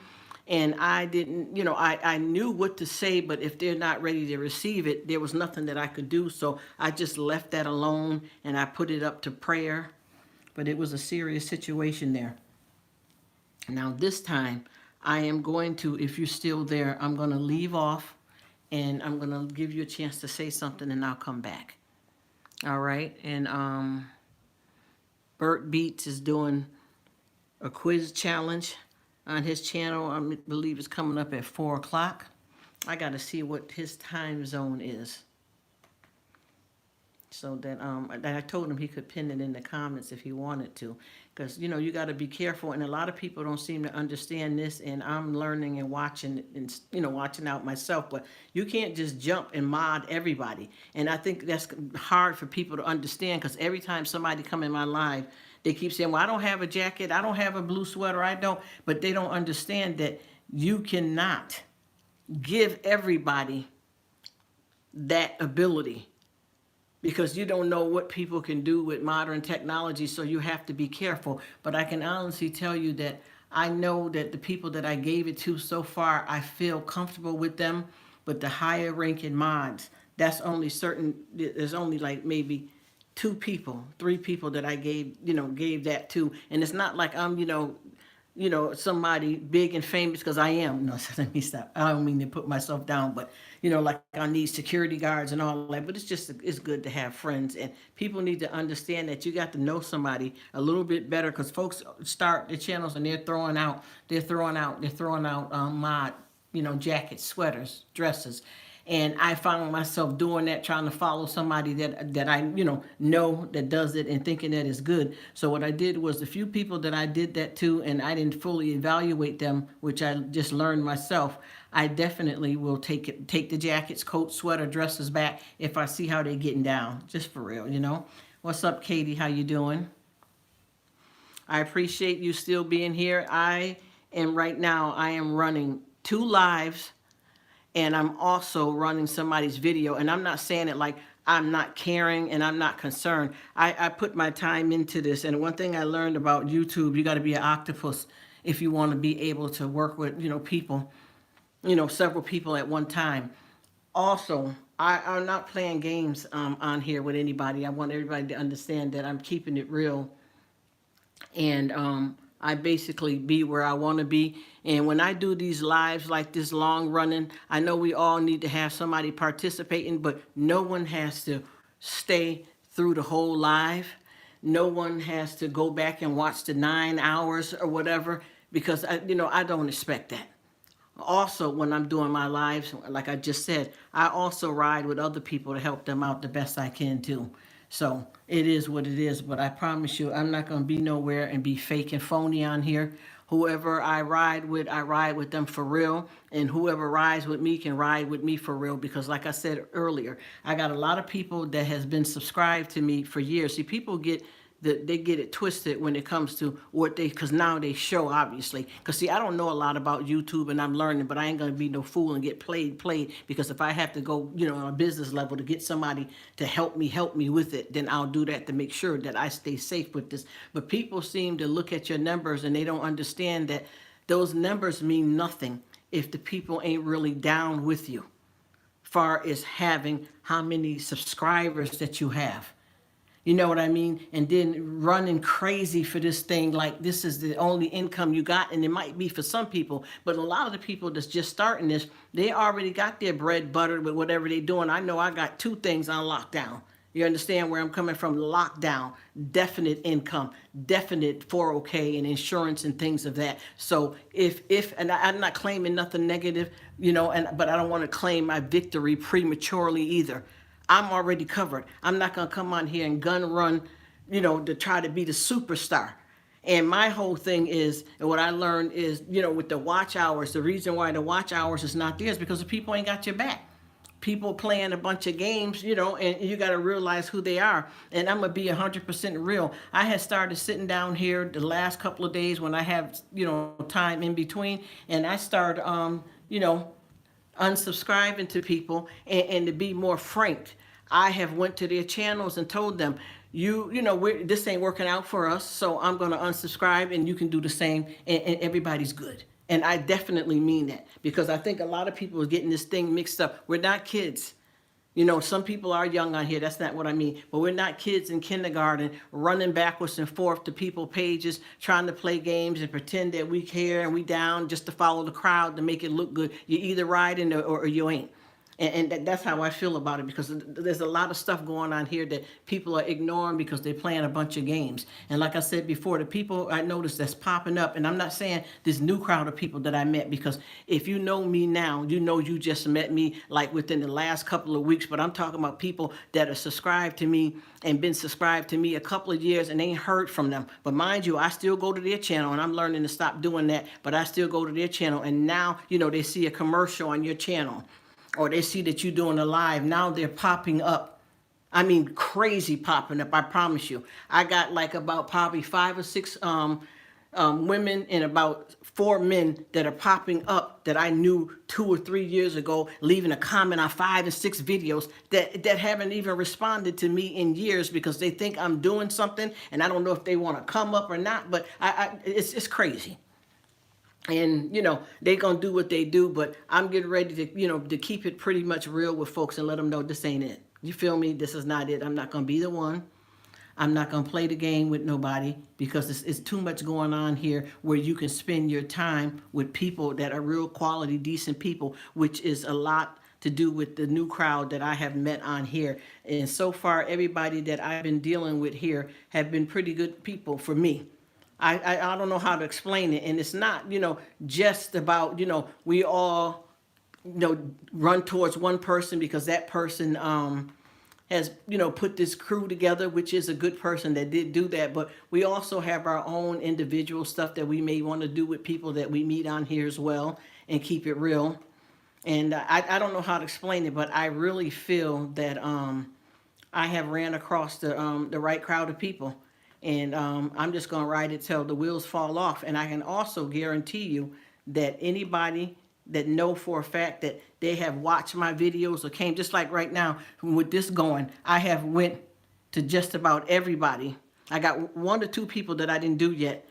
And I didn't, I knew what to say, but if they're not ready to receive it, there was nothing that I could do. So I just left that alone and I put it up to prayer. But it was a serious situation there. Now this time, I am going to, if you're still there, I'm going to leave off and I'm going to give you a chance to say something and I'll come back. All right. And Bert Beats is doing a quiz challenge on his channel. I believe it's coming up at 4 o'clock. I got to see what his time zone is. So that I told him he could pin it in the comments if he wanted to. Because, you got to be careful. And a lot of people don't seem to understand this. And I'm learning and watching and, watching out myself. But you can't just jump and mod everybody. And I think that's hard for people to understand. Because every time somebody come in my live, they keep saying, well, I don't have a jacket. I don't have a blue sweater. I don't. But they don't understand that you cannot give everybody that ability. Because you don't know what people can do with modern technology, so you have to be careful. But I can honestly tell you that I know that the people that I gave it to so far, I feel comfortable with them. But the higher ranking mods, that's only certain, there's only like maybe 2 people, 3 people that I gave that to. And it's not like I'm, somebody big and famous, because I am. No, let me stop. I don't mean to put myself down, but, like I need security guards and all that. But it's good to have friends. And people need to understand that you got to know somebody a little bit better, because folks start their channels and they're throwing out mod, jackets, sweaters, dresses. And I found myself doing that, trying to follow somebody that I, know that does it and thinking that is good. So what I did was the few people that I did that to and I didn't fully evaluate them, which I just learned myself, I definitely will take the jackets, coats, sweater, dresses back if I see how they're getting down, just for real, What's up, Katie? How you doing? I appreciate you still being here. I am running 2 lives. And I'm also running somebody's video. And I'm not saying it like I'm not caring and I'm not concerned. I put my time into this. And one thing I learned about YouTube, you got to be an octopus if you want to be able to work with, people, several people at one time. Also, I'm not playing games on here with anybody. I want everybody to understand that I'm keeping it real. And I basically be where I want to be. And when I do these lives like this long running, I know we all need to have somebody participating, but no one has to stay through the whole live. No one has to go back and watch the 9 hours or whatever, because I don't expect that. Also, when I'm doing my lives, like I just said, I also ride with other people to help them out the best I can too. So it is what it is. But I promise you, I'm not going to be nowhere and be fake and phony on here. Whoever I ride with them for real. And whoever rides with me can ride with me for real. Because like I said earlier, I got a lot of people that has been subscribed to me for years. See, people get they get it twisted when it comes to what they, because now they show, obviously, because see, I don't know a lot about YouTube and I'm learning, but I ain't gonna be no fool and get played, because if I have to go, on a business level to get somebody to help me with it, then I'll do that to make sure that I stay safe with this. But people seem to look at your numbers and they don't understand that those numbers mean nothing if the people ain't really down with you, far as having how many subscribers that you have. You know what I mean? And then running crazy for this thing like this is the only income you got. And it might be for some people, but a lot of the people that's just starting this, they already got their bread buttered with whatever they're doing. I know I got two things on lockdown. You understand where I'm coming from? Lockdown, definite income, definite 401k and insurance and things of that. So and I'm not claiming nothing negative, but I don't want to claim my victory prematurely either. I'm already covered. I'm not going to come on here and gun run, to try to be the superstar. And my whole thing is, and what I learned is, with the watch hours, the reason why the watch hours is not there is because the people ain't got your back. People playing a bunch of games, and you got to realize who they are. And I'm going to be 100% real. I had started sitting down here the last couple of days when I have, time in between. And I started, unsubscribing to people, and to be more frank, I have went to their channels and told them, this ain't working out for us, so I'm going to unsubscribe and you can do the same, and everybody's good. And I definitely mean that, because I think a lot of people are getting this thing mixed up. We're not kids. Some people are young on here. That's not what I mean. But we're not kids in kindergarten running backwards and forth to people pages, trying to play games and pretend that we care and we down just to follow the crowd to make it look good. You either riding or you ain't. And that's how I feel about it, because there's a lot of stuff going on here that people are ignoring because they're playing a bunch of games. And like I said before, the people I noticed that's popping up, and I'm not saying this new crowd of people that I met, because if you know me now, you just met me like within the last couple of weeks, but I'm talking about people that are subscribed to me and been subscribed to me a couple of years and ain't heard from them. But mind you, I still go to their channel, and I'm learning to stop doing that, but I still go to their channel, and now, they see a commercial on your channel, or they see that you're doing a live. Now they're popping up. I mean, crazy popping up, I promise you. I got like about probably 5 or 6 women and about 4 men that are popping up that I knew 2 or 3 years ago, leaving a comment on 5 and 6 videos that haven't even responded to me in years, because they think I'm doing something, and I don't know if they want to come up or not, but it's crazy. And they gonna do what they do, but I'm getting ready to to keep it pretty much real with folks and let them know this ain't it. You feel me? This is not it. I'm not gonna be the one. I'm not gonna play the game with nobody, because it's too much going on here where you can spend your time with people that are real quality, decent people, which is a lot to do with the new crowd that I have met on here. And so far, everybody that I've been dealing with here have been pretty good people for me. I don't know how to explain it. And it's not, just about, we all, run towards one person because that person has, put this crew together, which is a good person that did do that. But we also have our own individual stuff that we may want to do with people that we meet on here as well, and keep it real. And I don't know how to explain it, but I really feel that I have ran across the right crowd of people. And I'm just going to ride it till the wheels fall off. And I can also guarantee you that anybody that know for a fact that they have watched my videos or came, just like right now with this going, I have went to just about everybody. I got 1 or 2 people that I didn't do yet,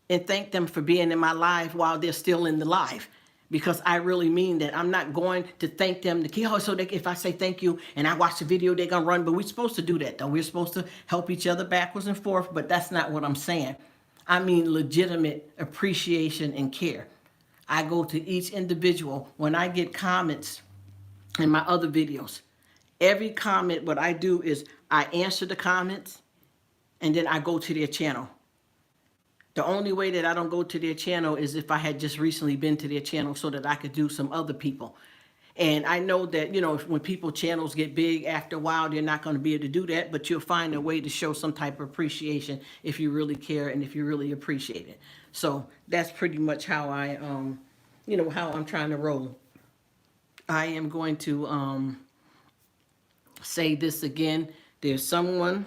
and thank them for being in my live while they're still in the live. Because I really mean that. I'm not going to thank them so that if I say thank you and I watch the video, they're going to run. But we're supposed to do that, though. We're supposed to help each other backwards and forth. But that's not what I'm saying. I mean legitimate appreciation and care. I go to each individual. When I get comments in my other videos, every comment, what I do is I answer the comments, and then I go to their channel. The only way that I don't go to their channel is if I had just recently been to their channel so that I could do some other people. And I know that, when people channels get big after a while, they're not going to be able to do that, but you'll find a way to show some type of appreciation if you really care and if you really appreciate it. So that's pretty much how how I'm trying to roll. I am going to say this again. There's someone,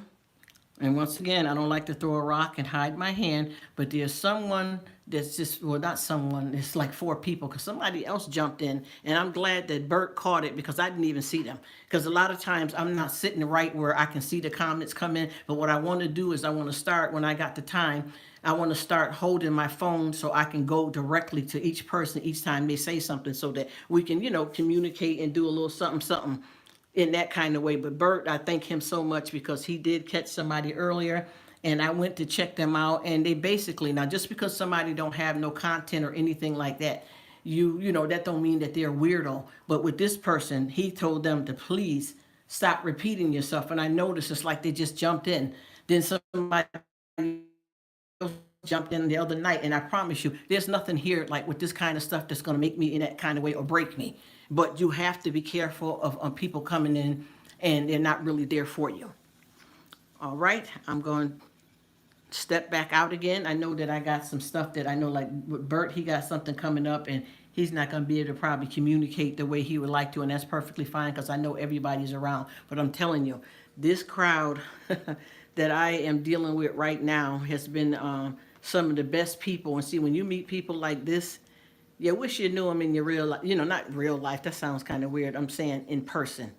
and once again, I don't like to throw a rock and hide my hand, but there's someone that's just, well, not someone, it's like four people, because somebody else jumped in, and I'm glad that Bert caught it because I didn't even see them. Because a lot of times I'm not sitting right where I can see the comments come in, but what I want to do is I want to start, when I got the time, I want to start holding my phone so I can go directly to each person each time they say something so that we can, communicate and do a little something, something in that kind of way. But Bert, I thank him so much because he did catch somebody earlier, and I went to check them out, and they basically, now just because somebody don't have no content or anything like that, that don't mean that they're weirdo. But with this person, he told them to please stop repeating yourself, and I noticed it's like they just jumped in. Then somebody jumped in the other night, and I promise you, there's nothing here like with this kind of stuff that's going to make me in that kind of way or break me. But you have to be careful of people coming in and they're not really there for you. All right, I'm going to step back out again. I know that I got some stuff that I know, like with Bert, he got something coming up, and he's not going to be able to probably communicate the way he would like to, and that's perfectly fine because I know everybody's around. But I'm telling you, this crowd that I am dealing with right now has been some of the best people. And see, when you meet people like this, you wish you knew them in your real life. Not real life. That sounds kind of weird. I'm saying in person.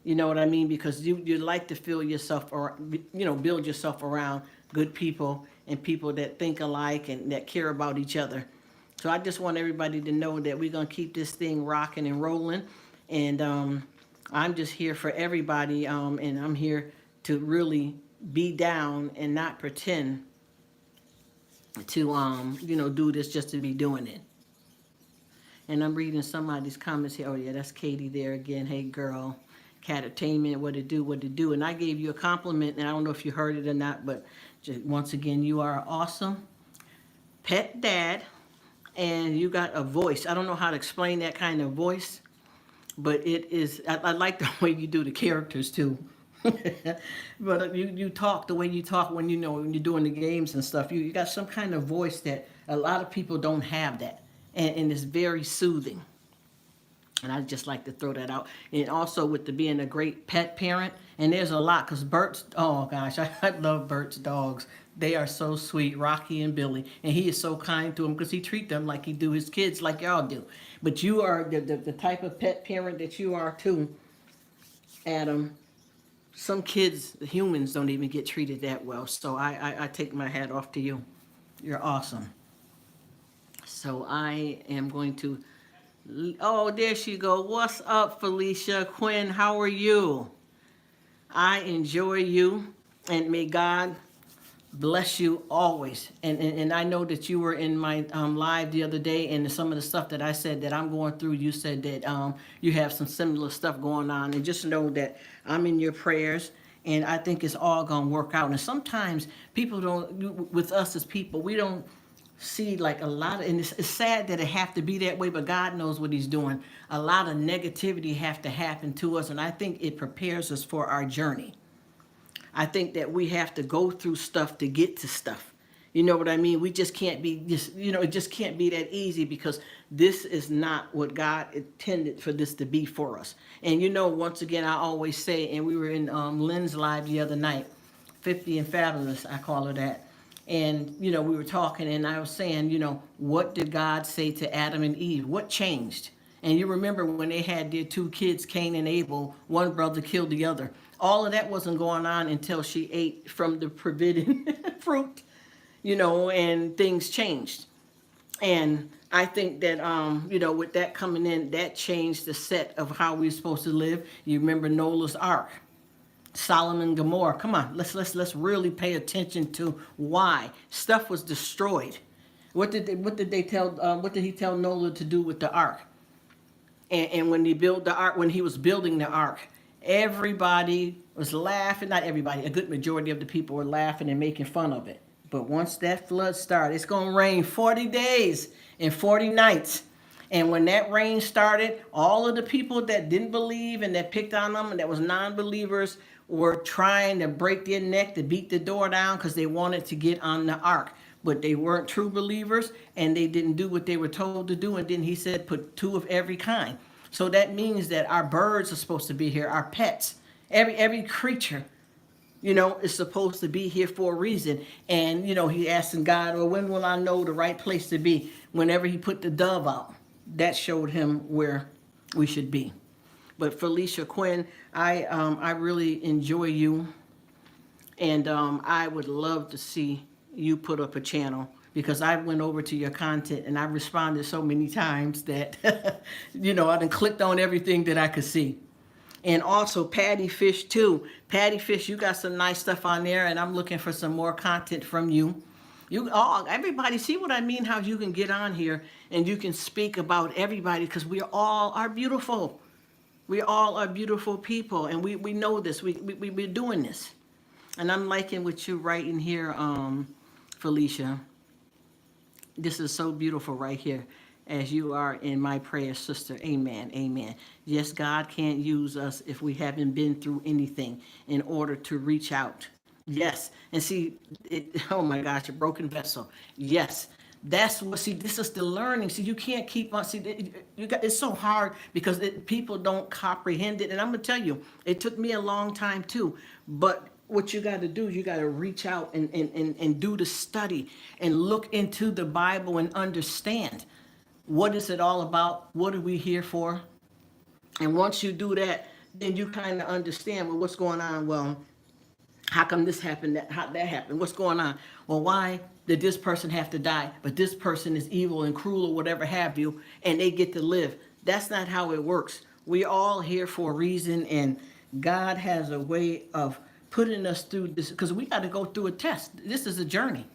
You know what I mean? Because you like to feel yourself, or build yourself around good people and people that think alike and that care about each other. So I just want everybody to know that we're gonna keep this thing rocking and rolling, and I'm just here for everybody, and I'm here to really be down and not pretend to do this just to be doing it. And I'm reading somebody's comments here. Oh yeah, that's Katie there again. Hey girl, Catertainment, what to do, what to do. And I gave you a compliment, and I don't know if you heard it or not, but just, once again, you are awesome pet dad, and you got a voice. I don't know how to explain that kind of voice, but it is, I like the way you do the characters too. But you talk the way you talk when when you're doing the games and stuff. You got some kind of voice that a lot of people don't have that, and it's very soothing. And I just like to throw that out. And also with the being a great pet parent, and there's a lot, because Bert's, oh gosh, I love Bert's dogs. They are so sweet, Rocky and Billy. And he is so kind to them because he treats them like he do his kids, like y'all do. But you are the type of pet parent that you are too, Adam. Some kids, humans, don't even get treated that well. So I take my hat off to you. You're awesome. So I am going to, oh, there she go. What's up, Felicia? Quinn, how are you? I enjoy you, and may God bless you always. And I know that you were in my live the other day, and some of the stuff that I said that I'm going through, you said that you have some similar stuff going on. And just know that I'm in your prayers, and I think it's all going to work out. And sometimes people don't, with us as people, we don't see like a lot of, and it's sad that it have to be that way, but God knows what he's doing. A lot of negativity have to happen to us, and I think it prepares us for our journey. I think that we have to go through stuff to get to stuff. You know what I mean? We just can't be just, it just can't be that easy, because this is not what God intended for this to be for us. And once again, I always say, and we were in Lynn's live the other night, 50 and Fabulous, I call her that. And, we were talking, and I was saying, what did God say to Adam and Eve? What changed? And you remember when they had their two kids, Cain and Abel, one brother killed the other. All of that wasn't going on until she ate from the forbidden fruit, and things changed. And I think that, with that coming in, that changed the set of how we're supposed to live. You remember Noah's Ark, Solomon and Gomorrah. Come on, let's really pay attention to why stuff was destroyed. What did he tell Noah to do with the ark? And when he built the ark, when he was building the ark, everybody was laughing. Not everybody, a good majority of the people were laughing and making fun of it. But once that flood started, it's going to rain 40 days and 40 nights. And when that rain started, all of the people that didn't believe and that picked on them and that was non-believers were trying to break their neck to beat the door down because they wanted to get on the ark. But they weren't true believers and they didn't do what they were told to do. And then he said, put two of every kind. So that means that our birds are supposed to be here, our pets, every creature, is supposed to be here for a reason. And, he asking God, well, when will I know the right place to be? Whenever he put the dove out, that showed him where we should be. But Felicia Quinn, I really enjoy you. And I would love to see you put up a channel because I went over to your content and I responded so many times that, I done clicked on everything that I could see. And also Patty Fish too. Patty Fish, you got some nice stuff on there and I'm looking for some more content from you. Everybody, see what I mean? How you can get on here and you can speak about everybody because we all are beautiful. We all are beautiful people and we know this. We're doing this. And I'm liking what you writing here, Felicia. This is so beautiful right here. As you are in my prayer, sister. Amen. Amen. Yes, God can't use us if we haven't been through anything in order to reach out. Yes. And see, oh my gosh, a broken vessel. Yes. That's what, see, this is the learning. See, you can't keep on, see, it's so hard because people don't comprehend it. And I'm going to tell you, it took me a long time too. But what you got to do, you got to reach out and do the study and look into the Bible and understand. What is it all about? What are we here for? And once you do that, then you kind of understand, well, what's going on? Well, how come this happened? How that happened? What's going on? Well, why did this person have to die? But this person is evil and cruel or whatever have you, and they get to live. That's not how it works. We're all here for a reason, and God has a way of putting us through this because we got to go through a test. This is a journey.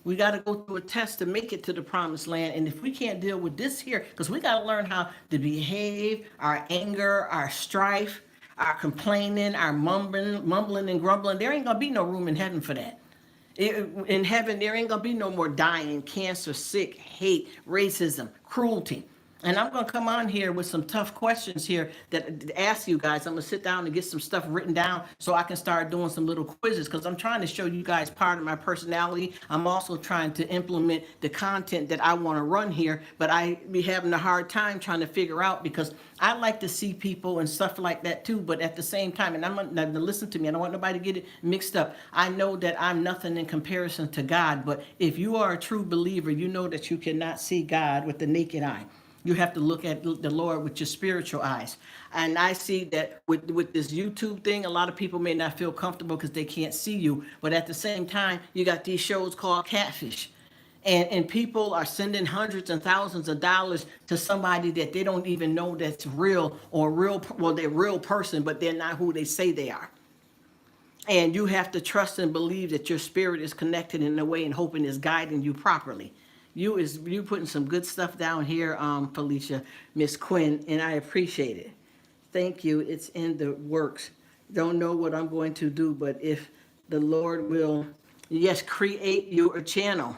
We got to go through a test to make it to the promised land. And if we can't deal with this here, because we got to learn how to behave, our anger, our strife, our complaining, our mumbling and grumbling, there ain't going to be no room in heaven for that. In heaven, there ain't going to be no more dying, cancer, sick, hate, racism, cruelty. And I'm going to come on here with some tough questions here that ask you guys. I'm going to sit down and get some stuff written down so I can start doing some little quizzes because I'm trying to show you guys part of my personality. I'm also trying to implement the content that I want to run here, but I be having a hard time trying to figure out because I like to see people and stuff like that too, but at the same time, and I'm going to listen to me. I don't want nobody to get it mixed up. I know that I'm nothing in comparison to God, but if you are a true believer, you know that you cannot see God with the naked eye. You have to look at the Lord with your spiritual eyes. And I see that with this YouTube thing, a lot of people may not feel comfortable because they can't see you. But at the same time, you got these shows called Catfish. And people are sending hundreds and thousands of dollars to somebody that they don't even know that's real or well, they're a real person, but they're not who they say they are. And you have to trust and believe that your spirit is connected in a way and hoping is guiding you properly. You putting some good stuff down here, Felicia, Miss Quinn, and I appreciate it. Thank you. It's in the works. Don't know what I'm going to do, but if the Lord will, yes, create you a channel.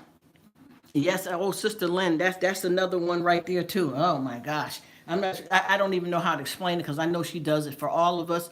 Yes, oh, Sister Lynn, that's another one right there too. Oh my gosh, I don't even know how to explain it because I know she does it for all of us,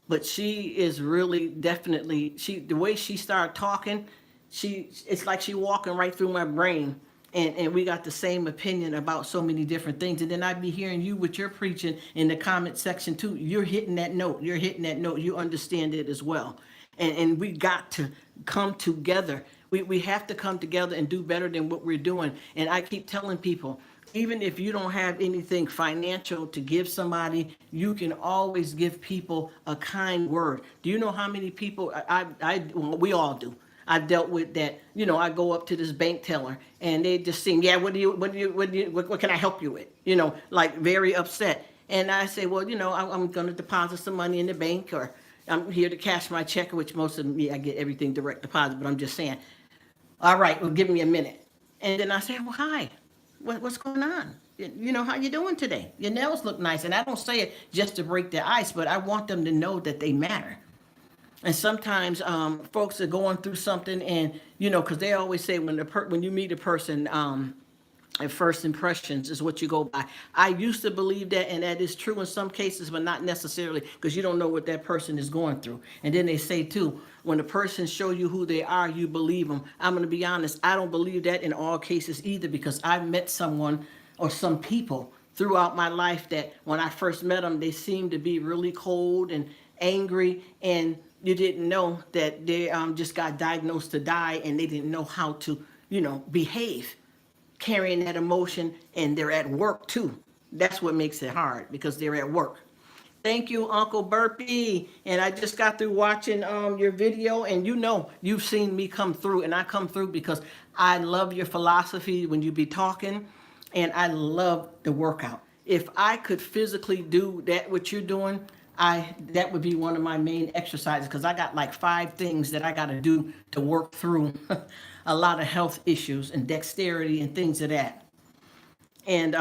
but she is really definitely the way she started talking, it's like she walking right through my brain. And we got the same opinion about so many different things. And then I'd be hearing you with your preaching in the comment section too. You're hitting that note. You're hitting that note. You understand it as well. And we got to come together. We have to come together and do better than what we're doing. And I keep telling people, even if you don't have anything financial to give somebody, you can always give people a kind word. Do you know how many people well, we all do. I've dealt with that. I go up to this bank teller and they just sing, yeah, what can I help you with? Like very upset. And I say, well, I'm going to deposit some money in the bank or I'm here to cash my check, which most of me, I get everything direct deposit, but I'm just saying, all right, well, give me a minute. And then I say, well, hi, what's going on? How you doing today? Your nails look nice. And I don't say it just to break the ice, but I want them to know that they matter. And sometimes folks are going through something and, because they always say when you meet a person, And first impressions is what you go by. I used to believe that, and that is true in some cases, but not necessarily, because you don't know what that person is going through. And then they say too, when a person show you who they are, you believe them. I'm going to be honest, I don't believe that in all cases either, because I've met someone or some people throughout my life that when I first met them, they seemed to be really cold and angry, and you didn't know that they just got diagnosed to die, and they didn't know how to, behave carrying that emotion, and they're at work too. That's what makes it hard, because they're at work. Thank you, Uncle Burpee. And I just got through watching your video, and you've seen me come through, and I come through because I love your philosophy when you be talking, and I love the workout. If I could physically do that what you're doing, that would be one of my main exercises, because I got like 5 things that I got to do to work through a lot of health issues and dexterity and things of that. And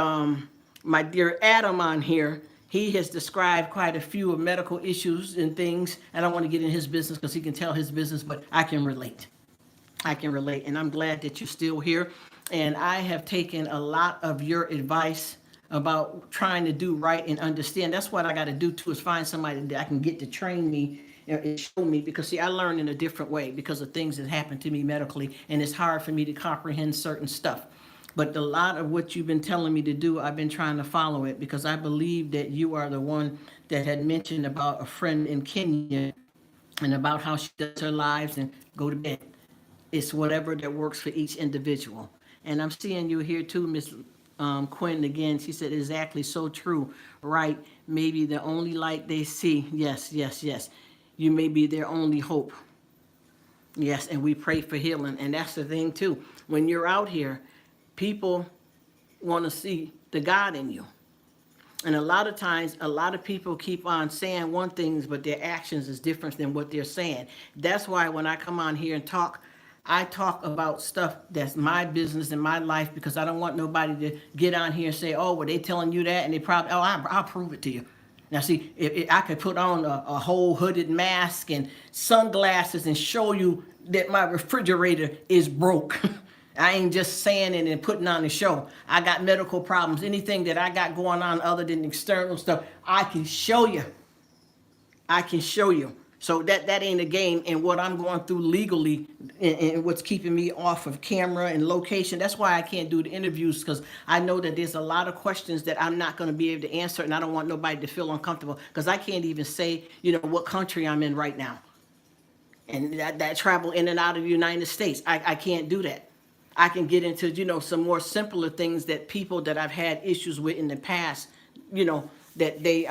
my dear Adam on here, he has described quite a few of medical issues and things. I don't want to get in his business because he can tell his business, but I can relate. I can relate, and I'm glad that you're still here. And I have taken a lot of your advice about trying to do right and understand. That's what I got to do too, is find somebody that I can get to train me and show me, because see, I learn in a different way because of things that happened to me medically, and it's hard for me to comprehend certain stuff. But a lot of what you've been telling me to do, I've been trying to follow it, because I believe that you are the one that had mentioned about a friend in Kenya and about how she does her lives and go to bed. It's whatever that works for each individual. And I'm seeing you here too, Miss Quinn, again. She said, exactly, so true. Right. Maybe the only light they see. Yes, yes, yes. You may be their only hope. Yes, and we pray for healing. And that's the thing too. When you're out here, people want to see the God in you. And a lot of times, a lot of people keep on saying one thing, but their actions is different than what they're saying. That's why when I come on here and talk, I talk about stuff that's my business and my life, because I don't want nobody to get on here and say, oh, well, they telling you that, and they probably, oh, I'll prove it to you. Now, see, if I could put on a whole hooded mask and sunglasses and show you that my refrigerator is broke. I ain't just saying it and putting on a show. I got medical problems. Anything that I got going on other than external stuff, I can show you. I can show you. So that ain't a game. And what I'm going through legally, and what's keeping me off of camera and location, that's why I can't do the interviews, because I know that there's a lot of questions that I'm not going to be able to answer, and I don't want nobody to feel uncomfortable, because I can't even say, what country I'm in right now. And that travel in and out of the United States, I can't do that. I can get into, some more simpler things that people that I've had issues with in the past, that they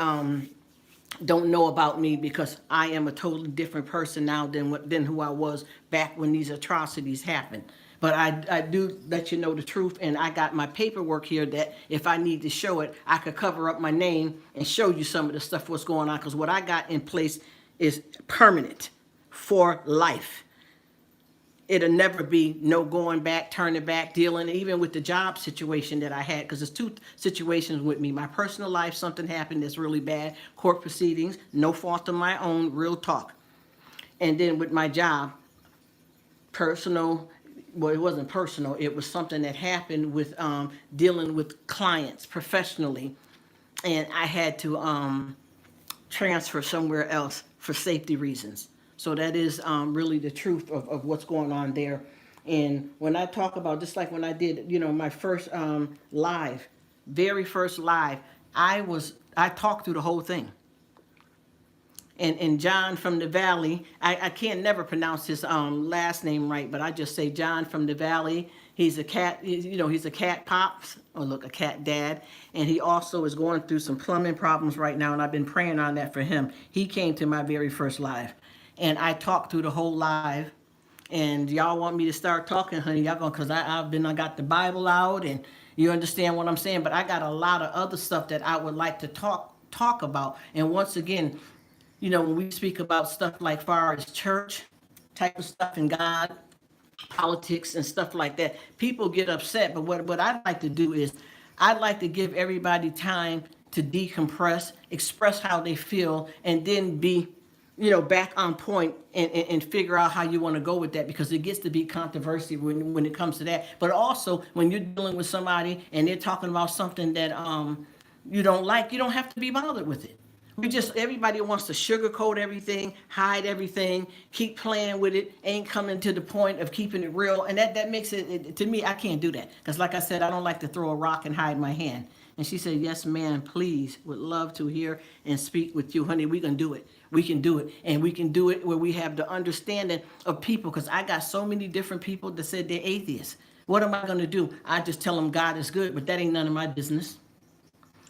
don't know about me, because I am a totally different person now than who I was back when these atrocities happened. But I do let you know the truth, and I got my paperwork here that if I need to show it, I could cover up my name and show you some of the stuff what's going on, because what I got in place is permanent for life. It'll never be no going back, turning back, dealing, even with the job situation that I had, because there's 2 situations with me. My personal life, something happened that's really bad, court proceedings, no fault of my own, real talk. And then with my job, personal, well, it wasn't personal, it was something that happened with dealing with clients professionally. And I had to transfer somewhere else for safety reasons. So that is really the truth of what's going on there. And when I talk about, just like when I did, my first live, very first live, I talked through the whole thing. And John from the Valley, I can't never pronounce his last name right, but I just say John from the Valley. He's a cat, he's a cat pops, or look, a cat dad. And he also is going through some plumbing problems right now, and I've been praying on that for him. He came to my very first live. And I talked through the whole live. And y'all want me to start talking, honey, y'all going, because I got the Bible out, and you understand what I'm saying. But I got a lot of other stuff that I would like to talk about. And once again, when we speak about stuff like far as church type of stuff and God, politics and stuff like that, people get upset. But what I'd like to do is I'd like to give everybody time to decompress, express how they feel, and then be back on point and figure out how you want to go with that, because it gets to be controversy when it comes to that. But also, when you're dealing with somebody and they're talking about something that you don't like, you don't have to be bothered with it. Everybody wants to sugarcoat everything, hide everything, keep playing with it, ain't coming to the point of keeping it real. And that makes to me, I can't do that. Because like I said, I don't like to throw a rock and hide my hand. And she said, yes, ma'am, please, would love to hear and speak with you. Honey, we can do it. We can do it. And we can do it where we have the understanding of people. Because I got so many different people that said they're atheists. What am I going to do? I just tell them God is good, but that ain't none of my business.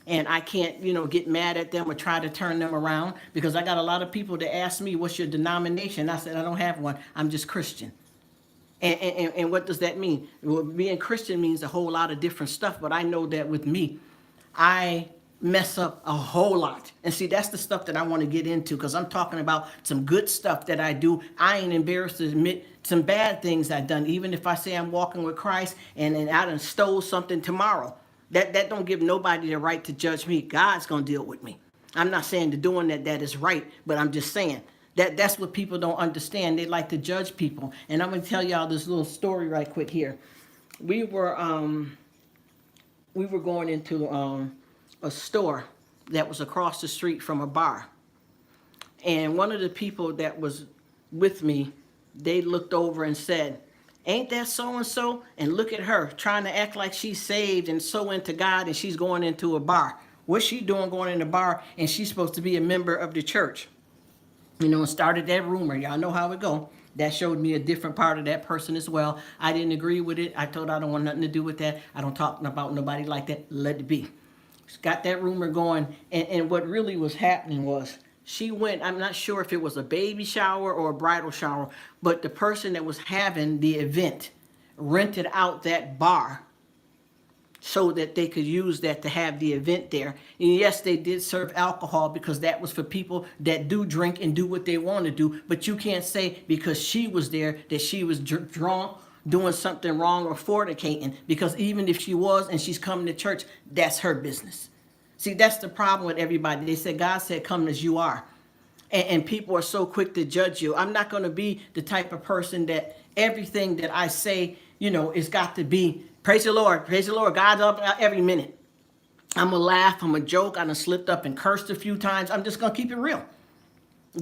And I can't, get mad at them or try to turn them around, because I got a lot of people that ask me, what's your denomination? I said, I don't have one. I'm just Christian. And what does that mean? Well, being Christian means a whole lot of different stuff, but I know that with me, I mess up a whole lot. And see, that's the stuff that I want to get into, because I'm talking about some good stuff that I do. I ain't embarrassed to admit some bad things I've done, even if I say I'm walking with Christ and I done stole something tomorrow. That don't give nobody the right to judge me. God's going to deal with me. I'm not saying the doing that is right, but I'm just saying that's what people don't understand. They like to judge people. And I'm going to tell y'all this little story right quick here. We were going into a store that was across the street from a bar. And one of the people that was with me, they looked over and said, ain't that so-and-so? And look at her trying to act like she's saved and so into God, and she's going into a bar. What's she doing going in a bar? And she's supposed to be a member of the church. And started that rumor. Y'all know how it go. That showed me a different part of that person as well. I didn't agree with it. I told her I don't want nothing to do with that. I don't talk about nobody like that. Let it be. Got that rumor going. And what really was happening was, she went, I'm not sure if it was a baby shower or a bridal shower, but the person that was having the event rented out that bar so that they could use that to have the event there. And yes, they did serve alcohol, because that was for people that do drink and do what they want to do. But you can't say because she was there that she was drunk, doing something wrong, or fornicating, because even if she was and she's coming to church, that's her business. See, that's the problem with everybody. They said, God said, come as you are. And people are so quick to judge you. I'm not going to be the type of person that everything that I say, it's got to be, praise the Lord, God's up every minute. I'm going to laugh, I'm going to joke, I done slipped up and cursed a few times. I'm just going to keep it real.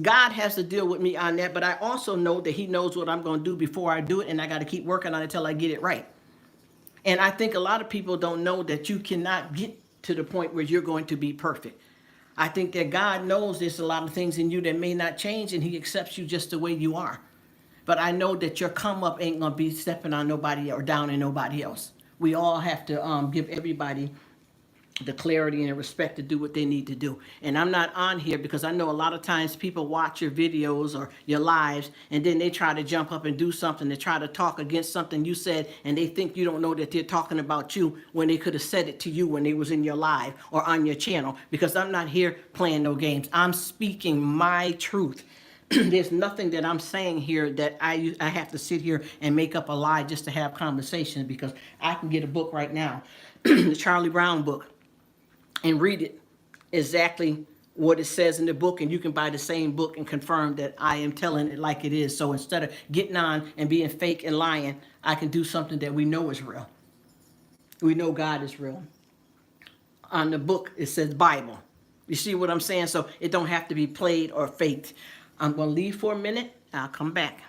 God has to deal with me on that, but I also know that he knows what I'm going to do before I do it, and I got to keep working on it until I get it right. And I think a lot of people don't know that you cannot get to the point where you're going to be perfect. I think that God knows there's a lot of things in you that may not change, and he accepts you just the way you are. But I know that your come up ain't going to be stepping on nobody or down in nobody else. We all have to give everybody the clarity and the respect to do what they need to do. And I'm not on here because I know a lot of times people watch your videos or your lives, and then they try to jump up and do something to try to talk against something you said, and they think you don't know that they're talking about you when they could have said it to you when they was in your live or on your channel. Because I'm not here playing no games. I'm speaking my truth. There's nothing that I'm saying here that I have to sit here and make up a lie just to have conversations, because I can get a book right now, the Charlie Brown book, and read it exactly what it says in the book, and you can buy the same book and confirm that I am telling it like it is. So instead of getting on and being fake and lying, I can do something that we know is real. We know God is real. On the book, it says Bible. You see what I'm saying? So it don't have to be played or faked. I'm going to leave for a minute. I'll come back.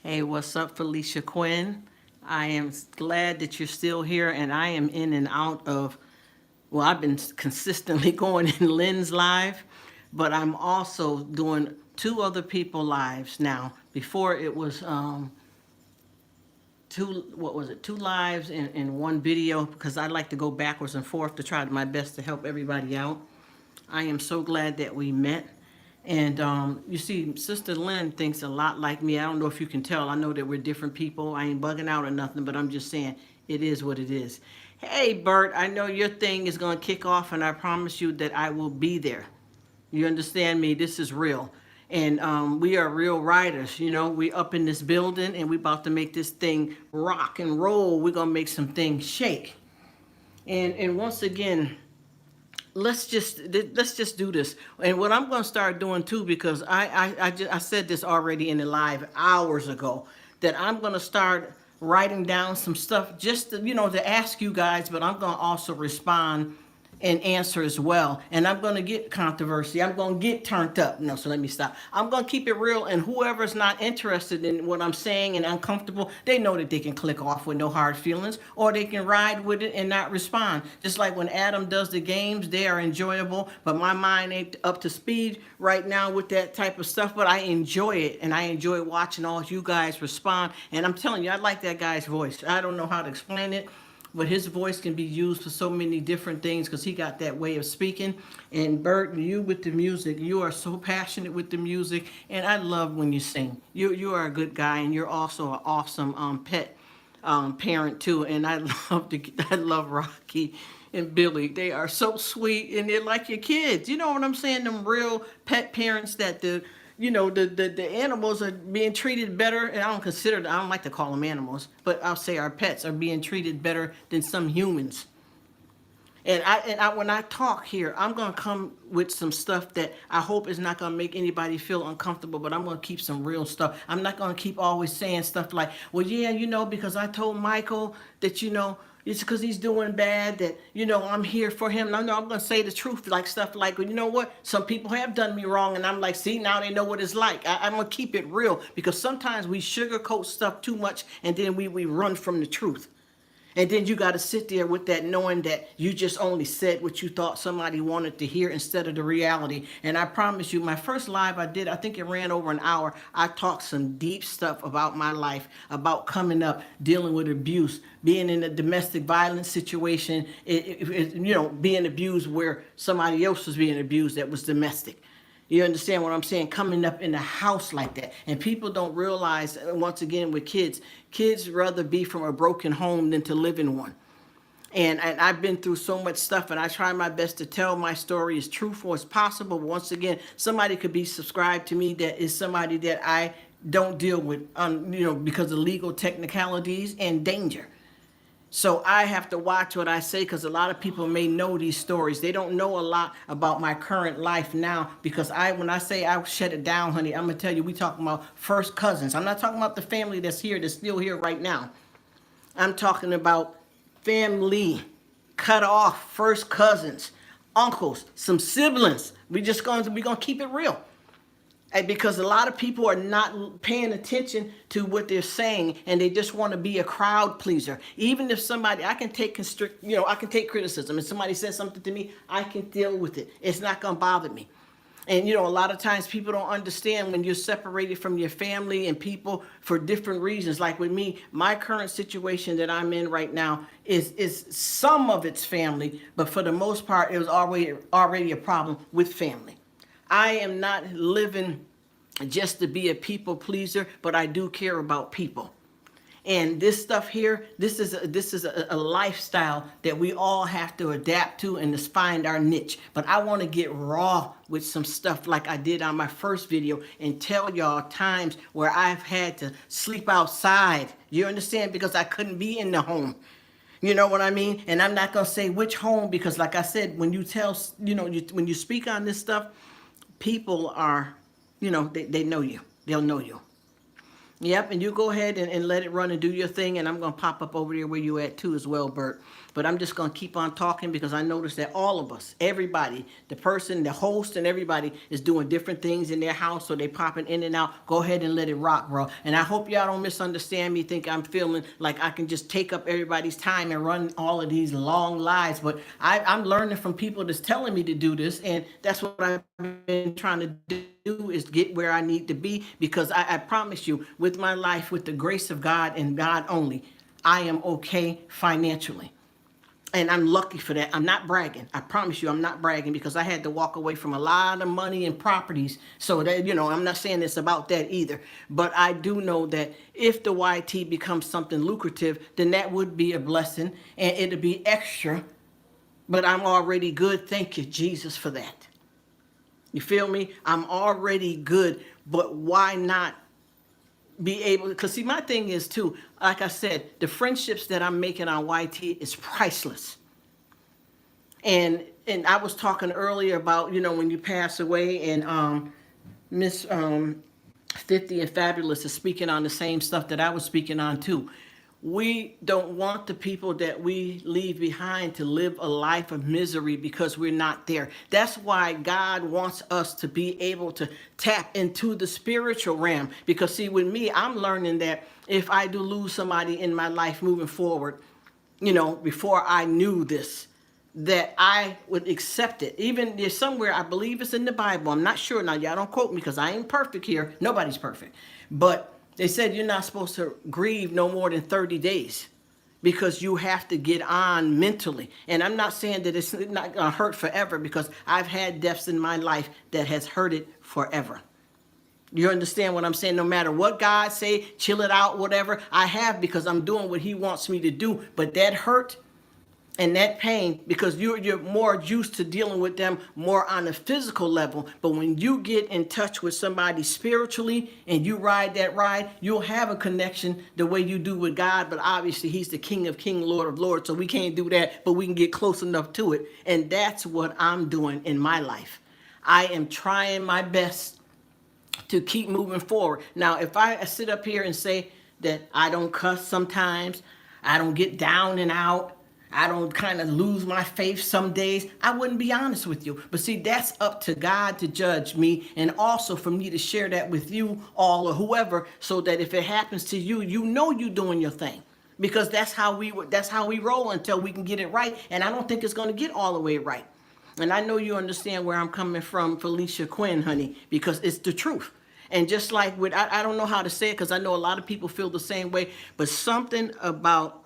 Hey, what's up, Felicia Quinn? I am glad that you're still here, and I am in and out of, well, I've been consistently going in Lynn's live, but I'm also doing two other people lives now. Before it was two lives and one video, because I like to go backwards and forth to try my best to help everybody out. I am so glad that we met. And you see, Sister Lynn thinks a lot like me. I don't know if you can tell. I know that we're different people. I ain't bugging out or nothing, but I'm just saying it is what it is. Hey, Bert, I know your thing is going to kick off, and I promise you that I will be there. You understand me? This is real. And we are real riders. You know, we up in this building, and we about to make this thing rock and roll. We're going to make some things shake. And once again, let's just do this. And what I'm going to start doing too, because I said this already in the live hours ago, that I'm going to start writing down some stuff just to, to ask you guys, but I'm going to also respond and answer as well. And I'm going to get controversy. I'm going to get turned up. No, so let me stop. I'm going to keep it real. And whoever's not interested in what I'm saying and uncomfortable, they know that they can click off with no hard feelings, or they can ride with it and not respond. Just like when Adam does the games, they are enjoyable, but my mind ain't up to speed right now with that type of stuff, but I enjoy it. And I enjoy watching all you guys respond. And I'm telling you, I like that guy's voice. I don't know how to explain it, but his voice can be used for so many different things because he got that way of speaking. And Bert, you with the music, you are so passionate with the music, and I love when you sing. You are a good guy, and you're also an awesome pet parent too. And I love Rocky and Billy. They are so sweet, and they're like your kids. You know what I'm saying? Them real pet parents that the animals are being treated better, and I don't like to call them animals, but I'll say our pets are being treated better than some humans. And when I talk here, I'm going to come with some stuff that I hope is not going to make anybody feel uncomfortable, but I'm going to keep some real stuff. I'm not going to keep always saying stuff like, well, yeah, because I told Michael that, it's because he's doing bad that, I'm here for him. No, I'm going to say the truth, like stuff like, well, you know what? Some people have done me wrong, and I'm like, see, now they know what it's like. I'm going to keep it real, because sometimes we sugarcoat stuff too much, and then we run from the truth. And then you got to sit there with that knowing that you just only said what you thought somebody wanted to hear instead of the reality. And I promise you, my first live I did, I think it ran over an hour. I talked some deep stuff about my life, about coming up, dealing with abuse, being in a domestic violence situation, being abused where somebody else was being abused that was domestic. You understand what I'm saying? Coming up in a house like that. And people don't realize, once again, with kids rather be from a broken home than to live in one. And I've been through so much stuff, and I try my best to tell my story as truthful as possible. But once again, somebody could be subscribed to me that is somebody that I don't deal with, because of legal technicalities and danger. So I have to watch what I say, because a lot of people may know these stories. They don't know a lot about my current life now, because when I say I shut it down, honey, I'm going to tell you, we talking about first cousins. I'm not talking about the family that's still here right now. I'm talking about family, cut off, first cousins, uncles, some siblings. We're going to keep it real. Because a lot of people are not paying attention to what they're saying, and they just want to be a crowd pleaser. Even if I can take I can take criticism. If somebody says something to me, I can deal with it. It's not going to bother me. And a lot of times people don't understand when you're separated from your family and people for different reasons. Like with me, my current situation that I'm in right now is some of it's family, but for the most part, it was already a problem with family. I am not living just to be a people pleaser, but I do care about people. And this stuff here, this is a lifestyle that we all have to adapt to and just find our niche. But I want to get raw with some stuff like I did on my first video and tell y'all times where I've had to sleep outside. You understand? Because I couldn't be in the home. You know what I mean? And I'm not going to say which home, because like I said, when you when you speak on this stuff, people are, they know you. They'll know you. Yep, and you go ahead and let it run and do your thing, and I'm going to pop up over there where you at too as well, Bert. But I'm just going to keep on talking because I noticed that all of us, everybody, the person, the host, and everybody is doing different things in their house, so they popping in and out. Go ahead and let it rock, bro. And I hope y'all don't misunderstand me, think I'm feeling like I can just take up everybody's time and run all of these long lives. But I'm learning from people that's telling me to do this, and that's what I've been trying to do, is get where I need to be, because I promise you, with my life, with the grace of God and God only, I am okay financially. And I'm lucky for that. I'm not bragging. I promise you, I'm not bragging, because I had to walk away from a lot of money and properties. So that, I'm not saying it's about that either. But I do know that if the YT becomes something lucrative, then that would be a blessing, and it'll be extra. But I'm already good. Thank you, Jesus, for that. You feel me? I'm already good. But why not be able, because see, my thing is too, like I said, the friendships that I'm making on YT is priceless. And I was talking earlier about, when you pass away, and Miss 50 and Fabulous is speaking on the same stuff that I was speaking on too. We don't want the people that we leave behind to live a life of misery because we're not there. That's why God wants us to be able to tap into the spiritual realm. Because see, with me, I'm learning that if I do lose somebody in my life moving forward, before I knew this, that I would accept it. Even there's somewhere, I believe it's in the Bible, I'm not sure now, y'all don't quote me because I ain't perfect here. Nobody's perfect. But they said you're not supposed to grieve no more than 30 days because you have to get on mentally. And I'm not saying that it's not going to hurt forever, because I've had deaths in my life that has hurted forever. You understand what I'm saying? No matter what God say, chill it out, whatever, I have, because I'm doing what he wants me to do. But that hurt and that pain, because you're more used to dealing with them more on a physical level. But when you get in touch with somebody spiritually and you ride that ride, you'll have a connection the way you do with God. But obviously he's the King of Kings, Lord of Lords, so we can't do that, but we can get close enough to it. And that's what I'm doing in my life. I am trying my best to keep moving forward. Now, if I sit up here and say that I don't cuss sometimes, I don't get down and out, I don't kind of lose my faith some days, I wouldn't be honest with you. But see, that's up to God to judge me, and also for me to share that with you all or whoever, so that if it happens to you, you're doing your thing. Because that's how we roll until we can get it right. And I don't think it's going to get all the way right. And I know you understand where I'm coming from, Felicia Quinn, honey, because it's the truth. And just like with, I don't know how to say it, because I know a lot of people feel the same way, but something about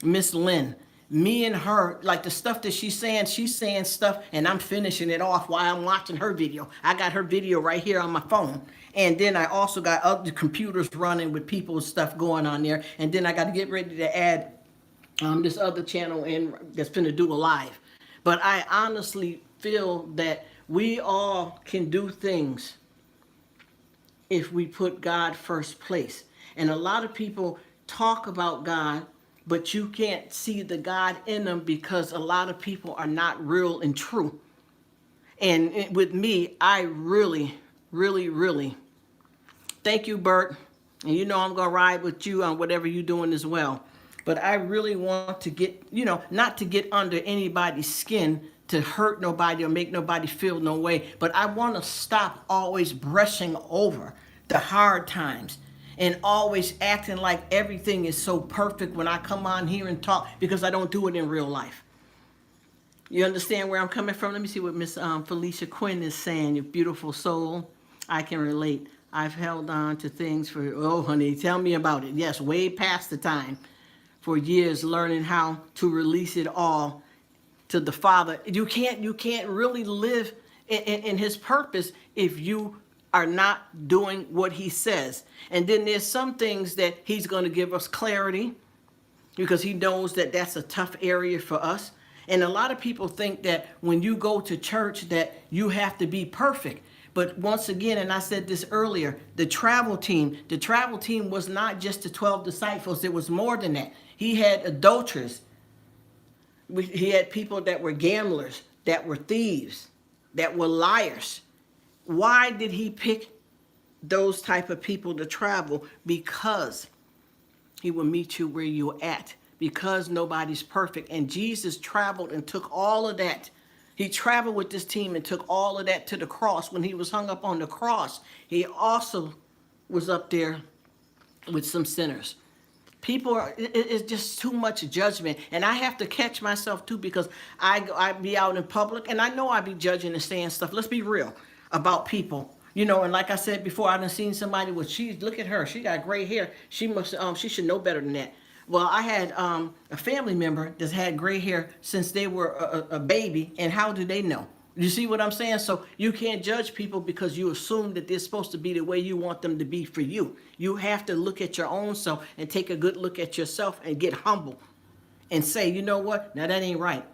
Miss Lynn, me and her, like the stuff that she's saying stuff, and I'm finishing it off while I'm watching her video. I got her video right here on my phone. And then I also got other computers running with people's stuff going on there. And then I got to get ready to add this other channel in that's finna do the live. But I honestly feel that we all can do things if we put God first place. And a lot of people talk about God, but you can't see the God in them because a lot of people are not real and true. And with me, I really, really, really, thank you, Bert. And I'm going to ride with you on whatever you're doing as well. But I really want to get, not to get under anybody's skin to hurt nobody or make nobody feel no way. But I want to stop always brushing over the hard times and always acting like everything is so perfect when I come on here and talk, because I don't do it in real life. You understand where I'm coming from? Let me see what Miss Felicia Quinn is saying. You beautiful soul. I can relate. I've held on to things for, oh, honey, tell me about it. Yes, way past the time. For years, learning how to release it all to the Father. You can't really live in his purpose if you are not doing what he says. And then there's some things that he's going to give us clarity, because he knows that that's a tough area for us. And a lot of people think that when you go to church that you have to be perfect. But once again, and I said this earlier, the travel team was not just the 12 disciples. It was more than that. He had adulterers. He had people that were gamblers, that were thieves, that were liars. Why did he pick those type of people to travel? Because he will meet you where you're at. because nobody's perfect. And Jesus traveled and took all of that. He traveled with this team and took all of that to the cross. When he was hung up on the cross, he also was up there with some sinners. People are, it's just too much judgment. And I have to catch myself too, because I be out in public and I know I be judging and saying stuff. Let's be real about people. You know, and like I said before, I done seen somebody with, look at her, she got gray hair. She should know better than that. Well, I had a family member that's had gray hair since they were a baby, and how do they know? You see what I'm saying? So you can't judge people because you assume that they're supposed to be the way you want them to be for you. You have to look at your own self and take a good look at yourself and get humble and say, you know what? Now that ain't right.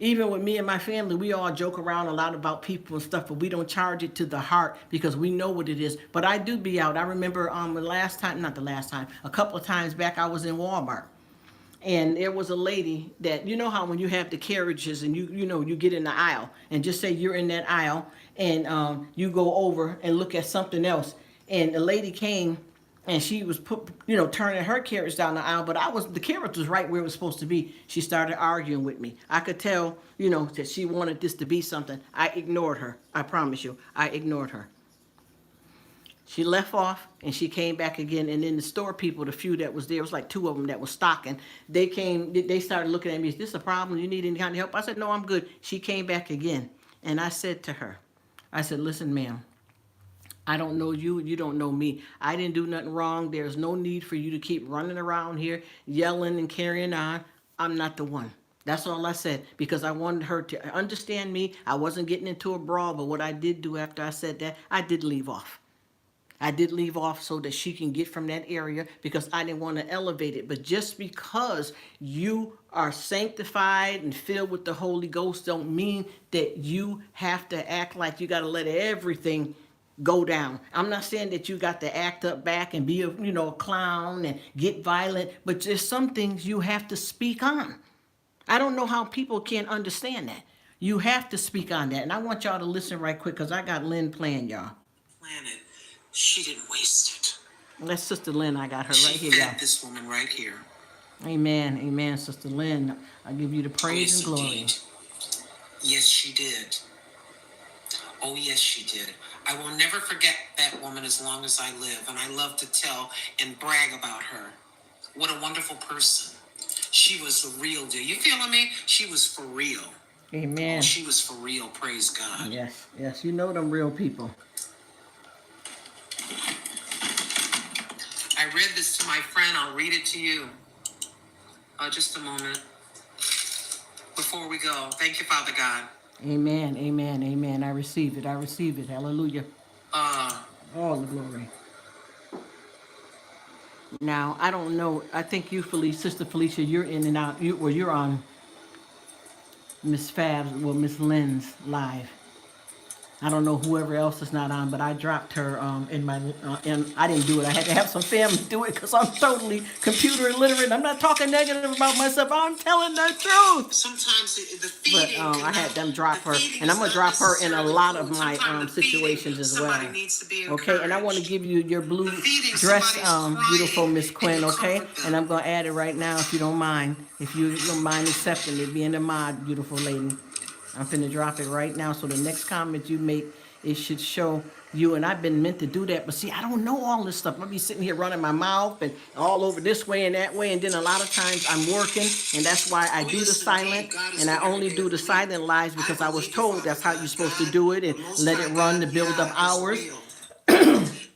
Even with me and my family, we all joke around a lot about people and stuff, but we don't charge it to the heart because we know what it is. But I do be out. I remember a couple of times back, I was in Walmart. And there was a lady that, you know how when you have the carriages and you get in the aisle, and just say you're in that aisle, and you go over and look at something else, and the lady came and she was turning her carriage down the aisle, but the carriage was right where it was supposed to be. She started arguing with me. I could tell, that she wanted this to be something. I ignored her. I promise you, I ignored her. She left off and she came back again, and then the store people, the few that was there, it was like 2 of them that was stocking. They started looking at me. Is this a problem? You need any kind of help? I said, no, I'm good. She came back again, and I said to her, I said, listen, ma'am, I don't know you, you don't know me. I didn't do nothing wrong. There's no need for you to keep running around here, yelling and carrying on. I'm not the one. That's all I said, because I wanted her to understand me. I wasn't getting into a brawl, but what I did do after I said that, I did leave off. I did leave off so that she can get from that area, because I didn't want to elevate it. But just because you are sanctified and filled with the Holy Ghost don't mean that you have to act like you got to let everything go down. I'm not saying that you got to act up back and be a clown and get violent, but there's some things you have to speak on. I don't know how people can't understand that. You have to speak on that. And I want y'all to listen right quick, because I got Lynn playing, y'all. Planet. She didn't waste it. That's Sister Lynn. I got her right here, She y'all. fed this woman right here. Amen. Amen, Sister Lynn. I give you the praise and glory. Indeed. Yes, she did. Oh, yes, she did. I will never forget that woman as long as I live, and I love to tell and brag about her. What a wonderful person. She was the real deal. You feeling me? She was for real. Amen. Oh, she was for real. Praise God. Yes, yes. You know them real people. I read this to my friend. I'll read it to you. Just a moment. Before we go. Thank you, Father God. Amen, amen, amen. I receive it. I receive it. Hallelujah. All the glory. Now, I don't know. I think you, Sister Felicia, you're in and out. You're on Miss Miss Lynn's live. I don't know whoever else is not on, but I dropped her in my, and I didn't do it. I had to have some family do it, because I'm totally computer illiterate. I'm not talking negative about myself. I'm telling the truth. Sometimes the feeding. But I had them drop her, and I'm gonna drop her in a lot of my situations as well. Okay, and I want to give you your blue dress, beautiful Miss Quinn. Okay, and I'm gonna add it right now if you don't mind. If you don't mind accepting it, being a mod, beautiful lady. I'm finna drop it right now, so the next comment you make, it should show you. And I've been meant to do that, but see, I don't know all this stuff. I'll be sitting here running my mouth and all over this way and that way, and then a lot of times I'm working, and that's why I do the silent, and I only do the silent lives because I was told that's how you're supposed to do it, and let it run to build up hours.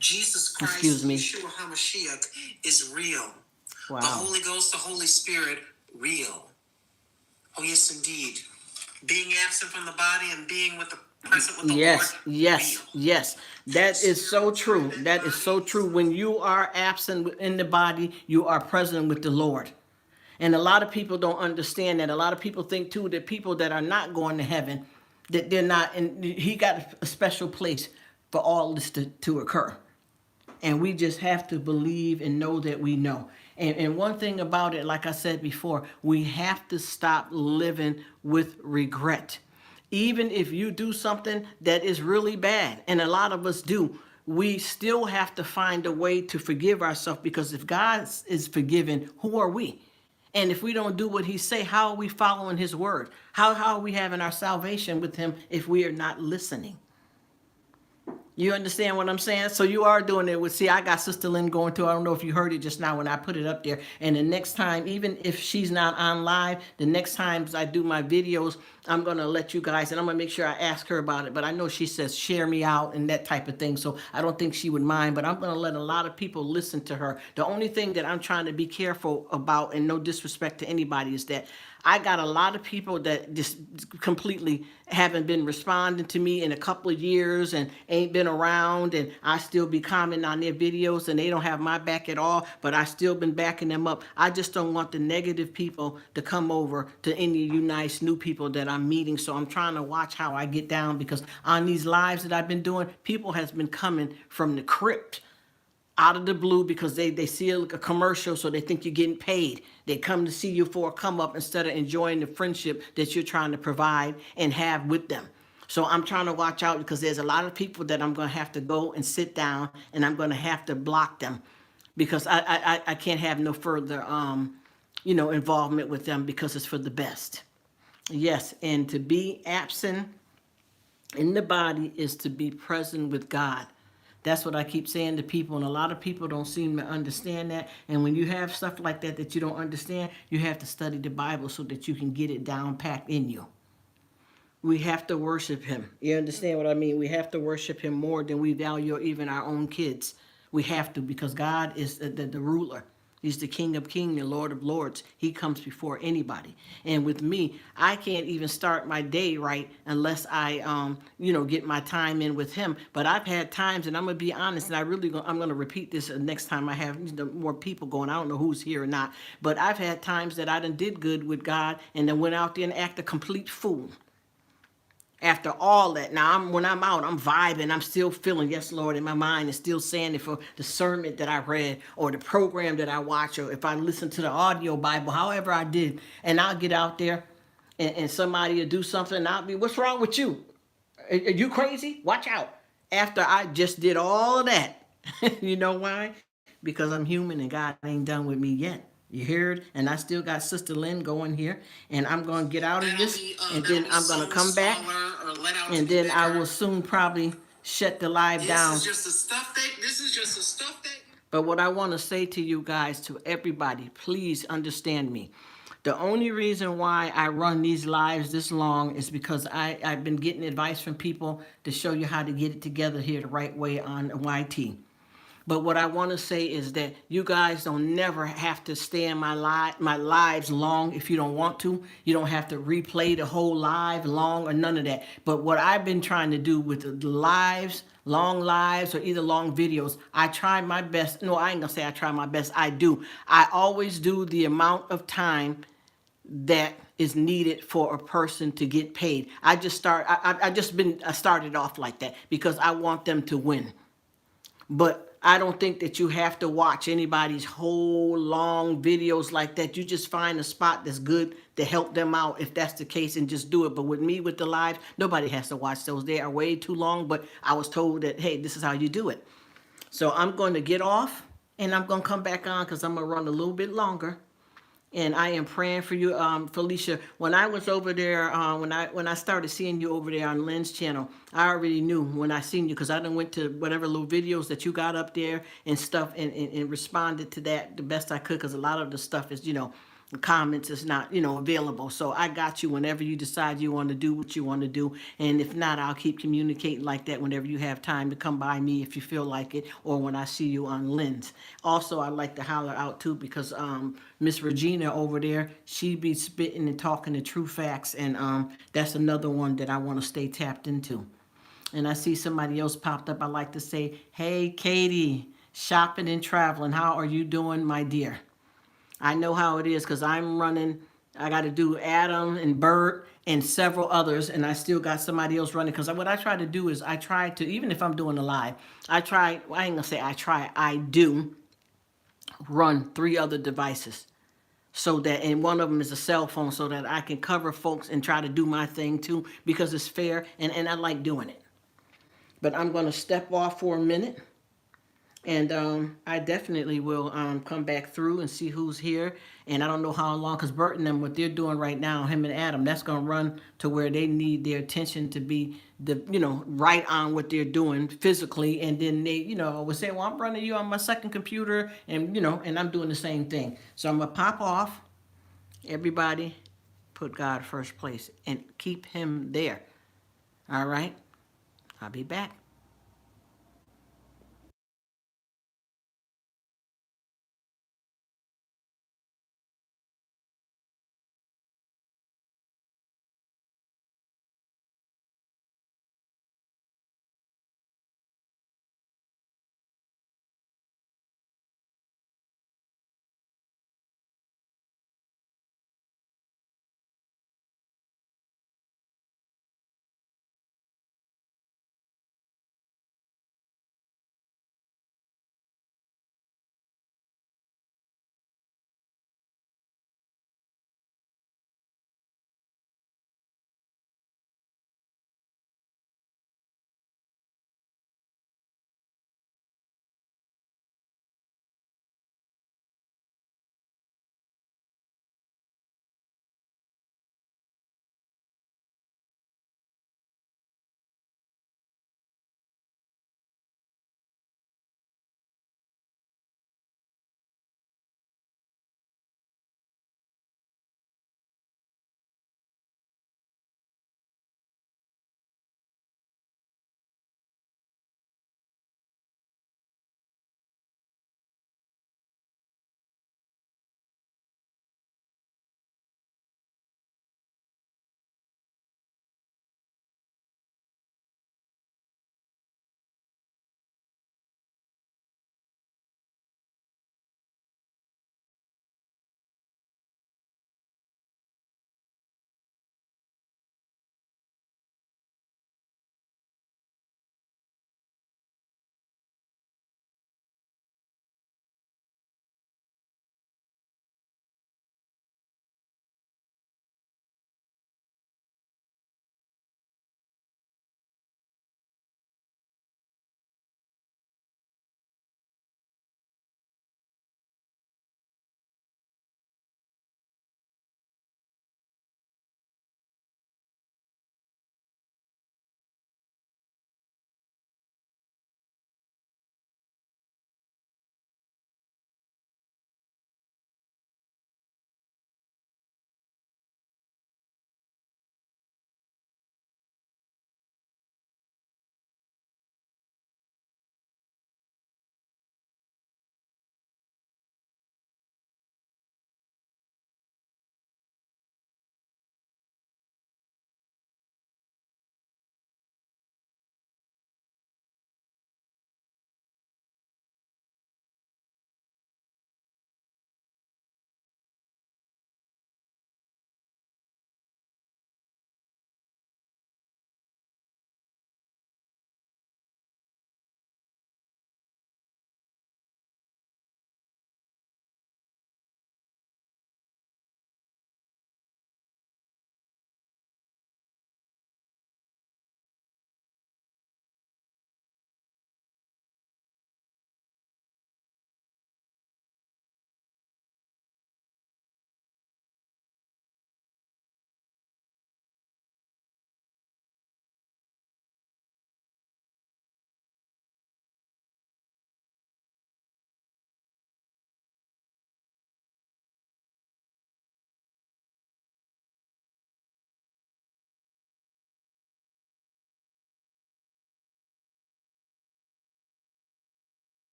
Jesus Christ, excuse me. Yeshua HaMashiach is real. Wow. The Holy Ghost, the Holy Spirit, real. Oh, yes, indeed. Being absent from the body and being with the present with the Lord. Yes, real. yes. That is so true. That is so true. When you are absent in the body, you are present with the Lord. And a lot of people don't understand that. A lot of people think too that people that are not going to heaven, that they're not, and he got a special place for all this to occur. And we just have to believe and know that we know. And one thing about it, like I said before, we have to stop living with regret. Even if you do something that is really bad, and a lot of us do, we still have to find a way to forgive ourselves, because if God is forgiven, who are we? And if we don't do what he say, how are we following his word? How are we having our salvation with him if we are not listening? You understand what I'm saying? So you are doing it with, see, I got Sister Lynn going too. I don't know if you heard it just now when I put it up there. And the next time, even if she's not on live, the next times I do my videos, I'm going to let you guys, and I'm going to make sure I ask her about it. But I know she says, share me out and that type of thing. So I don't think she would mind, but I'm going to let a lot of people listen to her. The only thing that I'm trying to be careful about, and no disrespect to anybody, is that I got a lot of people that just completely haven't been responding to me in a couple of years and ain't been around, and I still be commenting on their videos and they don't have my back at all, but I still been backing them up. I just don't want the negative people to come over to any of you nice new people that I'm meeting. So I'm trying to watch how I get down, because on these lives that I've been doing, people has been coming from the crypt out of the blue because they see a commercial, so they think you're getting paid. They come to see you for a come up instead of enjoying the friendship that you're trying to provide and have with them. So I'm trying to watch out, because there's a lot of people that I'm going to have to go and sit down, and I'm going to have to block them, because I can't have no further involvement with them, because it's for the best. Yes, and to be absent in the body is to be present with God. That's what I keep saying to people, and a lot of people don't seem to understand that. And when you have stuff like that that you don't understand, you have to study the Bible so that you can get it down packed in you. We have to worship him. You understand what I mean? We have to worship him more than we value even our own kids. We have to, because God is the ruler. He's the King of Kings, the Lord of Lords. He comes before anybody. And with me, I can't even start my day right unless I, get my time in with him. But I've had times, and I'm going to be honest, and I'm going to repeat this next time I have more people going. I don't know who's here or not. But I've had times that I done did good with God and then went out there and act a complete fool. After all that, now when I'm out, I'm vibing, I'm still feeling, yes, Lord, and my mind is still saying it for the sermon that I read or the program that I watch, or if I listen to the audio Bible, however I did. And I'll get out there and somebody will do something, and I'll be, what's wrong with you? Are you crazy? Watch out. After I just did all of that. You know why? Because I'm human and God ain't done with me yet. You heard? And I still got Sister Lynn going here, and I'm going to get out of this, and then I'm going to come back, and then I will soon probably shut the live down. This is just the stuff that. But what I want to say to you guys, to everybody, please understand me. The only reason why I run these lives this long is because I've been getting advice from people to show you how to get it together here the right way on YT. But what I want to say is that you guys don't never have to stay in my lives long if you don't want to. You don't have to replay the whole live long or none of that. But what I've been trying to do with the lives, long lives, or either long videos, I try my best. No, I ain't gonna say I try my best. I do. I always do the amount of time that is needed for a person to get paid. I started off like that because I want them to win. But I don't think that you have to watch anybody's whole long videos like that. You just find a spot that's good to help them out if that's the case, and just do it. But with me, with the lives, nobody has to watch those. They are way too long, but I was told that, hey, this is how you do it. So I'm going to get off, and I'm going to come back on because I'm going to run a little bit longer. And I am praying for you, Felicia. When I was over there, when I started seeing you over there on Lynn's channel, I already knew when I seen you, because I done went to whatever little videos that you got up there and stuff, and responded to that the best I could, because a lot of the stuff is, the comments is not, available. So I got you whenever you decide you want to do what you want to do. And if not, I'll keep communicating like that whenever you have time to come by me if you feel like it, or when I see you on Lynn's. Also, I like to holler out too, because Miss Regina over there, she be spitting and talking the true facts, and that's another one that I want to stay tapped into. And I see somebody else popped up. I like to say, hey, Katie, shopping and traveling, how are you doing, my dear? I know how it is, because I'm running. I got to do Adam and Bert and several others, and I still got somebody else running. Because what I try to do is I try to, even if I'm doing a live, I ain't going to say I do run 3 other devices. So that, and one of them is a cell phone, so that I can cover folks and try to do my thing too, because it's fair, and I like doing it. But I'm going to step off for a minute. And I definitely will come back through and see who's here. And I don't know how long, because Bert and them, what they're doing right now, him and Adam, that's going to run to where they need their attention to be right on what they're doing physically. And then they, will say, well, I'm running you on my second computer, and and I'm doing the same thing. So I'm going to pop off. Everybody, put God first place and keep Him there. All right? I'll be back.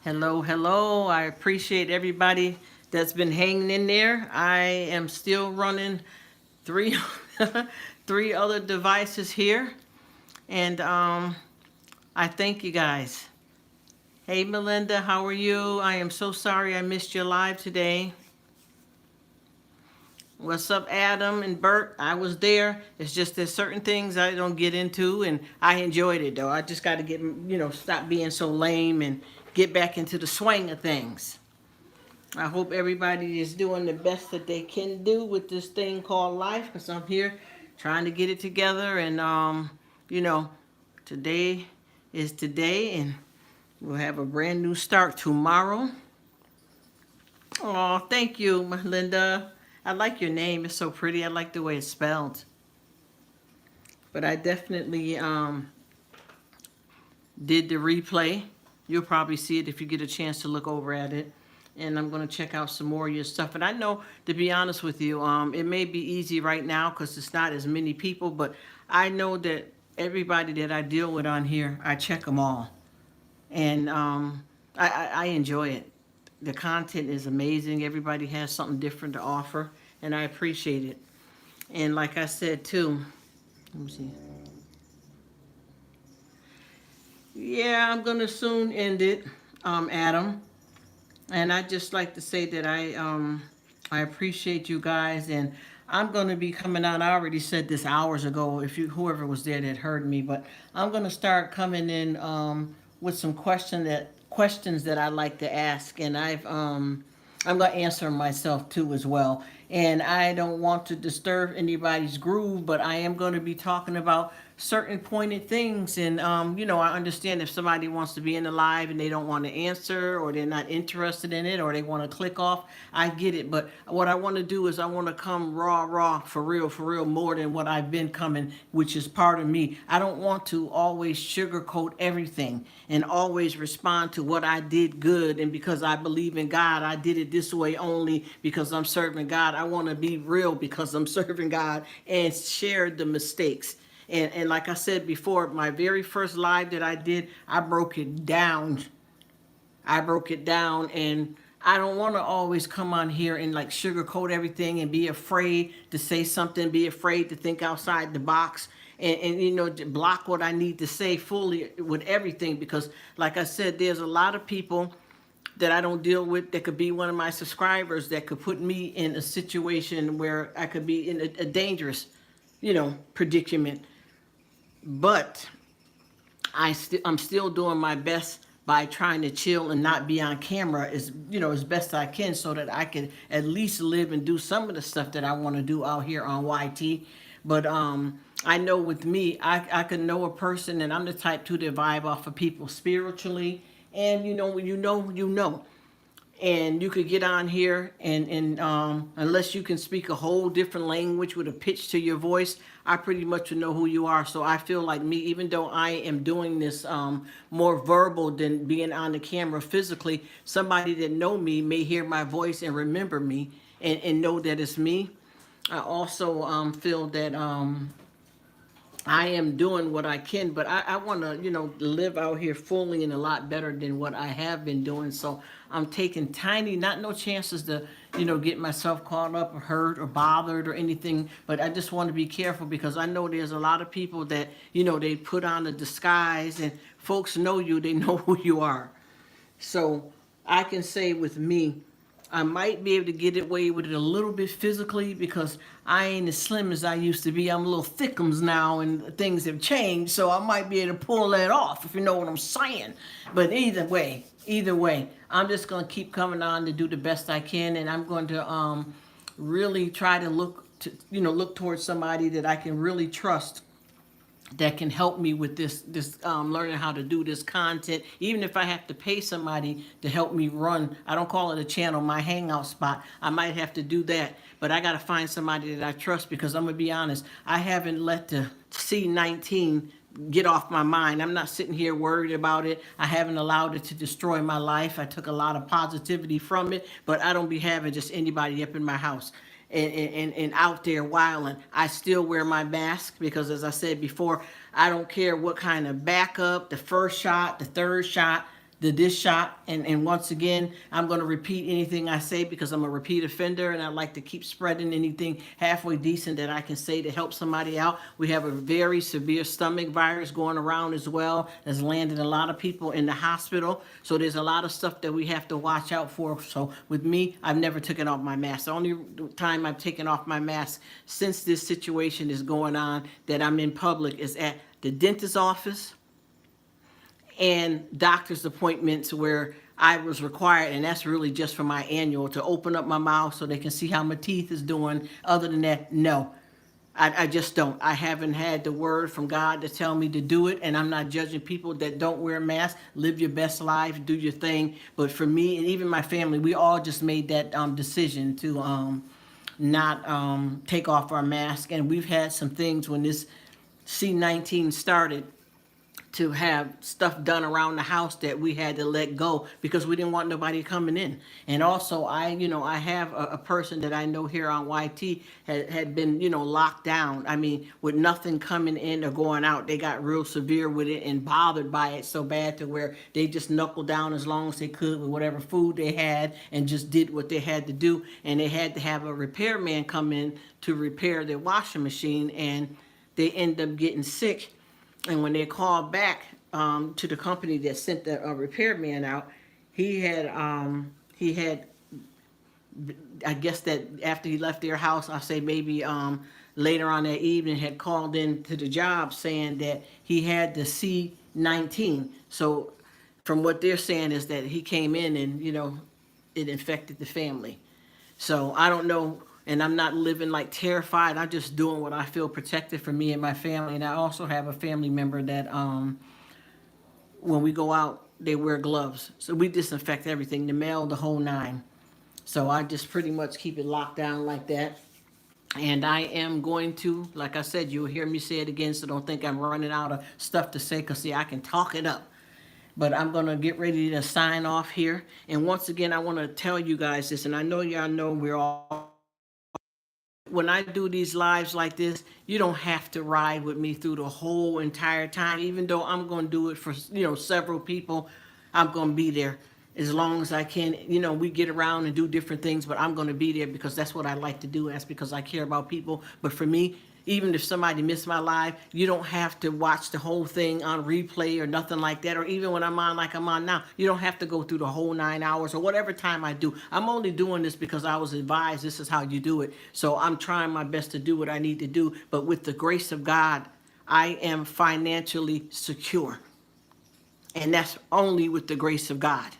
Hello, hello. I appreciate everybody that's been hanging in there. I am still running three three other devices here, and I thank you guys. Hey, Melinda, how are you? I am so sorry I missed your live today. What's up, Adam and Bert? I was there. It's just there's certain things I don't get into, and I enjoyed it though. I just got to get, stop being so lame and get back into the swing of things. I hope everybody is doing the best that they can do with this thing called life, because I'm here trying to get it together. And, you know, today is today, and we'll have a brand new start tomorrow. Oh, thank you, Linda. I like your name. It's so pretty. I like the way it's spelled. But I definitely did the replay. You'll probably see it if you get a chance to look over at it. And I'm going to check out some more of your stuff. And I know, to be honest with you, it may be easy right now because it's not as many people, but I know that everybody that I deal with on here, I check them all. And I enjoy it. The content is amazing. Everybody has something different to offer, and I appreciate it. And like I said, too, let me see. Yeah, I'm going to soon end it, Adam. And I just like to say that I appreciate you guys, and I'm going to be coming out. I already said this hours ago. If you whoever was there that heard me, but I'm going to start coming in with some questions that I like to ask, and I'm going to answer them myself too as well. And I don't want to disturb anybody's groove, but I am going to be talking about certain pointed things. And, I understand if somebody wants to be in the live and they don't want to answer, or they're not interested in it, or they want to click off, I get it. But what I want to do is I want to come raw, for real, more than what I've been coming, which is part of me. I don't want to always sugarcoat everything and always respond to what I did good. And because I believe in God, I did it this way only because I'm serving God. I want to be real because I'm serving God, and share the mistakes. And like I said before, my very first live that I did, I broke it down. And I don't want to always come on here and like sugarcoat everything and be afraid to say something, be afraid to think outside the box, and to block what I need to say fully with everything. Because like I said, there's a lot of people that I don't deal with that could be one of my subscribers that could put me in a situation where I could be in a dangerous, predicament. But I'm still doing my best by trying to chill and not be on camera as best I can, so that I can at least live and do some of the stuff that I want to do out here on YT. But I know with me, I can know a person, and I'm the type to vibe off of people spiritually. And you know. And you could get on here, and unless you can speak a whole different language with a pitch to your voice, I pretty much would know who you are. So I feel like me, even though I am doing this more verbal than being on the camera physically, somebody that know me may hear my voice and remember me, and know that it's me. I also feel that I am doing what I can, but I want to, live out here fully and a lot better than what I have been doing. So I'm taking not no chances to, get myself caught up or hurt or bothered or anything. But I just want to be careful, because I know there's a lot of people that, they put on a disguise, and folks know you, they know who you are. So I can say with me, I might be able to get away with it a little bit physically, because I ain't as slim as I used to be. I'm a little thickums now, and things have changed, so I might be able to pull that off, if you know what I'm saying. But either way, I'm just going to keep coming on to do the best I can, and I'm going to really try to look towards somebody that I can really trust, that can help me with this learning how to do this content. Even if I have to pay somebody to help me run, I don't call it a channel, my hangout spot, I might have to do that. But I got to find somebody that I trust, because I'm going to be honest, I haven't let the C-19 get off my mind. I'm not sitting here worried about it. I haven't allowed it to destroy my life. I took a lot of positivity from it, but I don't be having just anybody up in my house and out there wilding. I still wear my mask, because as I said before, I don't care what kind of backup, the first shot, the third shot, this shot. And once again, I'm going to repeat anything I say because I'm a repeat offender, and I like to keep spreading anything halfway decent that I can say to help somebody out. We have a very severe stomach virus going around as well that's landed a lot of people in the hospital. So there's a lot of stuff that we have to watch out for. So with me, I've never taken off my mask. The only time I've taken off my mask since this situation is going on that I'm in public is at the dentist's office and doctor's appointments where I was required, and that's really just for my annual, to open up my mouth so they can see how my teeth is doing. Other than that, no. I just don't. I haven't had the word from God to tell me to do it, and I'm not judging people that don't wear masks. Live your best life, do your thing. But for me and even my family, we all just made that decision to not take off our mask. And we've had some things when this C-19 started to have stuff done around the house that we had to let go because we didn't want nobody coming in. And also, I have a person that I know here on YT had been, locked down. I mean, with nothing coming in or going out, they got real severe with it and bothered by it so bad to where they just knuckled down as long as they could with whatever food they had and just did what they had to do. And they had to have a repairman come in to repair their washing machine, and they end up getting sick. And when they called back to the company that sent the repairman out, he had, I guess that after he left their house, I say maybe later on that evening, had called in to the job saying that he had the C-19. So from what they're saying is that he came in and, it infected the family. So I don't know, and I'm not living like terrified. I'm just doing what I feel protected for me and my family. And I also have a family member that when we go out, they wear gloves. So we disinfect everything, the mail, the whole nine. So I just pretty much keep it locked down like that. And I am going to, like I said, you'll hear me say it again, so don't think I'm running out of stuff to say, because see, I can talk it up. But I'm going to get ready to sign off here. And once again, I want to tell you guys this, and I know y'all know we're all, when I do these lives like this, you don't have to ride with me through the whole entire time. Even though I'm going to do it for, several people, I'm going to be there as long as I can. We get around and do different things, but I'm going to be there because that's what I like to do. That's because I care about people. But for me, even if somebody missed my live, you don't have to watch the whole thing on replay or nothing like that. Or even when I'm on like I'm on now, you don't have to go through the whole 9 hours or whatever time I do. I'm only doing this because I was advised this is how you do it. So I'm trying my best to do what I need to do. But with the grace of God, I am financially secure. And that's only with the grace of God.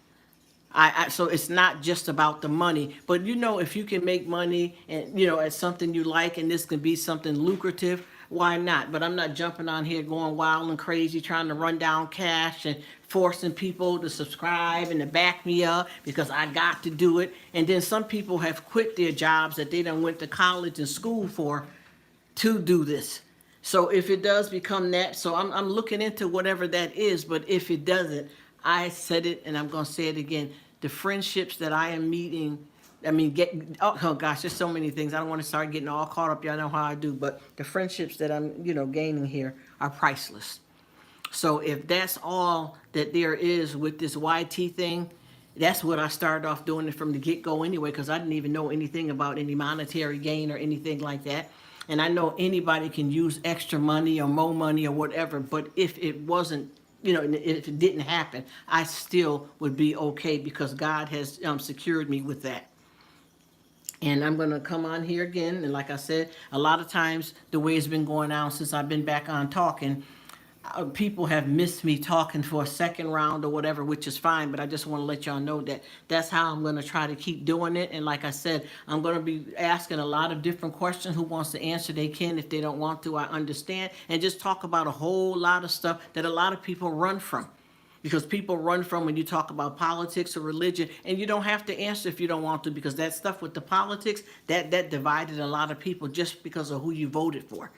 So it's not just about the money, but if you can make money and at something you like, and this can be something lucrative, why not? But I'm not jumping on here going wild and crazy trying to run down cash and forcing people to subscribe and to back me up because I got to do it. And then some people have quit their jobs that they done went to college and school for to do this. So if it does become that, so I'm looking into whatever that is, but if it doesn't, I said it and I'm going to say it again. The friendships that I am meeting, oh gosh, there's so many things. I don't want to start getting all caught up. Y'all know how I do, but the friendships that I'm, gaining here are priceless. So if that's all that there is with this YT thing, that's what I started off doing it from the get-go anyway, because I didn't even know anything about any monetary gain or anything like that. And I know anybody can use extra money or more money or whatever, but if it wasn't, if it didn't happen, I still would be okay because God has secured me with that. And I'm going to come on here again. And like I said, a lot of times the way it's been going on since I've been back on talking, people have missed me talking for a second round or whatever, which is fine, but I just want to let y'all know that that's how I'm going to try to keep doing it. And like I said, I'm going to be asking a lot of different questions. Who wants to answer, they can. If they don't want to, I understand. And just talk about a whole lot of stuff that a lot of people run from. Because people run from when you talk about politics or religion, and you don't have to answer if you don't want to, because that stuff with the politics, that divided a lot of people just because of who you voted for.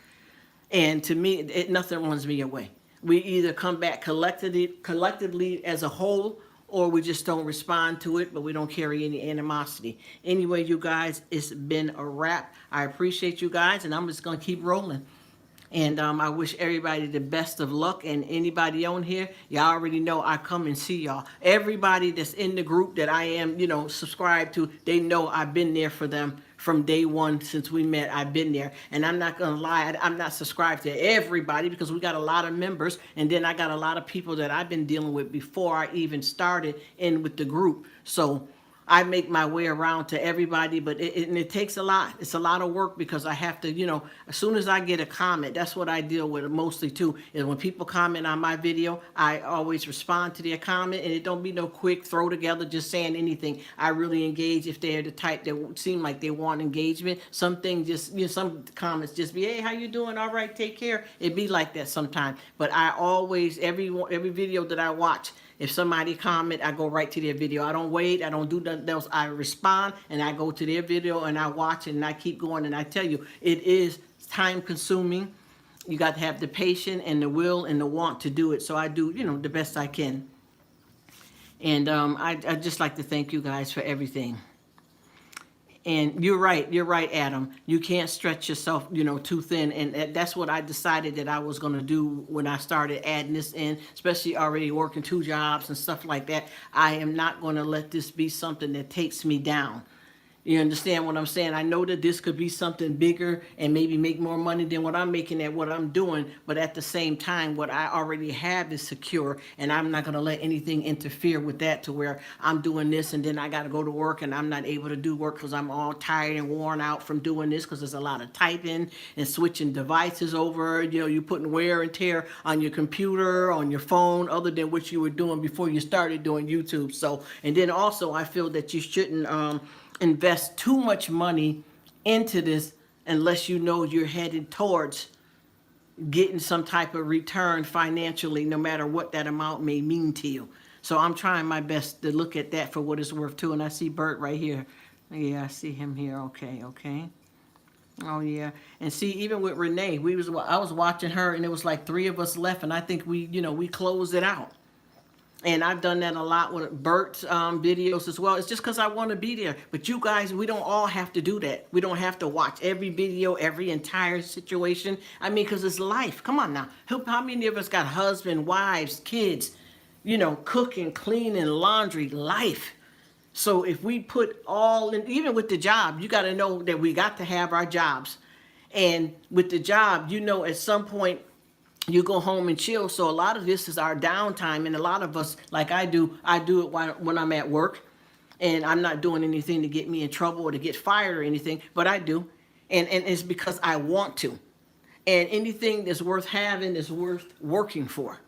And to me, nothing runs me away. We either come back collectively as a whole, or we just don't respond to it, but we don't carry any animosity. Anyway, you guys, it's been a wrap. I appreciate you guys, and I'm just going to keep rolling. And I wish everybody the best of luck. And anybody on here, y'all already know I come and see y'all. Everybody that's in the group that I am, subscribed to, they know I've been there for them from day one since we met. I've been there. And I'm not going to lie, I'm not subscribed to everybody because we got a lot of members. And then I got a lot of people that I've been dealing with before I even started in with the group. So I make my way around to everybody, but it takes a lot. It's a lot of work because I have to, as soon as I get a comment, that's what I deal with mostly too, is when people comment on my video, I always respond to their comment, and it don't be no quick throw together just saying anything. I really engage if they're the type that seem like they want engagement. Some things just, some comments just be, hey, how you doing? All right, take care. It be like that sometimes. But I always, every video that I watch, if somebody comment, I go right to their video. I don't wait. I don't do nothing else. I respond and I go to their video and I watch it and I keep going. And I tell you, it is time consuming. You got to have the patience and the will and the want to do it. So I do, the best I can. And I just like to thank you guys for everything. And you're right, Adam. You can't stretch yourself, too thin. And that's what I decided that I was going to do when I started adding this in, especially already working 2 jobs and stuff like that. I am not going to let this be something that takes me down. You understand what I'm saying? I know that this could be something bigger and maybe make more money than what I'm making at what I'm doing. But at the same time, what I already have is secure. And I'm not going to let anything interfere with that to where I'm doing this and then I got to go to work and I'm not able to do work because I'm all tired and worn out from doing this because there's a lot of typing and switching devices over. You're putting wear and tear on your computer, on your phone, other than what you were doing before you started doing YouTube. So, and then also I feel that you shouldn't invest too much money into this unless you know you're headed towards getting some type of return financially, no matter what that amount may mean to you. So I'm trying my best to look at that for what it's worth too. And I see Bert right here. Yeah, I see him here. Okay. Oh yeah. And see, even with Renee, I was watching her and it was like 3 of us left and I think we closed it out. And I've done that a lot with Bert's videos as well. It's just because I want to be there. But you guys, we don't all have to do that. We don't have to watch every video, every entire situation. I mean, because it's life. Come on now. How many of us got husband, wives, kids, cooking, cleaning, laundry, life? So if we put all in, even with the job, you got to know that we got to have our jobs. And with the job, at some point, you go home and chill. So a lot of this is our downtime. And a lot of us, like I do it when I'm at work. And I'm not doing anything to get me in trouble or to get fired or anything, but I do. And it's because I want to. And anything that's worth having is worth working for.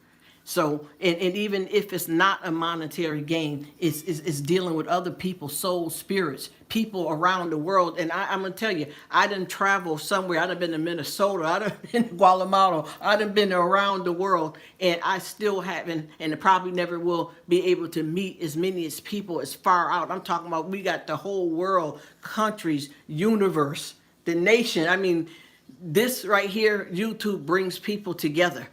So, and even if it's not a monetary gain, it's dealing with other people's soul spirits, people around the world. And I'm going to tell you, I done traveled somewhere. I done been to Minnesota. I done been to Guatemala. I done been around the world. And I still haven't, and probably never will be able to meet as many as people as far out. I'm talking about we got the whole world, countries, universe, the nation. I mean, this right here, YouTube brings people together.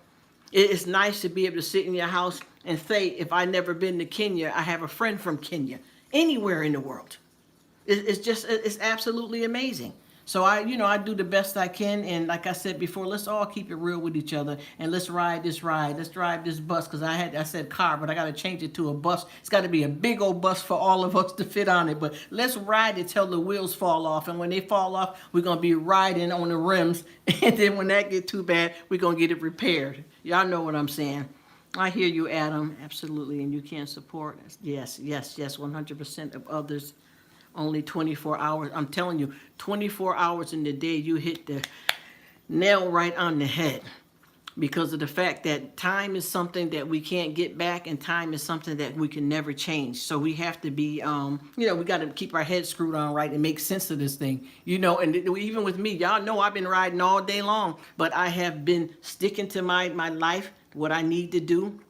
It's nice to be able to sit in your house and say, if I've never been to Kenya, I have a friend from Kenya, anywhere in the world. It's absolutely amazing. So I do the best I can. And like I said before, let's all keep it real with each other and let's ride this ride. Let's drive this bus. Cause I said car, but I got to change it to a bus. It's got to be a big old bus for all of us to fit on it. But let's ride it till the wheels fall off. And when they fall off, we're going to be riding on the rims. And then when that get too bad, we're going to get it repaired. Y'all know what I'm saying. I hear you, Adam. Absolutely. And you can support us. Yes. 100% of others. Only 24 hours. I'm telling you, 24 hours in the day, you hit the nail right on the head. Because of the fact that time is something that we can't get back, and time is something that we can never change. So we have to be, we got to keep our heads screwed on right and make sense of this thing. And even with me, y'all know I've been riding all day long, but I have been sticking to my life, what I need to do,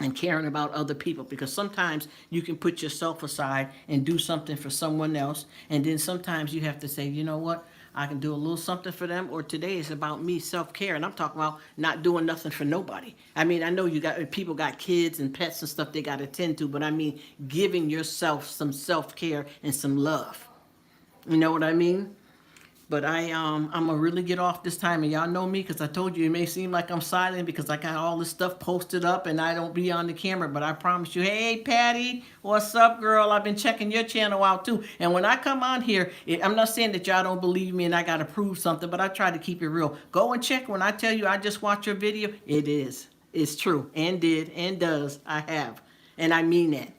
and caring about other people, because sometimes you can put yourself aside and do something for someone else, and then sometimes you have to say, you know what, I can do a little something for them, or today is about me, self-care, and I'm talking about not doing nothing for nobody. I mean, I know people got kids and pets and stuff they got to tend to, but I mean giving yourself some self-care and some love. You know what I mean? But I'm gonna really get off this time, and y'all know me because I told you it may seem like I'm silent because I got all this stuff posted up and I don't be on the camera. But I promise you, hey Patty, what's up, girl? I've been checking your channel out too. And when I come on here, I'm not saying that y'all don't believe me and I gotta prove something, but I try to keep it real. Go and check. When I tell you I just watched your video, it's true and did and does. I have, and I mean that.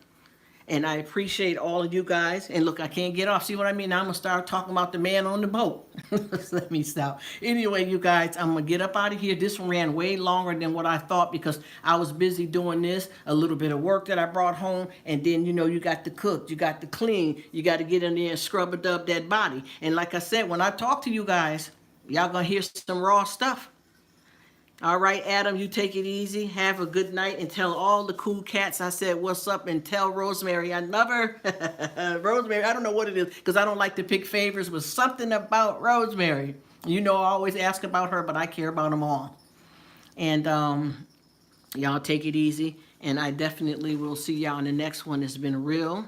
And I appreciate all of you guys. And look, I can't get off. See what I mean? Now I'm going to start talking about the man on the boat. Let me stop. Anyway, you guys, I'm going to get up out of here. This one ran way longer than what I thought because I was busy doing this, a little bit of work that I brought home. And then, you know, you got to cook, you got to clean, you got to get in there and scrub it up that body. And like I said, when I talk to you guys, y'all going to hear some raw stuff. All right, Adam, you take it easy. Have a good night and tell all the cool cats I said what's up and tell Rosemary I love her. Rosemary, I don't know what it is because I don't like to pick favorites, but something about Rosemary. You know, I always ask about her, but I care about them all. And y'all take it easy. And I definitely will see y'all in the next one. It's been real.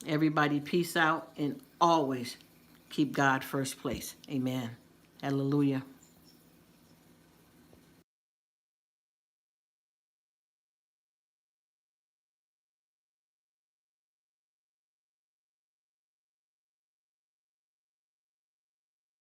Everybody peace out and always keep God first place. Amen. Hallelujah.